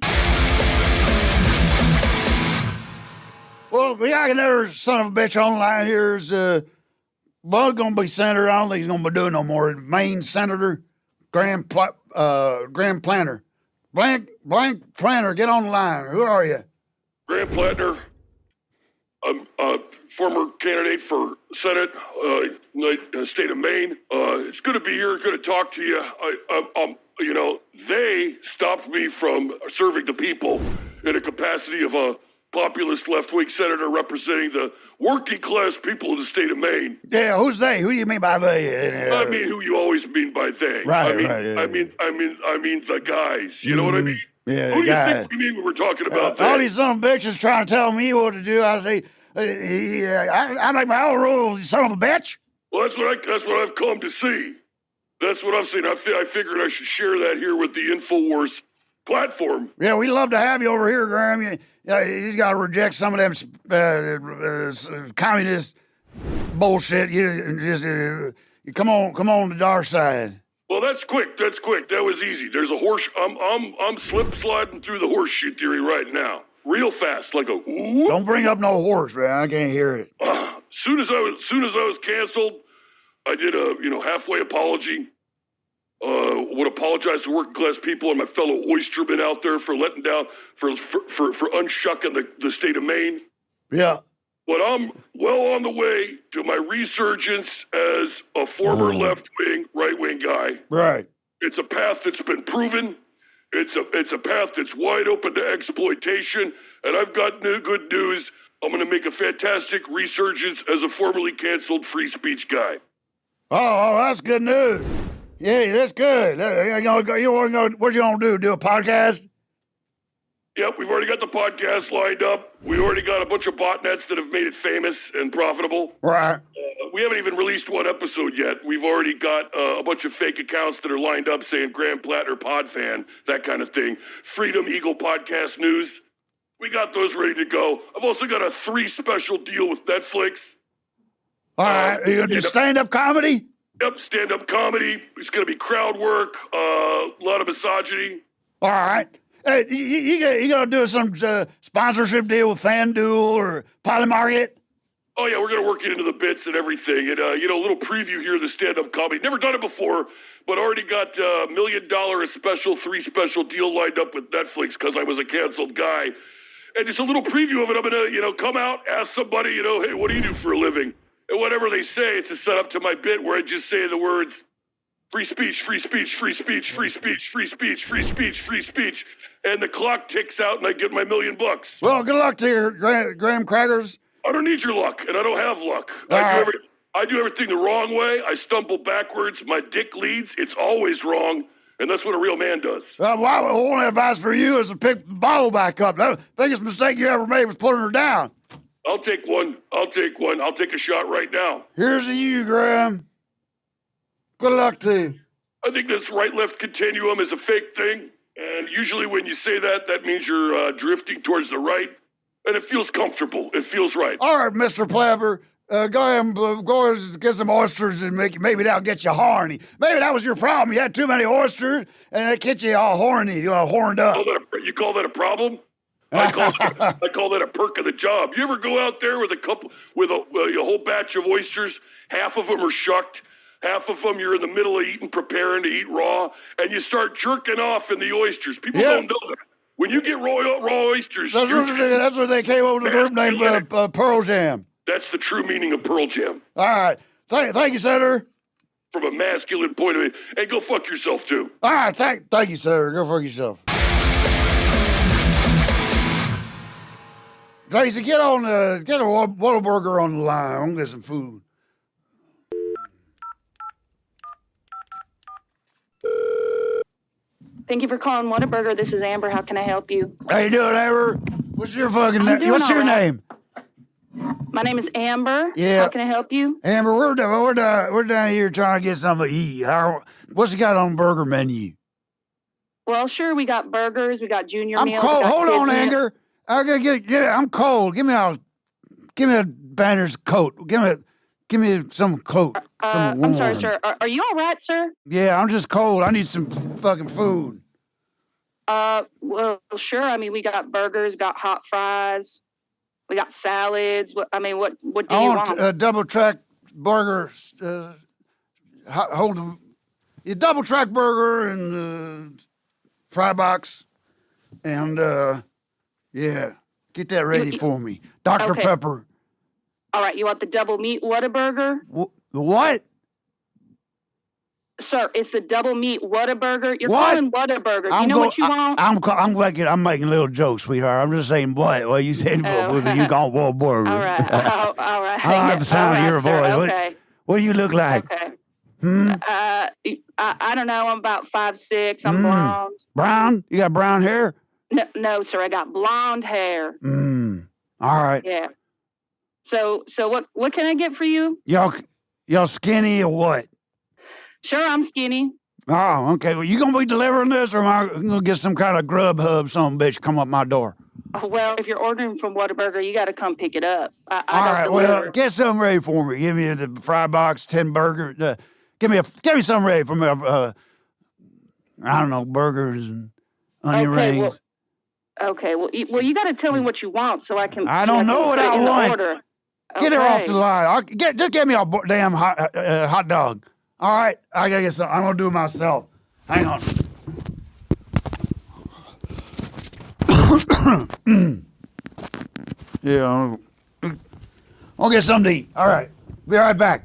Well, we got another son of a bitch online here. Is Bud going to be senator? I don't think he's going to be doing no more. Maine senator, Grand Planner. Blank Planner, get on the line. Who are you? Grand Planner. former candidate for Senate, state of Maine. It's good to be here. Good to talk to you. They stopped me from serving the people in a capacity of a populist left-wing senator representing the working class people of the state of Maine. Yeah, who's they? Who do you mean by they? I mean who you always mean by they. Right, I mean the guys. You know what I mean? Yeah, Who do you guy. think we mean when we're talking about all that? these son of bitches trying to tell me what to do. I say, I make my own rules, you son of a bitch. Well, that's what I've come to see. That's what I've seen. I figured I should share that here with the InfoWars platform. Yeah, we love to have you over here, Graham. You just got to reject some of them communist bullshit. You come on the dark side. Well, that's quick. That was easy. There's a horse. I'm slip sliding through the horseshoe theory right now, real fast, like a. Whoop. Don't bring up no horse, man. I can't hear it. Soon as I was canceled, I did a halfway apology. Would apologize to working class people and my fellow oystermen out there for letting down, for unshucking the state of Maine. Yeah. But I'm well on the way to my resurgence as a former left-wing, right-wing guy. Right. It's a path that's been proven. It's a path that's wide open to exploitation. And I've got good news. I'm going to make a fantastic resurgence as a formerly canceled free speech guy. Oh, that's good news. Yeah, that's good. What you gonna do? Do a podcast? Yep, we've already got the podcast lined up. We already got a bunch of botnets that have made it famous and profitable. Right. We haven't even released one episode yet. We've already got a bunch of fake accounts that are lined up saying Graham Plattner pod fan, that kind of thing. Freedom Eagle Podcast News. We got those ready to go. I've also got a 3 special deal with Netflix. All right, are you gonna do stand-up comedy? Yep, stand-up comedy. It's gonna be crowd work, a lot of misogyny. All right. Hey, you gonna do some sponsorship deal with FanDuel or Polymarket? Oh yeah, we're gonna work it into the bits and everything. And a little preview here of the stand-up comedy. Never done it before, but already got $1 million a 3 special deal lined up with Netflix because I was a canceled guy. And just a little preview of it. I'm gonna come out, ask somebody, hey, what do you do for a living? And whatever they say, it's a setup to my bit where I just say the words free speech, free speech, free speech, free speech, free speech, free speech, free speech. And the clock ticks out and I get my $1 million. Well, good luck to you, Graham Crackers. I don't need your luck, and I don't have luck. I do everything the wrong way. I stumble backwards. My dick leads. It's always wrong. And that's what a real man does. My only advice for you is to pick the bottle back up. The biggest mistake you ever made was putting her down. I'll take one. I'll take a shot right now. Here's to you, Graham. Good luck to you. I think this right-left continuum is a fake thing. And usually when you say that, that means you're drifting towards the right. And it feels comfortable. It feels right. All right, Mr. Plebber. Go ahead and get some oysters and maybe that'll get you horny. Maybe that was your problem. You had too many oysters and it gets you all horny, horned up. You call that a problem? I call that a perk of the job. You ever go out there with a whole batch of oysters? Half of them are shucked. Half of them you're in the middle of preparing to eat raw, and you start jerking off in the oysters. People don't know that. When you get raw oysters, that's what they came up with a group named Pearl Jam. That's the true meaning of Pearl Jam. All right. Thank you, Senator. From a masculine point of view. And go fuck yourself, too. All right. Thank you, Senator. Go fuck yourself. Tracy, get a Whataburger on the line. I'm gonna get some food. Thank you for calling Whataburger. This is Amber. How can I help you? How you doing, Amber? What's your fucking name? What's your name? My name is Amber. Yeah. How can I help you? Amber, we're down here trying to get something to eat. What's you got on the burger menu? Well, sure. We got burgers. We got junior I'm meals. cold. Hold on, Amber. I gotta get. I'm cold. Give me a Banner's coat. Give me some coat. I'm sorry, sir. Are you all right, sir? Yeah, I'm just cold. I need some fucking food. Well, sure. I mean, we got burgers, got hot fries, we got salads. What do you want? I want a double track burger. Hold a double track burger and fry box, and yeah, get that ready for me. Dr. Okay. Pepper. All right, you want the double meat Whataburger? What? Sir, it's the double meat Whataburger. You're What? calling Whataburger. You know what you want? I'm making little jokes, sweetheart. I'm just saying what? Well, you said you call Wahlburger. All right. All right. I like the sound of your voice. Sir, okay. What do you look like? Okay. Hmm? I don't know. I'm about 5'6". I'm blonde. Brown? You got brown hair? No, sir. I got blonde hair. All right. Yeah. So what can I get for you? Y'all skinny or what? Sure, I'm skinny. Oh, okay. Well, you gonna be delivering this, or am I gonna get some kind of grub hub, some bitch come up my door? Well, if you're ordering from Whataburger, you got to come pick it up. All right. Well, get something ready for me. Give me the fry box, 10 burgers. Give me something ready for me. I don't know, burgers and onion rings. Okay. Well, you got to tell me what you want so I can. I don't know what I want. Order. Get her off the line. Just give me a damn hot dog. All right, I gotta get some. I'm gonna do it myself. Hang on. Yeah, I'll get something to eat. All right, be right back.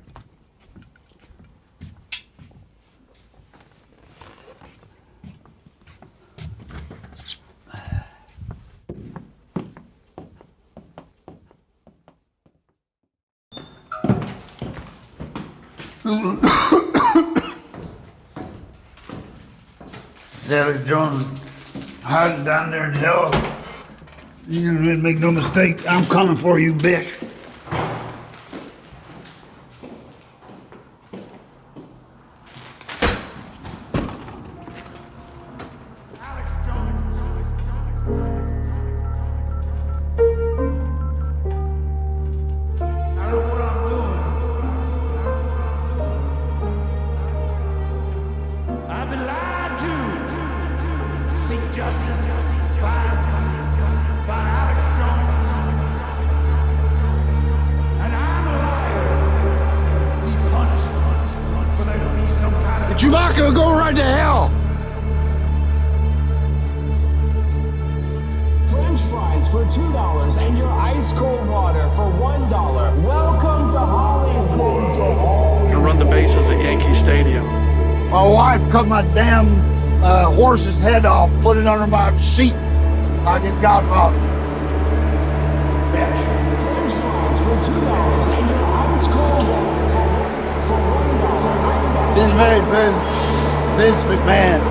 Sally Jones hiding down there in hell. You didn't make no mistake. I'm coming for you, bitch. Chewbacca, go right to hell. French fries for $2 and your ice cold water for $1. Welcome to Hollywood. To run the bases at Yankee Stadium. My wife cut my damn horse's head off, put it under my seat like it Godfather. Bitch. French fries for $2 and your ice cold water for $1. This is Vince McMahon.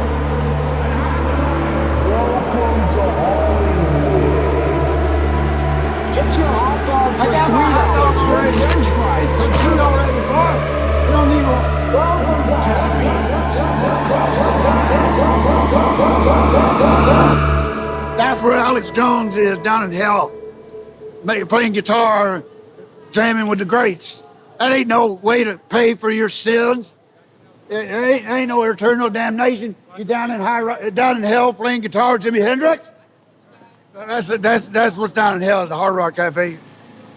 Welcome to Hollywood. Get your hot dog for $3 and French fries for $2. You don't need one. That's where Alex Jones is, down in hell. Playing guitar, jamming with the greats. That ain't no way to pay for your sins. It ain't no eternal damnation. You down in hell playing guitar with Jimi Hendrix? That's what's down in hell at the Hard Rock Cafe.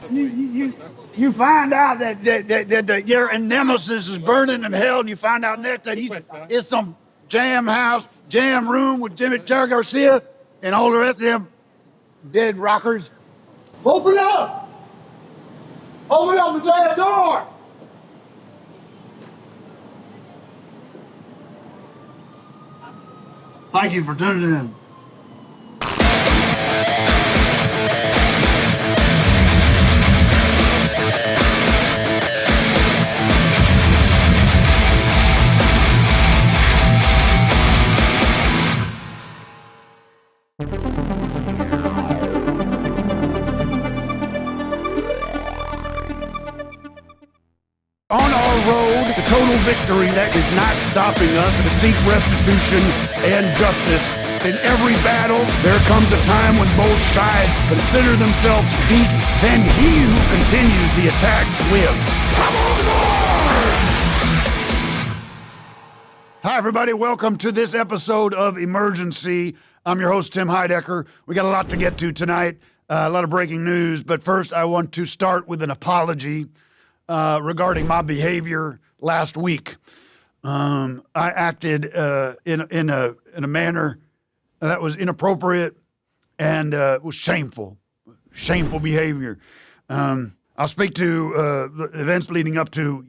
You find out that your nemesis is burning in hell, and you find out next that it's some jam room with Jerry Garcia and all the rest of them dead rockers. Open up! Open up the damn door! Thank you for tuning in. On our road to total victory, that is not stopping us to seek restitution and justice. In every battle, there comes a time when both sides consider themselves beat, then he who continues the attack wins. Come on board! Hi, everybody. Welcome to this episode of Emergency. I'm your host, Tim Heidecker. We got a lot to get to tonight, a lot of breaking news, but first I want to start with an apology regarding my behavior last week. I acted in a manner that was inappropriate and was shameful behavior. I I'll speak to the events leading up to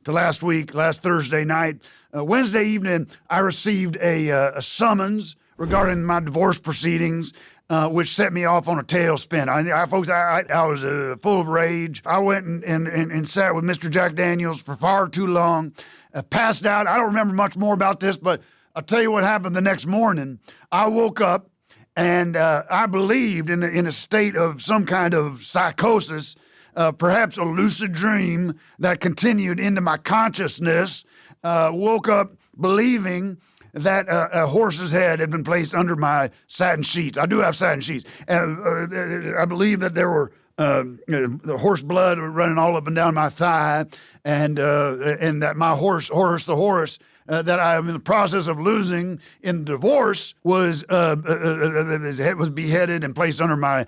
last Thursday night. Wednesday evening, I received a summons regarding my divorce proceedings, which set me off on a tailspin. I was full of rage. I went and sat with Mr. Jack Daniels for far too long, passed out. I don't remember much more about this, but I'll tell you what happened the next morning. I woke up and I believed in a state of some kind of psychosis, perhaps a lucid dream that continued into my consciousness. Woke up believing that a horse's head had been placed under my satin sheets. I do have satin sheets. I believe that there were the horse blood running all up and down my thigh, and that my horse, the horse that I am in the process of losing in divorce, his head was beheaded and placed under my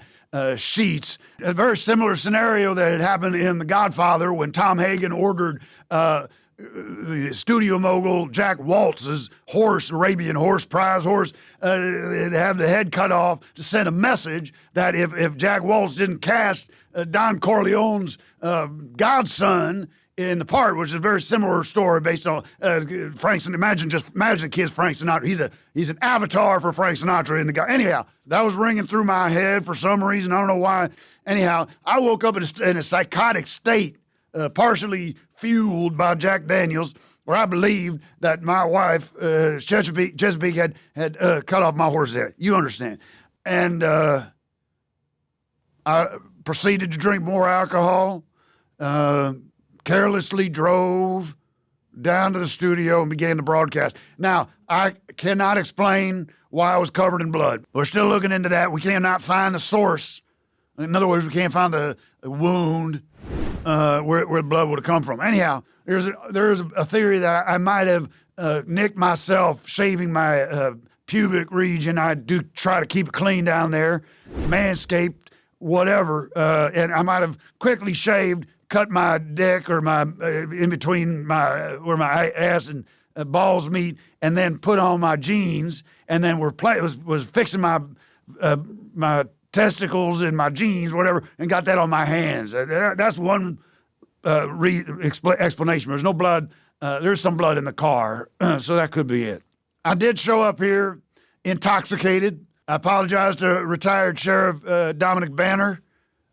sheets. A very similar scenario that had happened in The Godfather when Tom Hagen ordered the studio mogul Jack Waltz's horse, Arabian horse, prize horse, have the head cut off to send a message that if Jack Waltz didn't cast Don Corleone's godson in the part, which is a very similar story based on Frank Sinatra. Imagine the kid's Frank Sinatra. He's an avatar for Frank Sinatra in the guy. Anyhow, that was ringing through my head for some reason. I don't know why. Anyhow, I woke up in a psychotic state, partially fueled by Jack Daniels, where I believed that my wife, Chesapeake had cut off my horse's head. You understand. And I proceeded to drink more alcohol, carelessly drove down to the studio and began to broadcast. Now, I cannot explain why I was covered in blood. We're still looking into that. We cannot find the source. In other words, we can't find the wound where the blood would have come from. Anyhow, there's a theory that I might have nicked myself shaving my pubic region. I do try to keep it clean down there, manscaped, whatever, and I might have quickly shaved, cut my dick or my in between where my ass and balls meet, and then put on my jeans, and then was fixing my testicles and my jeans, whatever, and got that on my hands. That's one explanation. There's no blood. There's some blood in the car, so that could be it. I did show up here intoxicated. I apologize to retired Sheriff Dominic Banner,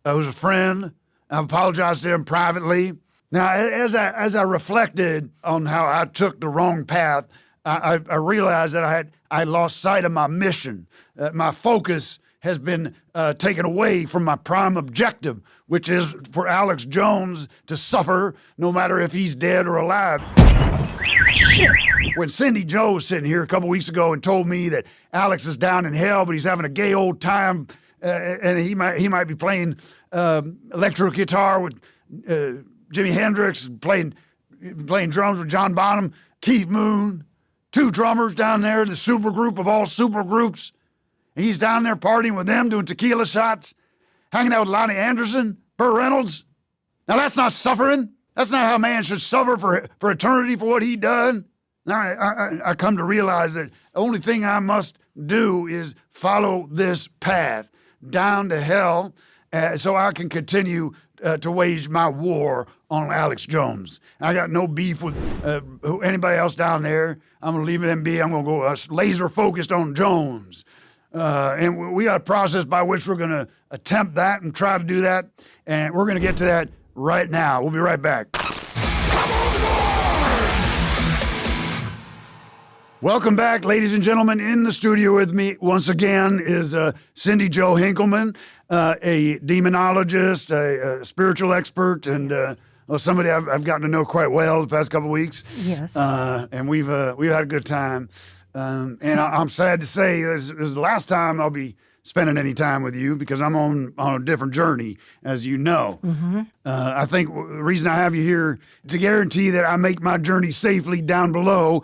who's a friend. I apologize to him privately. Now, as I reflected on how I took the wrong path, I realized that I lost sight of my mission. My focus has been taken away from my prime objective, which is for Alex Jones to suffer no matter if he's dead or alive. Shit. When Cindy Joe was sitting here a couple weeks ago and told me that Alex is down in hell, but he's having a gay old time, and he might be playing electric guitar with Jimi Hendrix, playing drums with John Bonham, Keith Moon, two drummers down there, the super group of all super groups. And he's down there partying with them, doing tequila shots, hanging out with Lonnie Anderson, Burt Reynolds. Now that's not suffering. That's not how man should suffer for eternity for what he done. Now I come to realize that the only thing I must do is follow this path down to hell, so I can continue to wage my war on Alex Jones. I got no beef with anybody else down there. I'm going to leave them be. I'm going to go laser focused on Jones. And we got a process by which we're going to attempt that and try to do that. And we're going to get to that right now. We'll be right back. Welcome back, ladies and gentlemen. In the studio with me once again is Cindy Jo Hinkelman, a demonologist, a spiritual expert, and somebody I've gotten to know quite well the past couple of weeks. Yes. And we've had a good time. And I'm sad to say this is the last time I'll be spending any time with you because I'm on a different journey, as you know. Mm-hmm. I think the reason I have you here to guarantee that I make my journey safely down below.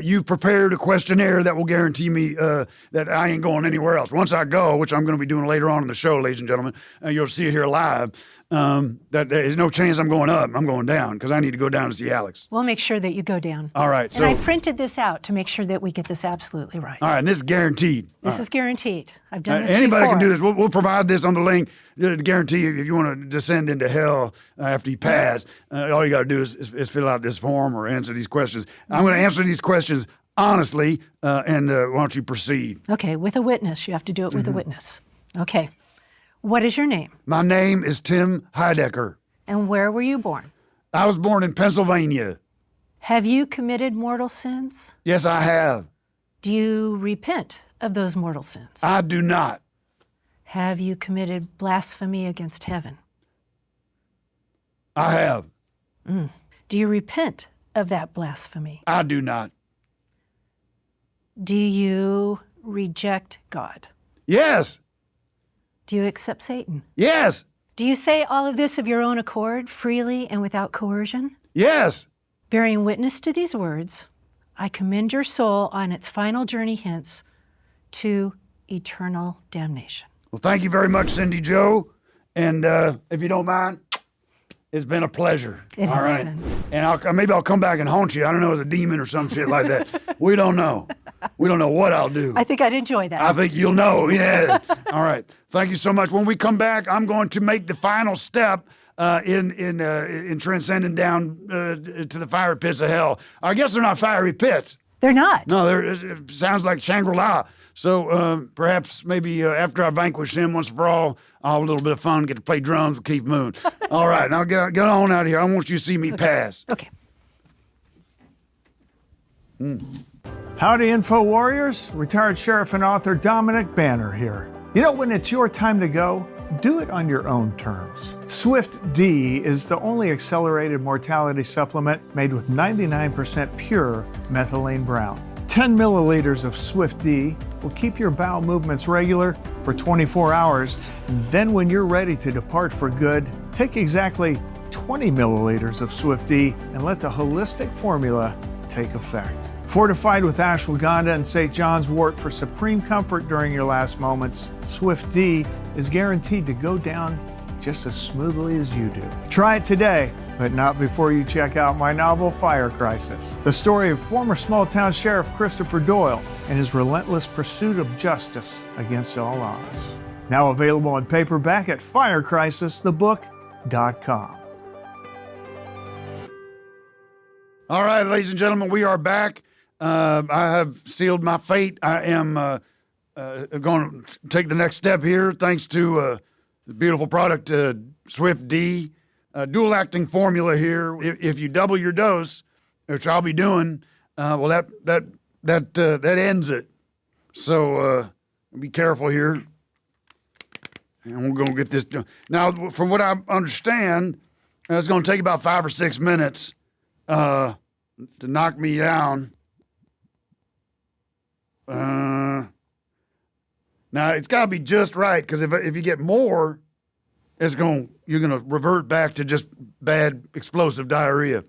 You've prepared a questionnaire that will guarantee me that I ain't going anywhere else. Once I go, which I'm going to be doing later on in the show, ladies and gentlemen, you'll see it here live. that there's no chance I'm going up. I'm going down because I need to go down to see Alex. We'll make sure that you go down. All right. And I printed this out to make sure that we get this absolutely right. All right, and this is guaranteed. This is guaranteed. I've done this Anybody before. can do this. We'll provide this on the link to guarantee you if you want to descend into hell after you pass. All you got to do is fill out this form or answer these questions. I'm going to answer these questions honestly, and why don't you proceed? Okay, with a witness. You have to do it with a witness. Okay. What is your name? My name is Tim Heidecker. And where were you born? I was born in Pennsylvania. Have you committed mortal sins? Yes, I have. Do you repent of those mortal sins? I do not. Have you committed blasphemy against heaven? I have. Do you repent of that blasphemy? I do not. Do you reject God? Yes. Do you accept Satan? Yes. Do you say all of this of your own accord, freely and without coercion? Yes. Bearing witness to these words, I commend your soul on its final journey hence to eternal damnation. Well, thank you very much, Cindy Joe. And if you don't mind, it's been a pleasure. It All has right. been. And maybe I'll come back and haunt you. I don't know, as a demon or some shit like that. We don't know. We don't know what I'll do. I think I'd enjoy that. I think you'll know. Yeah. All right. Thank you so much. When we come back, I'm going to make the final step in transcending down to the fiery pits of hell. I guess they're not fiery pits. They're not. No, it sounds like Shangri-La. So perhaps maybe after I vanquish him once for all, I'll have a little bit of fun, get to play drums with Keith Moon. All right, now get on out of here. I want you to see me pass. Okay. Howdy, Info Warriors. Retired Sheriff and author Dominic Banner here. You know, when it's your time to go, do it on your own terms. Swift D is the only accelerated mortality supplement made with 99% pure methylene brown. 10 milliliters of Swift D will keep your bowel movements regular for 24 hours. And then when you're ready to depart for good, take exactly 20 milliliters of Swift D and let the holistic formula take effect. Fortified with ashwagandha and St. John's wort for supreme comfort during your last moments, Swift D is guaranteed to go down just as smoothly as you do. Try it today, but not before you check out my novel, Fire Crisis, the story of former small-town Sheriff Christopher Doyle and his relentless pursuit of justice against all odds. Now available in paperback at firecrisisthebook.com. All right, ladies and gentlemen, we are back. I have sealed my fate. I am going to take the next step here thanks to the beautiful product, Swift D. Dual acting formula here. If you double your dose, which I'll be doing, well, that ends it. So be careful here. And we're going to get this done. Now, from what I understand, it's going to take about 5 or 6 minutes to knock me down. Now it's got to be just right, because if you get more, you're gonna revert back to just bad explosive diarrhea.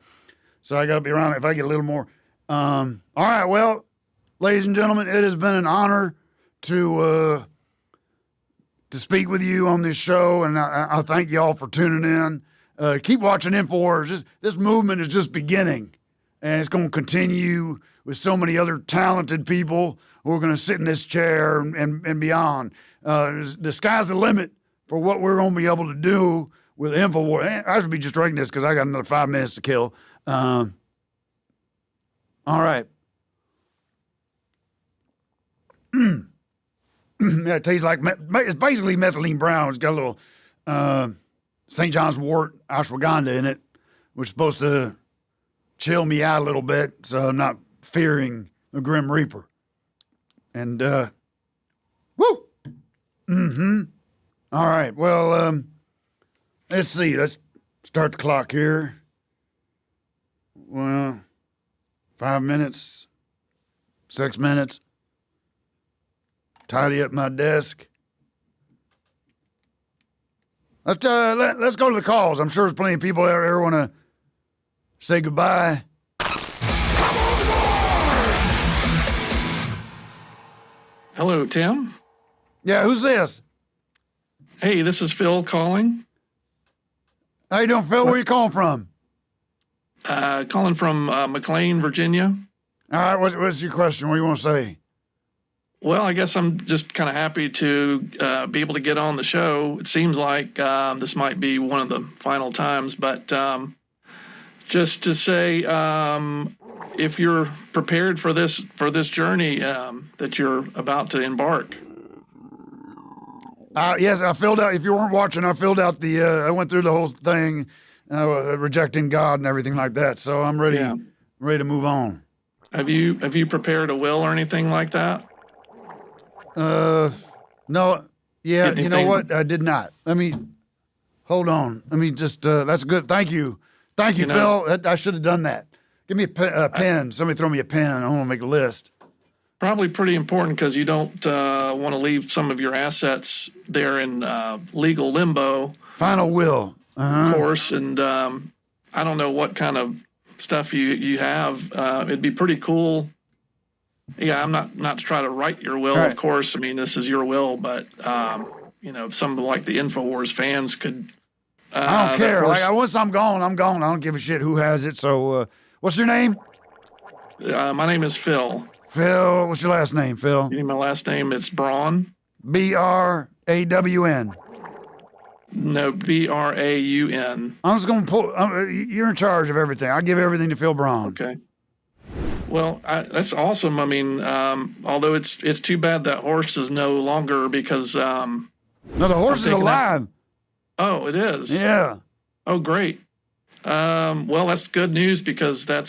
So I got to be around if I get a little more. All right, well, ladies and gentlemen, it has been an honor to speak with you on this show, and I thank you all for tuning in. Keep watching InfoWars. This movement is just beginning, and it's going to continue with so many other talented people who are going to sit in this chair and beyond. The sky's the limit for what we're going to be able to do with InfoWars. I should be just writing this because I got another 5 minutes to kill. All right. Yeah, it tastes like, it's basically methylene brown. It's got a little St. John's wort ashwagandha in it, which is supposed to chill me out a little bit so I'm not fearing the Grim Reaper. And, woo! Mm-hmm. All right, well, let's see. Let's start the clock here. Well, 5 minutes, 6 minutes. Tidy up my desk. Let's go to the calls. I'm sure there's plenty of people out there want to say goodbye. Hello, Tim. Yeah, who's this? Hey, this is Phil calling. How you doing, Phil? Where you calling from? Calling from McLean, Virginia. All right, what's your question? What do you want to say? Well, I guess I'm just kind of happy to be able to get on the show. It seems like this might be one of the final times, but just to say, if you're prepared for this journey that you're about to embark. Yes, I filled out. If you weren't watching, I filled out the. I went through the whole thing, rejecting God and everything like that. So I'm ready, ready to move on. Have you prepared a will or anything like that? No. Yeah, you know what? I did not. Let me hold on. Let me just. That's good. Thank you, Phil. I should have done that. Give me a pen. Somebody throw me a pen. I want to make a list. Probably pretty important because you don't want to leave some of your assets there in legal limbo. Final will, of course, and I don't know what kind of stuff you have. It'd be pretty cool. Yeah, I'm not to try to write your will, of course. I mean, this is your will, but some like the InfoWars fans could. I don't care. Like once I'm gone, I'm gone. I don't give a shit who has it. So, what's your name? My name is Phil. Phil, what's your last name, Phil? You need my last name? It's Braun. B-R-A-W-N. No, B-R-A-U-N. I'm just going to pull. You're in charge of everything. I give everything to Phil Braun. Okay. Well, that's awesome. I mean, although it's too bad that horse is no longer because. No, the horse is alive. Oh, it is? Yeah. Oh, great. Well, that's good news because I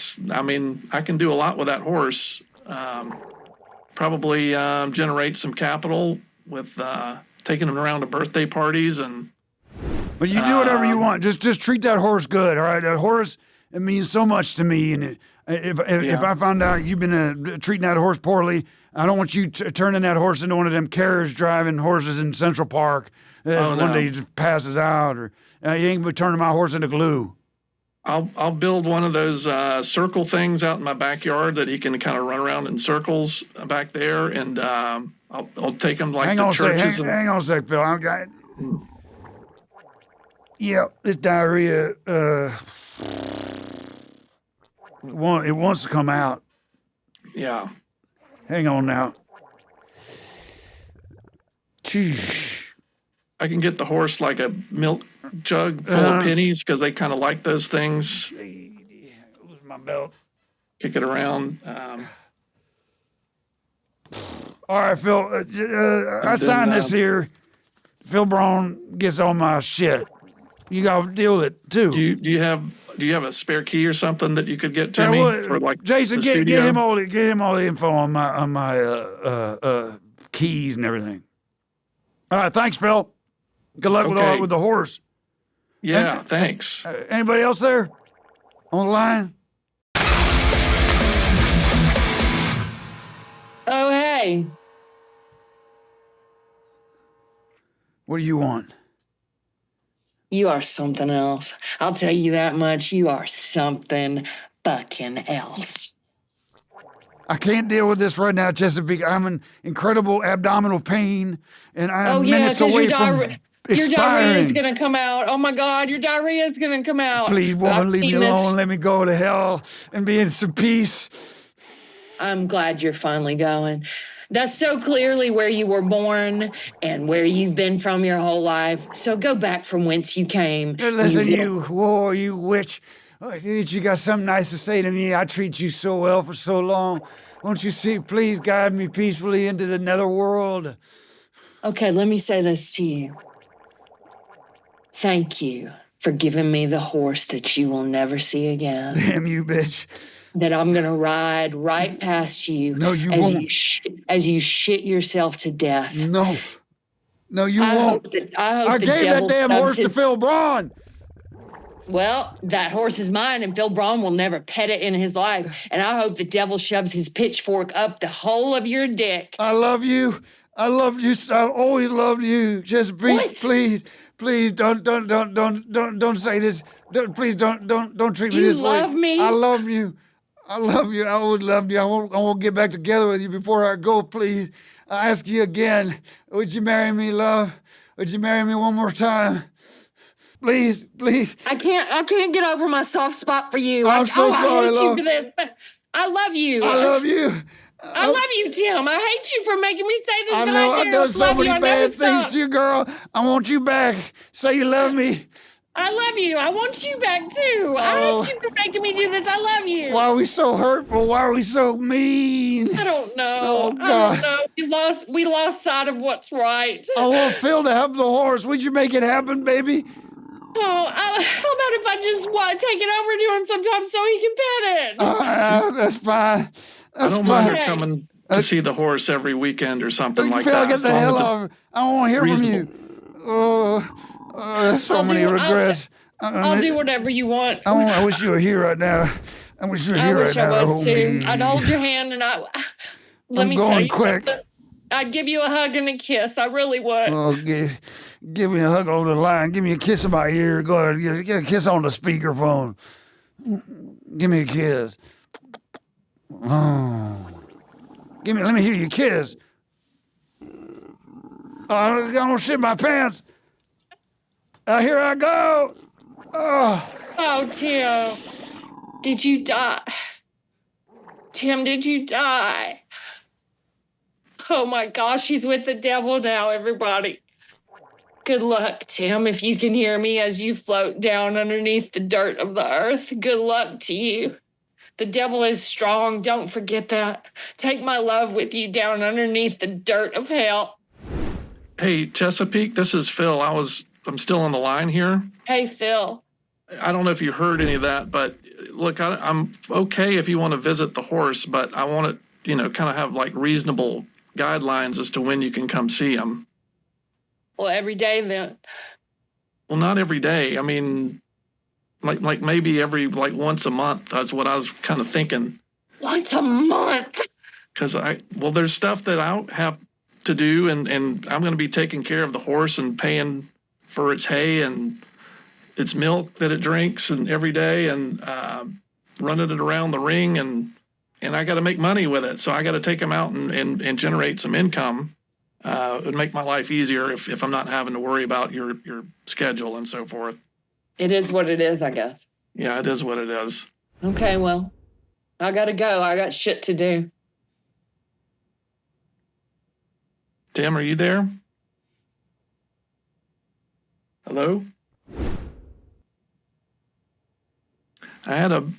can do a lot with that horse. Probably generate some capital with taking him around to birthday parties and. But you do whatever you want. Just treat that horse good, all right? That horse, it means so much to me. And if I find out you've been treating that horse poorly, I don't want you turning that horse into one of them carriage-driving horses in Central Park. One day he just passes out, or you ain't gonna be turning my horse into glue. I'll build one of those circle things out in my backyard that he can kind of run around in circles back there, and I'll take him like to churches. Hang on a sec, Phil. I've got. Yeah, this diarrhea. It wants to come out. Yeah. Hang on now. Jeez. I can get the horse like a milk jug full of pennies because they kind of like those things. Lose my belt. Kick it around. All right, Phil. I signed this here. Phil Braun gets all my shit. You gotta deal with it too. Do you have a spare key or something that you could get to me for like Jason? Get him all the info on my keys and everything. All right, thanks, Phil. Good luck with the horse. Yeah, thanks. Anybody else there on the line? Oh, hey. What do you want? You are something else. I'll tell you that much. You are something fucking else. I can't deal with this right now, Chesapeake. I'm in incredible abdominal pain, and I'm minutes away from expiring. Your diarrhea is going to come out. Oh, my God, your diarrhea is going to come out. Please, woman, leave me alone. Let me go to hell and be in some peace. I'm glad you're finally going. That's so clearly where you were born and where you've been from your whole life. So go back from whence you came. Listen, you witch. You got something nice to say to me. I treat you so well for so long. Won't you please guide me peacefully into the netherworld? Okay, let me say this to you. Thank you for giving me the horse that you will never see again. Damn you, bitch. That I'm going to ride right past you. No, you won't. As you shit yourself to death. No, you won't. I gave that damn horse to Phil Braun. Well, that horse is mine, and Phil Braun will never pet it in his life. And I hope the devil shoves his pitchfork up the hole of your dick. I love you. I love you. I've always loved you. Just please don't say this. Please don't treat me this way. You love me? I love you. I love you. I always loved you. I won't get back together with you before I go, please. I ask you again, would you marry me, love? Would you marry me one more time? Please, please. I can't get over my soft spot for you. I'm so sorry, I hate love. you for this, but I love you. I love you. I love you, Tim. I hate you for making me say this. I but know I I've done so love you. many I never bad things stop. to you, girl. I want you back. Say you love me. I love you. I want you back too. I hate you for making me do this. I love you. Why are we so hurtful? Why are we so mean? I don't know. Oh, I God. don't know. We lost sight of what's right. I want Phil to have the horse. Would you make it happen, baby? Oh, how about if I just take it over to him sometimes so he can pet it? That's fine. I don't mind her coming to see the horse every weekend or something like Phil, that. get the hell off. I don't want to hear reasonable. from you. Oh, there's so many regrets. I'll do whatever you want. I wish you were here right now. I wish you were here right now. I to was hold too. me. I'd hold your hand and let I'm me tell going you quick. something. I'd give you a hug and a kiss. I really would. Oh, give me a hug over the line. Give me a kiss in my ear. Go ahead, get a kiss on the speakerphone. Give me a kiss. Oh. Let me hear you kiss. I'm gonna shit my pants. Here I go. Oh, Tim. Did you die? Tim, did you die? Oh my gosh, he's with the devil now, everybody. Good luck, Tim, if you can hear me as you float down underneath the dirt of the earth. Good luck to you. The devil is strong, don't forget that. Take my love with you down underneath the dirt of hell. Hey, Chesapeake, this is Phil. I'm still on the line here. Hey, Phil. I don't know if you heard any of that, but look, I'm okay if you want to visit the horse, but I want to, kind of have like reasonable guidelines as to when you can come see him. Well, every day then. Well, not every day. I mean, like maybe every once a month. That's what I was kind of thinking. Once a month? Because there's stuff that I have to do, and I'm going to be taking care of the horse and paying for its hay and its milk that it drinks and every day, and running it around the ring, and I got to make money with it. So I got to take him out and generate some income. It would make my life easier if I'm not having to worry about your schedule and so forth. It is what it is, I guess. Yeah, it is what it is. Okay, well, I gotta go. I got shit to do. Tim, are you there? Hello? I had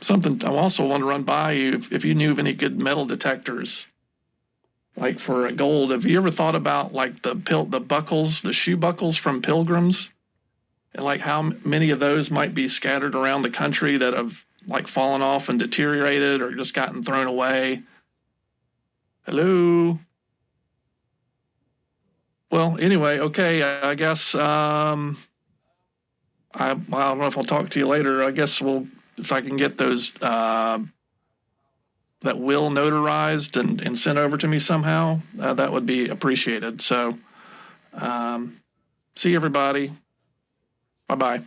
something I also want to run by you if you knew of any good metal detectors. Like for gold, have you ever thought about like the buckles, the shoe buckles from pilgrims? And like how many of those might be scattered around the country that have like fallen off and deteriorated or just gotten thrown away? Hello? Well, anyway, okay, I guess I don't know if I'll talk to you later. I guess if I can get those that will notarized and sent over to me somehow, that would be appreciated. So, see everybody. Bye-bye.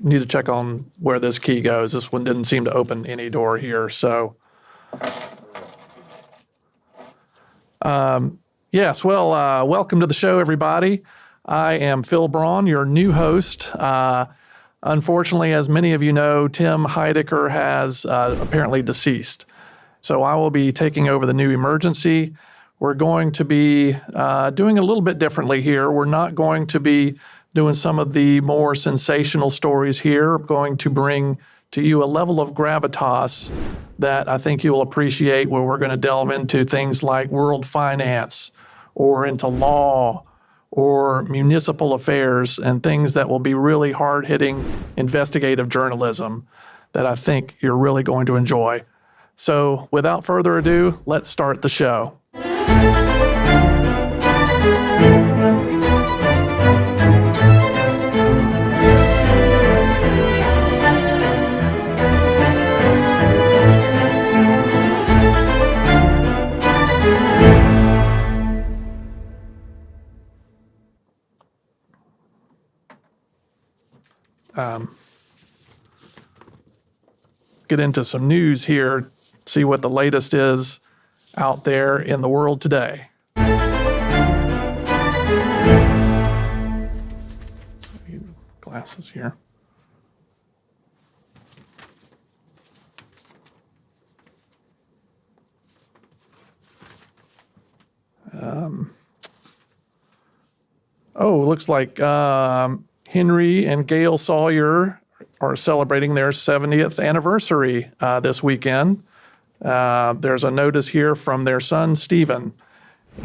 Need to check on where this key goes. This one didn't seem to open any door here, so. Yes, well, welcome to the show, everybody. I am Phil Braun, your new host. Unfortunately, as many of you know, Tim Heidecker has apparently deceased. So I will be taking over the new emergency. We're going to be doing a little bit differently here. We're not going to be doing some of the more sensational stories here. I'm going to bring to you a level of gravitas that I think you will appreciate, where we're going to delve into things like world finance or into law or municipal affairs and things that will be really hard-hitting investigative journalism that I think you're really going to enjoy. So without further ado, let's start the show. get into some news here, see what the latest is out there in the world today. Glasses here. Looks like Henry and Gail Sawyer are celebrating their 70th anniversary this weekend. There's a notice here from their son, Stephen.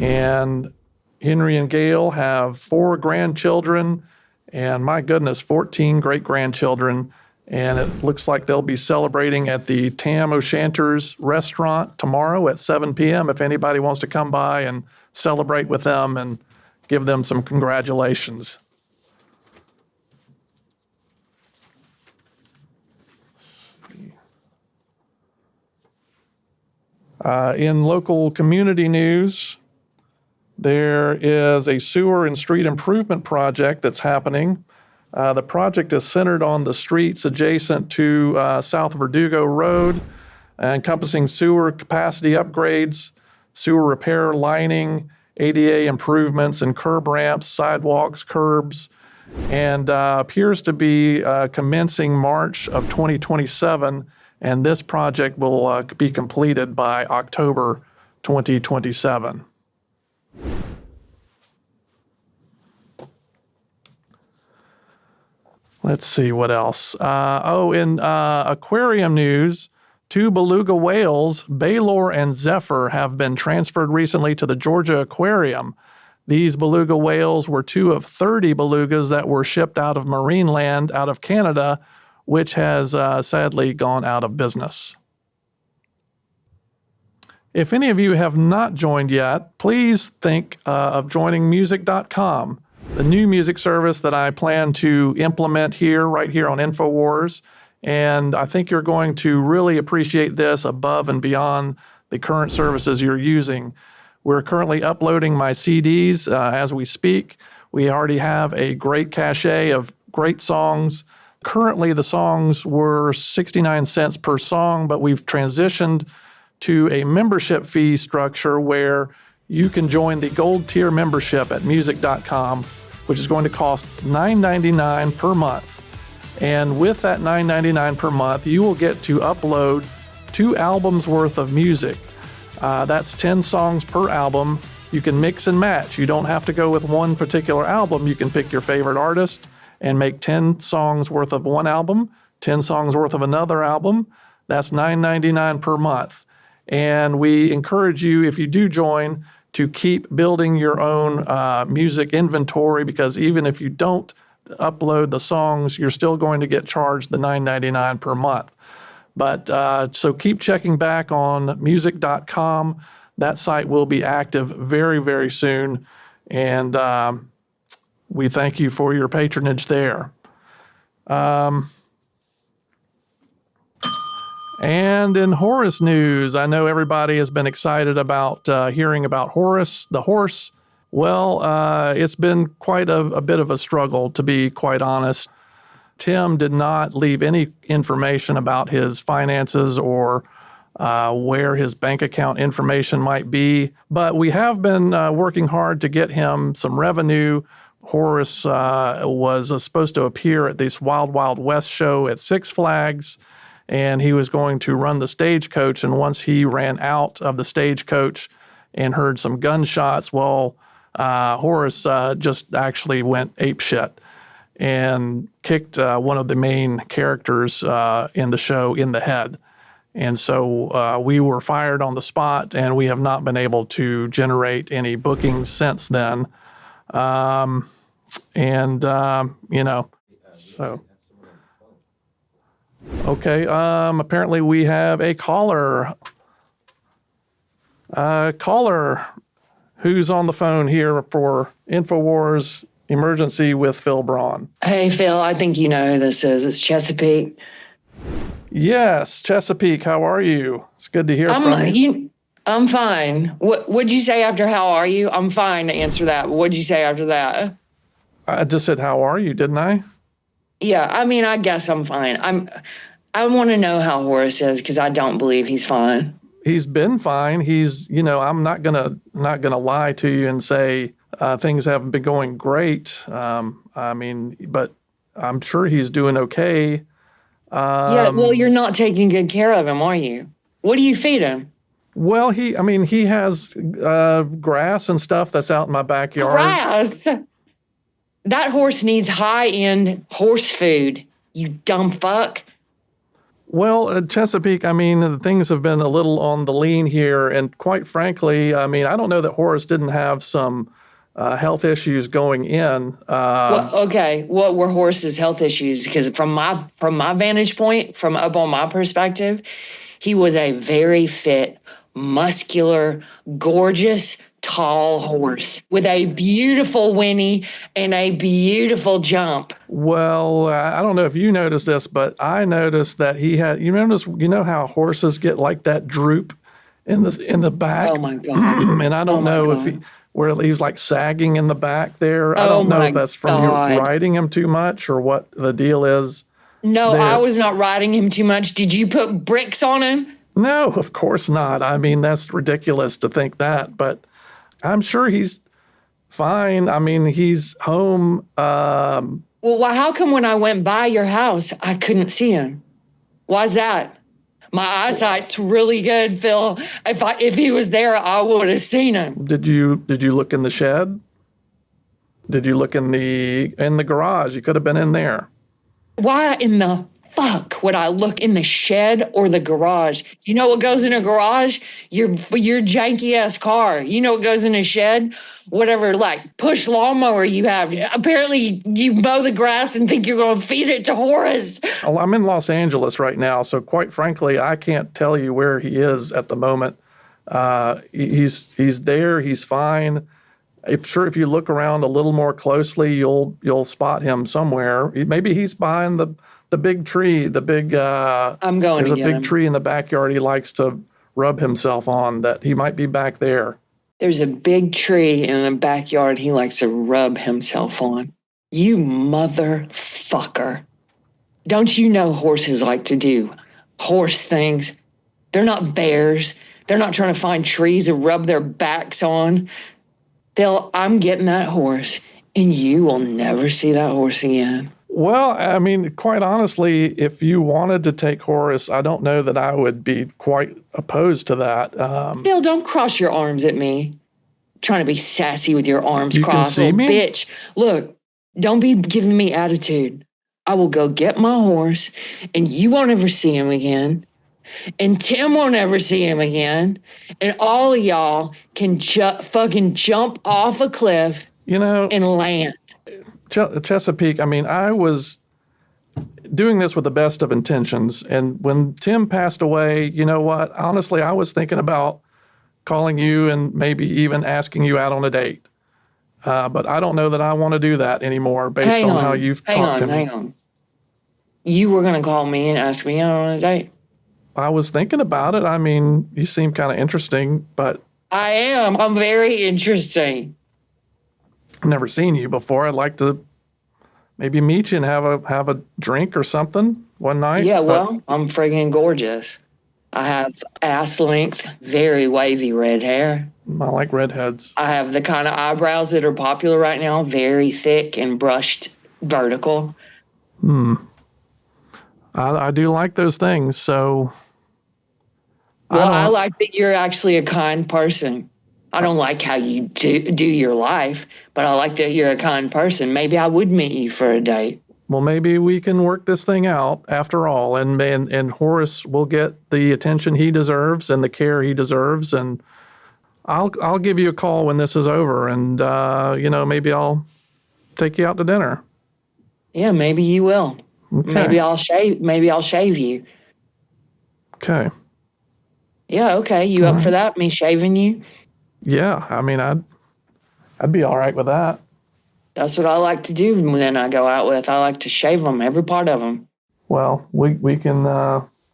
And Henry and Gail have 4 grandchildren and, my goodness, 14 great-grandchildren. And it looks like they'll be celebrating at the Tam O'Shanter's restaurant tomorrow at 7 p.m. if anybody wants to come by and celebrate with them and give them some congratulations. In local community news, there is a sewer and street improvement project that's happening. The project is centered on the streets adjacent to South Verdugo Road, encompassing sewer capacity upgrades, sewer repair, lining, ADA improvements, and curb ramps, sidewalks, curbs, and appears to be commencing March of 2027. And this project will be completed by October 2027. Let's see what else. In aquarium news, 2 beluga whales, Baylor and Zephyr, have been transferred recently to the Georgia Aquarium. These beluga whales were 2 of 30 belugas that were shipped out of Marineland out of Canada, which has sadly gone out of business. If any of you have not joined yet, please think of joining music.com, the new music service that I plan to implement right here on InfoWars. And I think you're going to really appreciate this above and beyond the current services you're using. We're currently uploading my CDs as we speak. We already have a great cache of great songs. Currently, the songs were 69 cents per song, but we've transitioned to a membership fee structure where you can join the gold tier membership at music.com, which is going to cost $9.99 per month. And with that $9.99 per month, you will get to upload 2 albums worth of music. That's 10 songs per album. You can mix and match. You don't have to go with one particular album. You can pick your favorite artist and make 10 songs worth of one album, 10 songs worth of another album. That's $9.99 per month. And we encourage you, if you do join, to keep building your own music inventory, because even if you don't upload the songs, you're still going to get charged the $9.99 per month. But so keep checking back on music.com. That site will be active very, very soon. And we thank you for your patronage there. And in Horace news, I know everybody has been excited about hearing about Horace, the horse. Well, it's been quite a bit of a struggle, to be quite honest. Tim did not leave any information about his finances or where his bank account information might be, but we have been working hard to get him some revenue. Horace was supposed to appear at this Wild Wild West show at Six Flags, and he was going to run the stagecoach. And once he ran out of the stagecoach and heard some gunshots, well, Horace just actually went apeshit and kicked one of the main characters in the show in the head. And so we were fired on the spot, and we have not been able to generate any bookings since then. So. Okay, apparently we have a caller. Caller, who's on the phone here for InfoWars Emergency with Phil Braun. Hey, Phil, I think you know who this is. It's Chesapeake. Yes, Chesapeake, how are you? It's good to hear from you. I'm fine. What'd you say after how are you? I'm fine to answer that. But what'd you say after that? I just said, how are you, didn't I? Yeah, I mean, I guess I'm fine. I want to know how Horace is because I don't believe he's fine. He's been fine. He's, I'm not gonna lie to you and say things haven't been going great. But I'm sure he's doing okay. Yeah, well, you're not taking good care of him, are you? What do you feed him? Well, he has grass and stuff that's out in my backyard. Grass? That horse needs high-end horse food, you dumb fuck. Well, Chesapeake, things have been a little on the lean here. And quite frankly, I don't know that Horace didn't have some health issues going in. What were Horace's health issues? Because from my vantage point, from up on my perspective, he was a very fit, muscular, gorgeous, tall horse with a beautiful whinny and a beautiful jump. Well, I don't know if you noticed this, but I noticed that he had. You know how horses get like that droop in the back. Oh my God! And I don't know if he was like sagging in the back there. I don't know if that's from you riding him too much or what the deal is. No, I was not riding him too much. Did you put bricks on him? No, of course not. That's ridiculous to think that, but I'm sure he's fine. He's home. Well, how come when I went by your house, I couldn't see him? Why's that? My eyesight's really good, Phil. If he was there, I would have seen him. Did you look in the shed? Did you look in the garage? You could have been in there. Why in the fuck would I look in the shed or the garage? You know what goes in a garage? Your janky ass car. You know what goes in a shed? Whatever, like push lawnmower you have. Apparently you mow the grass and think you're going to feed it to Horace. Well, I'm in Los Angeles right now, so quite frankly, I can't tell you where he is at the moment. He's there. He's fine. If you look around a little more closely, you'll spot him somewhere. Maybe he's behind the big tree, the big. I'm going to get him. There's a big tree in the backyard he likes to rub himself on. That he might be back there. There's a big tree in the backyard he likes to rub himself on. You motherfucker! Don't you know horses like to do horse things? They're not bears. They're not trying to find trees to rub their backs on. I'm getting that horse, and you will never see that horse again. Well, quite honestly, if you wanted to take Horace, I don't know that I would be quite opposed to that. Phil, don't cross your arms at me. Trying to be sassy with your arms crossed. You can see me? Bitch, look, don't be giving me attitude. I will go get my horse, and you won't ever see him again. And Tim won't ever see him again. And all of y'all can fucking jump off a cliff and land. Chesapeake, I was doing this with the best of intentions. And when Tim passed away, you know what? Honestly, I was thinking about calling you and maybe even asking you out on a date. But I don't know that I want to do that anymore based on how you've talked to me. Hang on. You were going to call me and ask me out on a date? I was thinking about it. You seem kind of interesting, but... I am. I'm very interesting. I've never seen you before. I'd like to maybe meet you and have a drink or something one night. Yeah, well, I'm friggin' gorgeous. I have ass length, very wavy red hair. I like redheads. I have the kind of eyebrows that are popular right now, very thick and brushed vertical. I do like those things, so... Well, I like that you're actually a kind person. I don't like how you do your life, but I like that you're a kind person. Maybe I would meet you for a date. Well, maybe we can work this thing out after all, and Horace will get the attention he deserves and the care he deserves, and I'll give you a call when this is over, and maybe I'll take you out to dinner. Yeah, maybe you will. Okay. Maybe I'll shave you. Okay. Yeah, okay. You up for that? Me shaving you? Yeah, I'd be all right with that. That's what I like to do when I go out with. I like to shave them, every part of them. Well, we can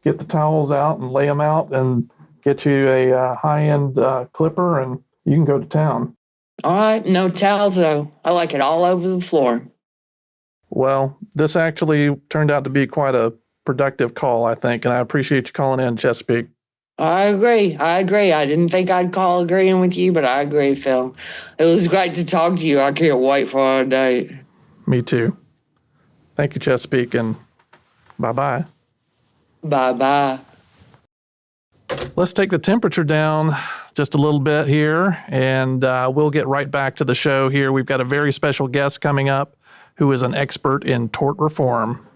get the towels out and lay them out and get you a high-end clipper, and you can go to town. All right, no towels, though. I like it all over the floor. Well, this actually turned out to be quite a productive call, I think, and I appreciate you calling in, Chesapeake. I agree. I didn't think I'd call agreeing with you, but I agree, Phil. It was great to talk to you. I can't wait for our date. Me too. Thank you, Chesapeake, and bye-bye. Bye-bye. Let's take the temperature down just a little bit here, and we'll get right back to the show here. We've got a very special guest coming up who is an expert in tort reform.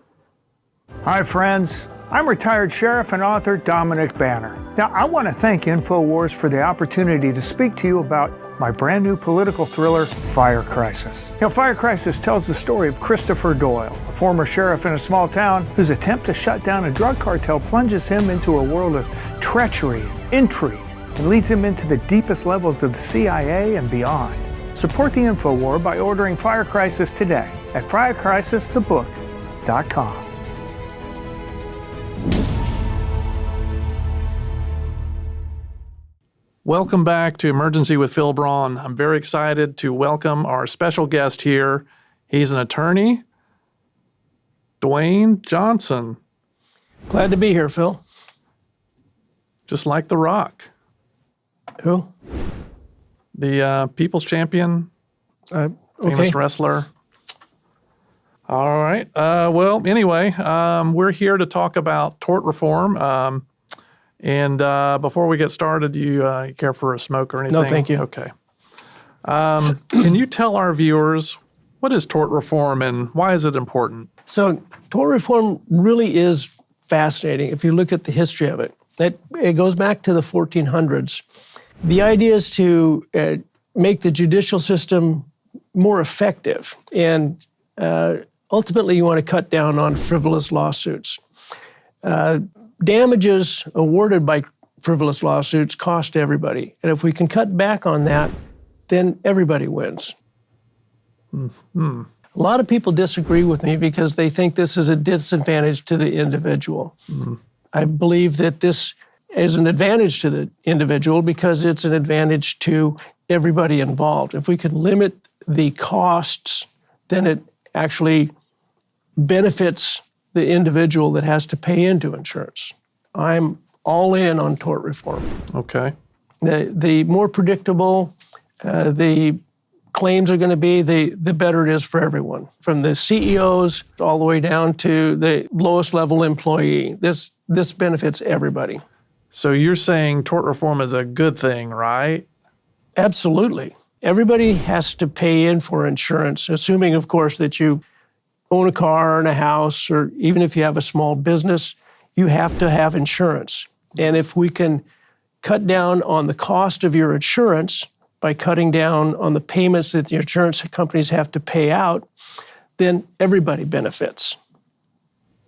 Hi, friends. I'm retired sheriff and author Dominic Banner. Now, I want to thank InfoWars for the opportunity to speak to you about my brand new political thriller, Fire Crisis. Fire Crisis tells the story of Christopher Doyle, a former sheriff in a small town whose attempt to shut down a drug cartel plunges him into a world of treachery and intrigue and leads him into the deepest levels of the CIA and beyond. Support the InfoWar by ordering Fire Crisis today at firecrisisthebook.com. Welcome back to Emergency with Phil Braun. I'm very excited to welcome our special guest here. He's an attorney, Dwayne Johnson. Glad to be here, Phil. Just like The Rock. Who? The People's Champion, okay. Famous wrestler. All right. Well, anyway, we're here to talk about tort reform. And before we get started, you care for a smoke or anything? No, thank you. Okay. Can you tell our viewers what is tort reform and why is it important? So tort reform really is fascinating if you look at the history of it. It goes back to the 1400s. The idea is to make the judicial system more effective, and ultimately you want to cut down on frivolous lawsuits. Damages awarded by frivolous lawsuits cost everybody. And if we can cut back on that, then everybody wins. Mm-hmm. A lot of people disagree with me because they think this is a disadvantage to the individual. Mm-hmm. I believe that this is an advantage to the individual because it's an advantage to everybody involved. If we can limit the costs, then it actually benefits the individual that has to pay into insurance. I'm all in on tort reform. Okay. The more predictable the claims are going to be, the better it is for everyone, from the CEOs all the way down to the lowest level employee. This benefits everybody. So you're saying tort reform is a good thing, right? Absolutely. Everybody has to pay in for insurance, assuming, of course, that you own a car and a house, or even if you have a small business, you have to have insurance. And if we can cut down on the cost of your insurance by cutting down on the payments that the insurance companies have to pay out, then everybody benefits.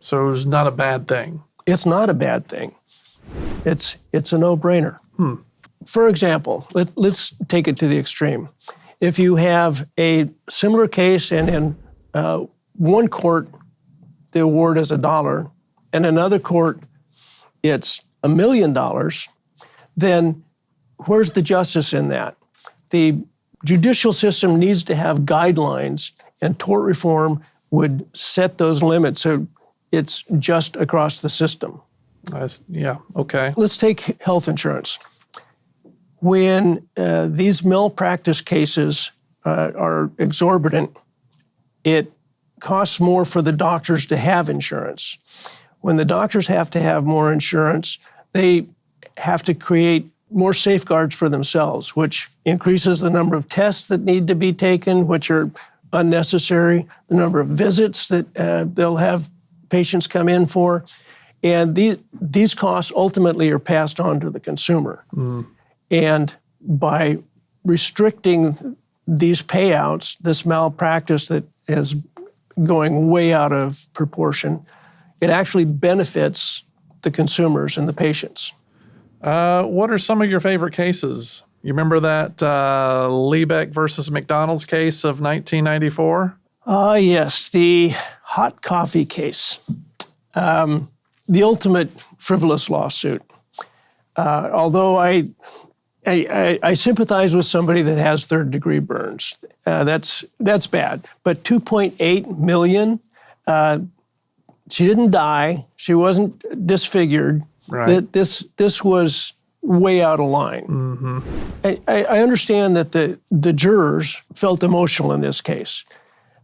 So it's not a bad thing. It's not a bad thing. It's a no-brainer. For example, let's take it to the extreme. If you have a similar case and in one court, the award is $1, and another court, it's $1 million, then where's the justice in that? The judicial system needs to have guidelines, and tort reform would set those limits so it's just across the system. Yeah, okay. Let's take health insurance. When these malpractice cases are exorbitant, it costs more for the doctors to have insurance. When the doctors have to have more insurance, they have to create more safeguards for themselves, which increases the number of tests that need to be taken, which are unnecessary, the number of visits that they'll have patients come in for. And these costs ultimately are passed on to the consumer. And by restricting these payouts, this malpractice that is going way out of proportion, it actually benefits the consumers and the patients. What are some of your favorite cases? You remember that Liebeck versus McDonald's case of 1994? Yes, the hot coffee case. The ultimate frivolous lawsuit. Although I sympathize with somebody that has third-degree burns. That's bad. But $2.8 million, She didn't die. She wasn't disfigured. Right. This was way out of line. Mm-hmm. I understand that the jurors felt emotional in this case,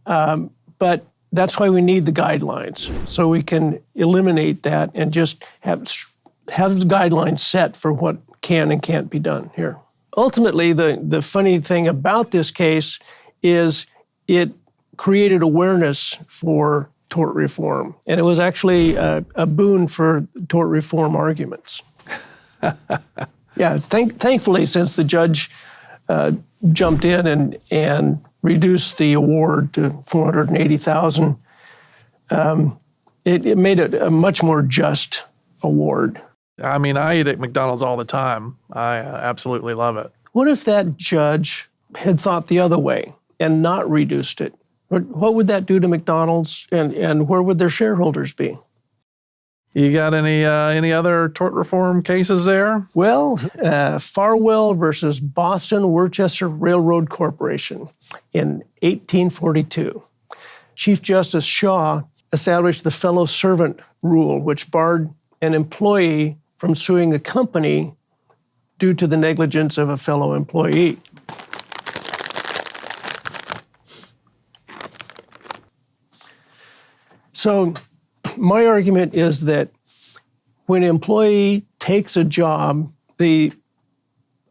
but that's why we need the guidelines, so we can eliminate that and just have the guidelines set for what can and can't be done here. Ultimately, the funny thing about this case is it created awareness for tort reform, and it was actually a boon for tort reform arguments. Yeah, thankfully, since the judge jumped in and reduced the award to $480,000, it made it a much more just award. I mean, I eat at McDonald's all the time. I absolutely love it. What if that judge had thought the other way and not reduced it? What would that do to McDonald's, and where would their shareholders be? You got any other tort reform cases there? Well, Farwell versus Boston Worcester Railroad Corporation in 1842. Chief Justice Shaw established the fellow servant rule, which barred an employee from suing a company due to the negligence of a fellow employee. So my argument is that when an employee takes a job, the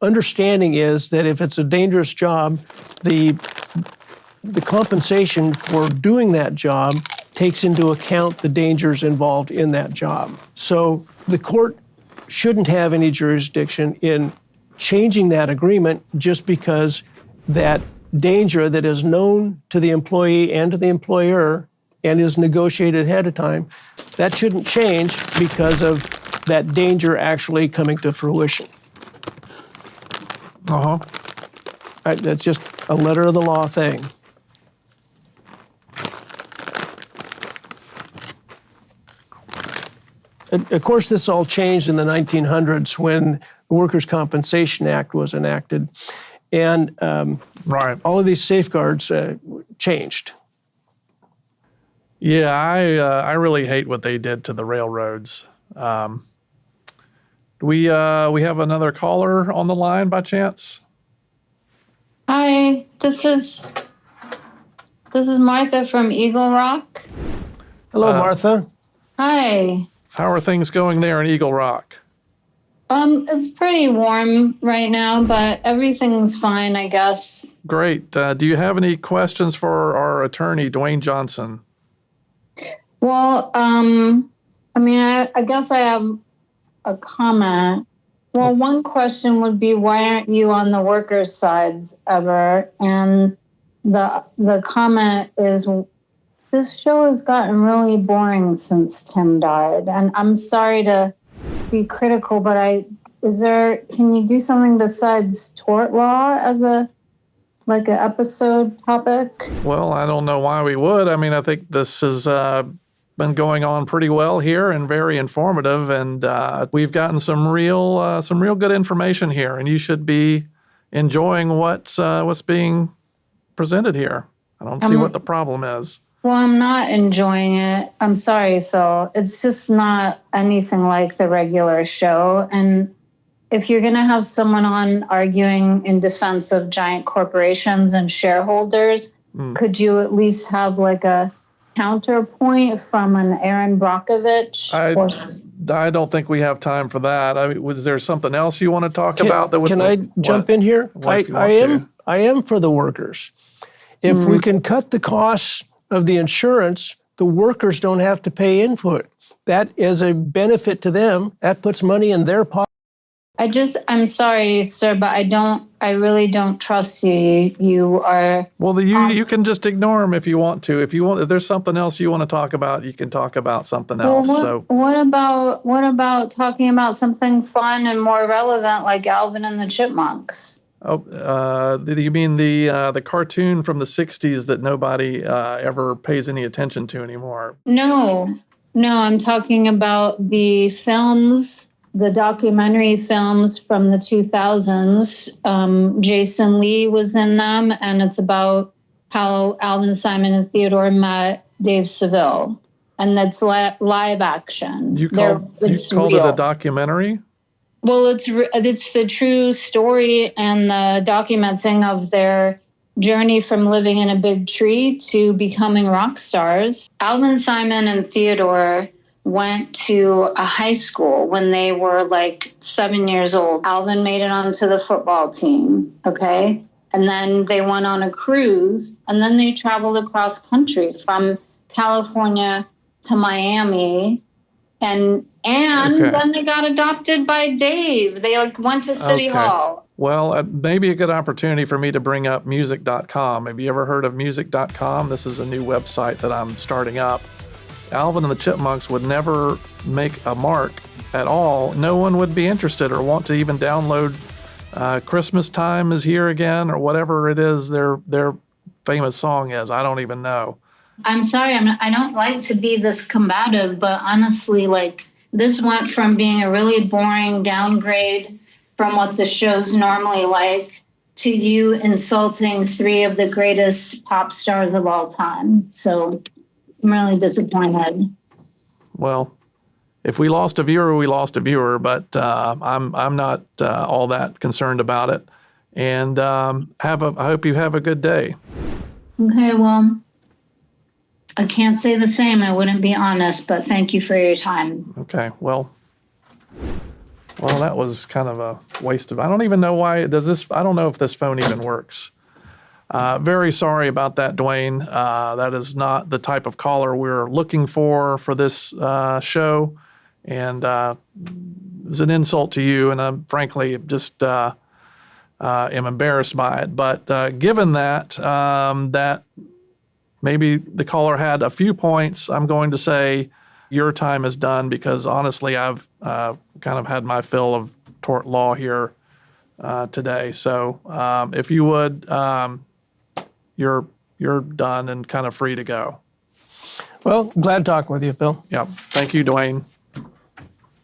understanding is that if it's a dangerous job, the compensation for doing that job takes into account the dangers involved in that job. So the court shouldn't have any jurisdiction in changing that agreement just because that danger that is known to the employee and to the employer and is negotiated ahead of time, that shouldn't change because of that danger actually coming to fruition. That's just a letter of the law thing. Of course, this all changed in the 1900s when the Workers' Compensation Act was enacted, and all of these safeguards changed. Yeah, I really hate what they did to the railroads. We have another caller on the line by chance? Hi, this is Martha from Eagle Rock. Hello, Martha. Hi. How are things going there in Eagle Rock? It's pretty warm right now, but everything's fine, I guess. Great. Do you have any questions for our attorney, Dwayne Johnson? Well, I guess I have a comment. Well, one question would be, why aren't you on the workers' sides ever? And the comment is, this show has gotten really boring since Tim died. And I'm sorry to be critical, but can you do something besides tort law as an episode topic? Well, I don't know why we would. I mean, I think this has been going on pretty well here and very informative, and we've gotten some real good information here, and you should be enjoying what's being presented here. I don't see what the problem is. Well, I'm not enjoying it. I'm sorry, Phil. It's just not anything like the regular show. And if you're going to have someone on arguing in defense of giant corporations and shareholders, could you at least have a counterpoint from an Aaron Brockovich? I don't think we have time for that. I mean, was there something else you want to talk about? Can I jump in here? I am for the workers. If we can cut the costs of the insurance, the workers don't have to pay into it. That is a benefit to them. That puts money in their pocket. I'm sorry, sir, but I really don't trust you. You are... Well, you can just ignore them if you want to. If there's something else you want to talk about, you can talk about something else. What about talking about something fun and more relevant like Alvin and the Chipmunks? Oh, you mean the cartoon from the 60s that nobody ever pays any attention to anymore? No, I'm talking about the films, the documentary films from the 2000s. Jason Lee was in them, and it's about how Alvin, Simon, and Theodore met Dave Seville. and that's live action. You called it a documentary? Well, it's the true story and the documenting of their journey from living in a big tree to becoming rock stars. Alvin, Simon, and Theodore went to a high school when they were like 7 years old. Alvin made it onto the football team, okay? And then they went on a cruise, and then they traveled across country from California to Miami, and then they got adopted by Dave. They went to City Hall. Well, maybe a good opportunity for me to bring up music.com. Have you ever heard of music.com? This is a new website that I'm starting up. Alvin and the Chipmunks would never make a mark at all. No one would be interested or want to even download Christmas Time Is Here Again or whatever it is their famous song is. I don't even know. I'm sorry, I don't like to be this combative, but honestly, this went from being a really boring downgrade from what the show's normally like to you insulting 3 of the greatest pop stars of all time. So I'm really disappointed. Well, if we lost a viewer, we lost a viewer, but I'm not all that concerned about it. And I hope you have a good day. Okay, well, I can't say the same. I wouldn't be honest, but thank you for your time. Okay, well, that was kind of a waste of. I don't even know why it does this. I don't know if this phone even works. Very sorry about that, Dwayne. That is not the type of caller we're looking for this show, and it's an insult to you. And I'm frankly just am embarrassed by it. But given that that maybe the caller had a few points, I'm going to say your time is done because honestly, I've kind of had my fill of tort law here today. So if you would. You're done and kind of free to go. Well, glad talking with you, Phil. Yep. Thank you, Dwayne.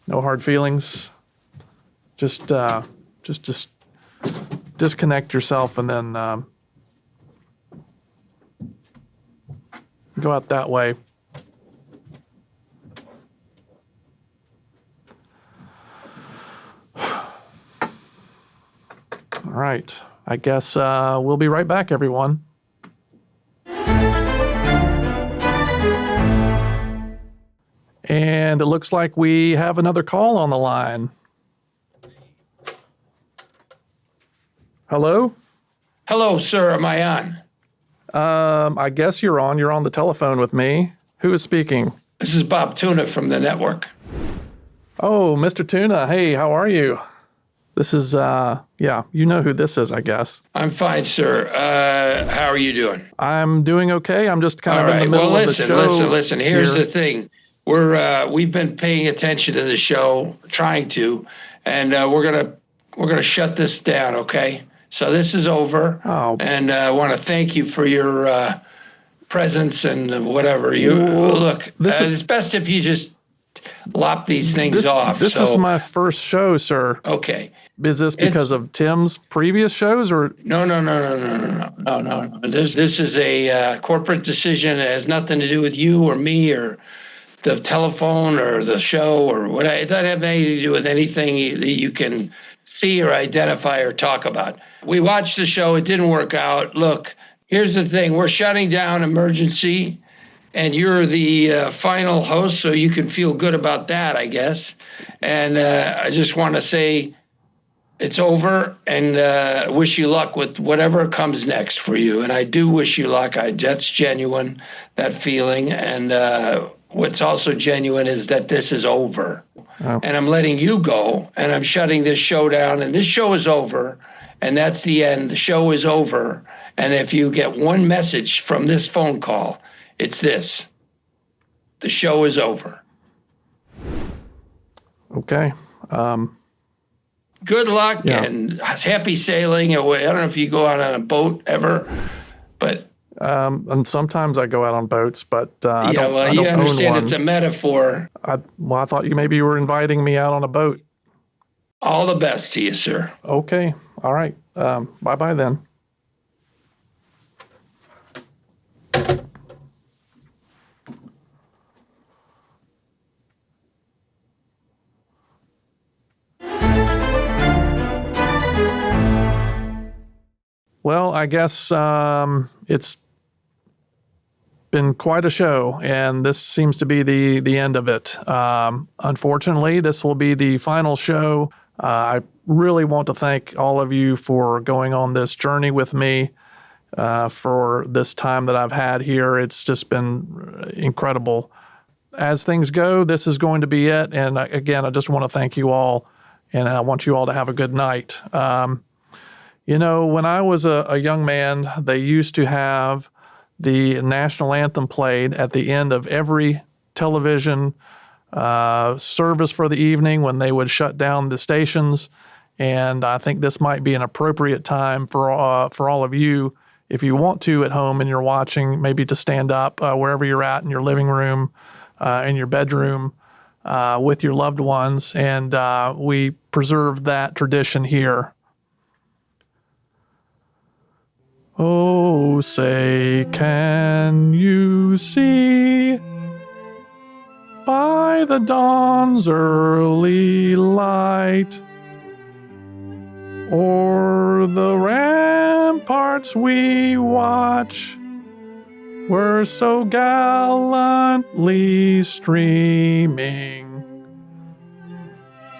No hard feelings. Just disconnect yourself and then go out that way. All right. I guess we'll be right back, everyone. And it looks like we have another call on the line. Hello? Hello, sir. Am I on? I guess you're on. You're on the telephone with me. Who is speaking? This is Bob Tuna from the network. Oh, Mr. Tuna. Hey, how are you? This is, you know who this is, I guess. I'm fine, sir. How are you doing? I'm doing okay. I'm just kind of in the middle of the show. Listen. Here's the thing. We've been paying attention to the show, trying to, and we're gonna shut this down. Okay. So this is over. Oh. And I want to thank you for your presence and whatever. Look. It's best if you just lop these things off. This is my first show, sir. Okay. Is this because of Tim's previous shows or? No. This is a corporate decision. It has nothing to do with you or me or the telephone or the show or what. It doesn't have anything to do with anything that you can see or identify or talk about. We watched the show. It didn't work out. Look, here's the thing. We're shutting down Emergency. And you're the final host, so you can feel good about that, I guess. And I just want to say it's over and wish you luck with whatever comes next for you. And I do wish you luck. That's genuine, that feeling. And what's also genuine is that this is over. Oh. And I'm letting you go, and I'm shutting this show down. And this show is over, and that's the end. The show is over. And if you get one message from this phone call, it's this. The show is over. Okay. Good luck and happy sailing. I don't know if you go out on a boat ever, but... and sometimes I go out on boats, but I don't you own understand one. It's a metaphor. I thought maybe you were inviting me out on a boat. All the best to you, sir. Okay. All right. Bye-bye then. Well, I guess it's been quite a show, and this seems to be the end of it. Unfortunately, this will be the final show. I really want to thank all of you for going on this journey with me for this time that I've had here. It's just been incredible. As things go, this is going to be it. And again, I just want to thank you all, and I want you all to have a good night. You know, when I was a young man, they used to have the national anthem played at the end of every television service for the evening when they would shut down the stations. And I think this might be an appropriate time for all of you, if you want to at home and you're watching, maybe to stand up wherever you're at in your living room, in your bedroom, with your loved ones. And we preserve that tradition here. Oh, say, can you see by the dawn's early light o'er the ramparts we watch were so gallantly streaming,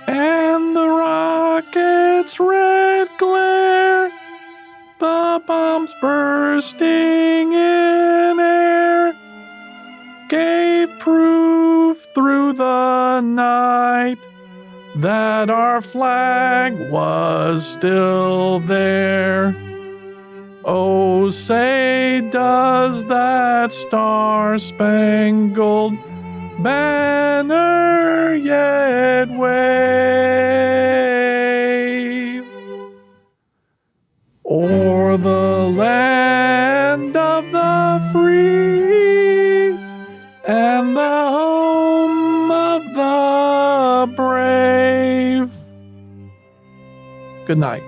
and the rocket's red glare, the bombs bursting in air, gave proof through the night that our flag was still there. Oh, say, does that star-spangled banner yet wave o'er the land of the free and the home of the brave? Good night.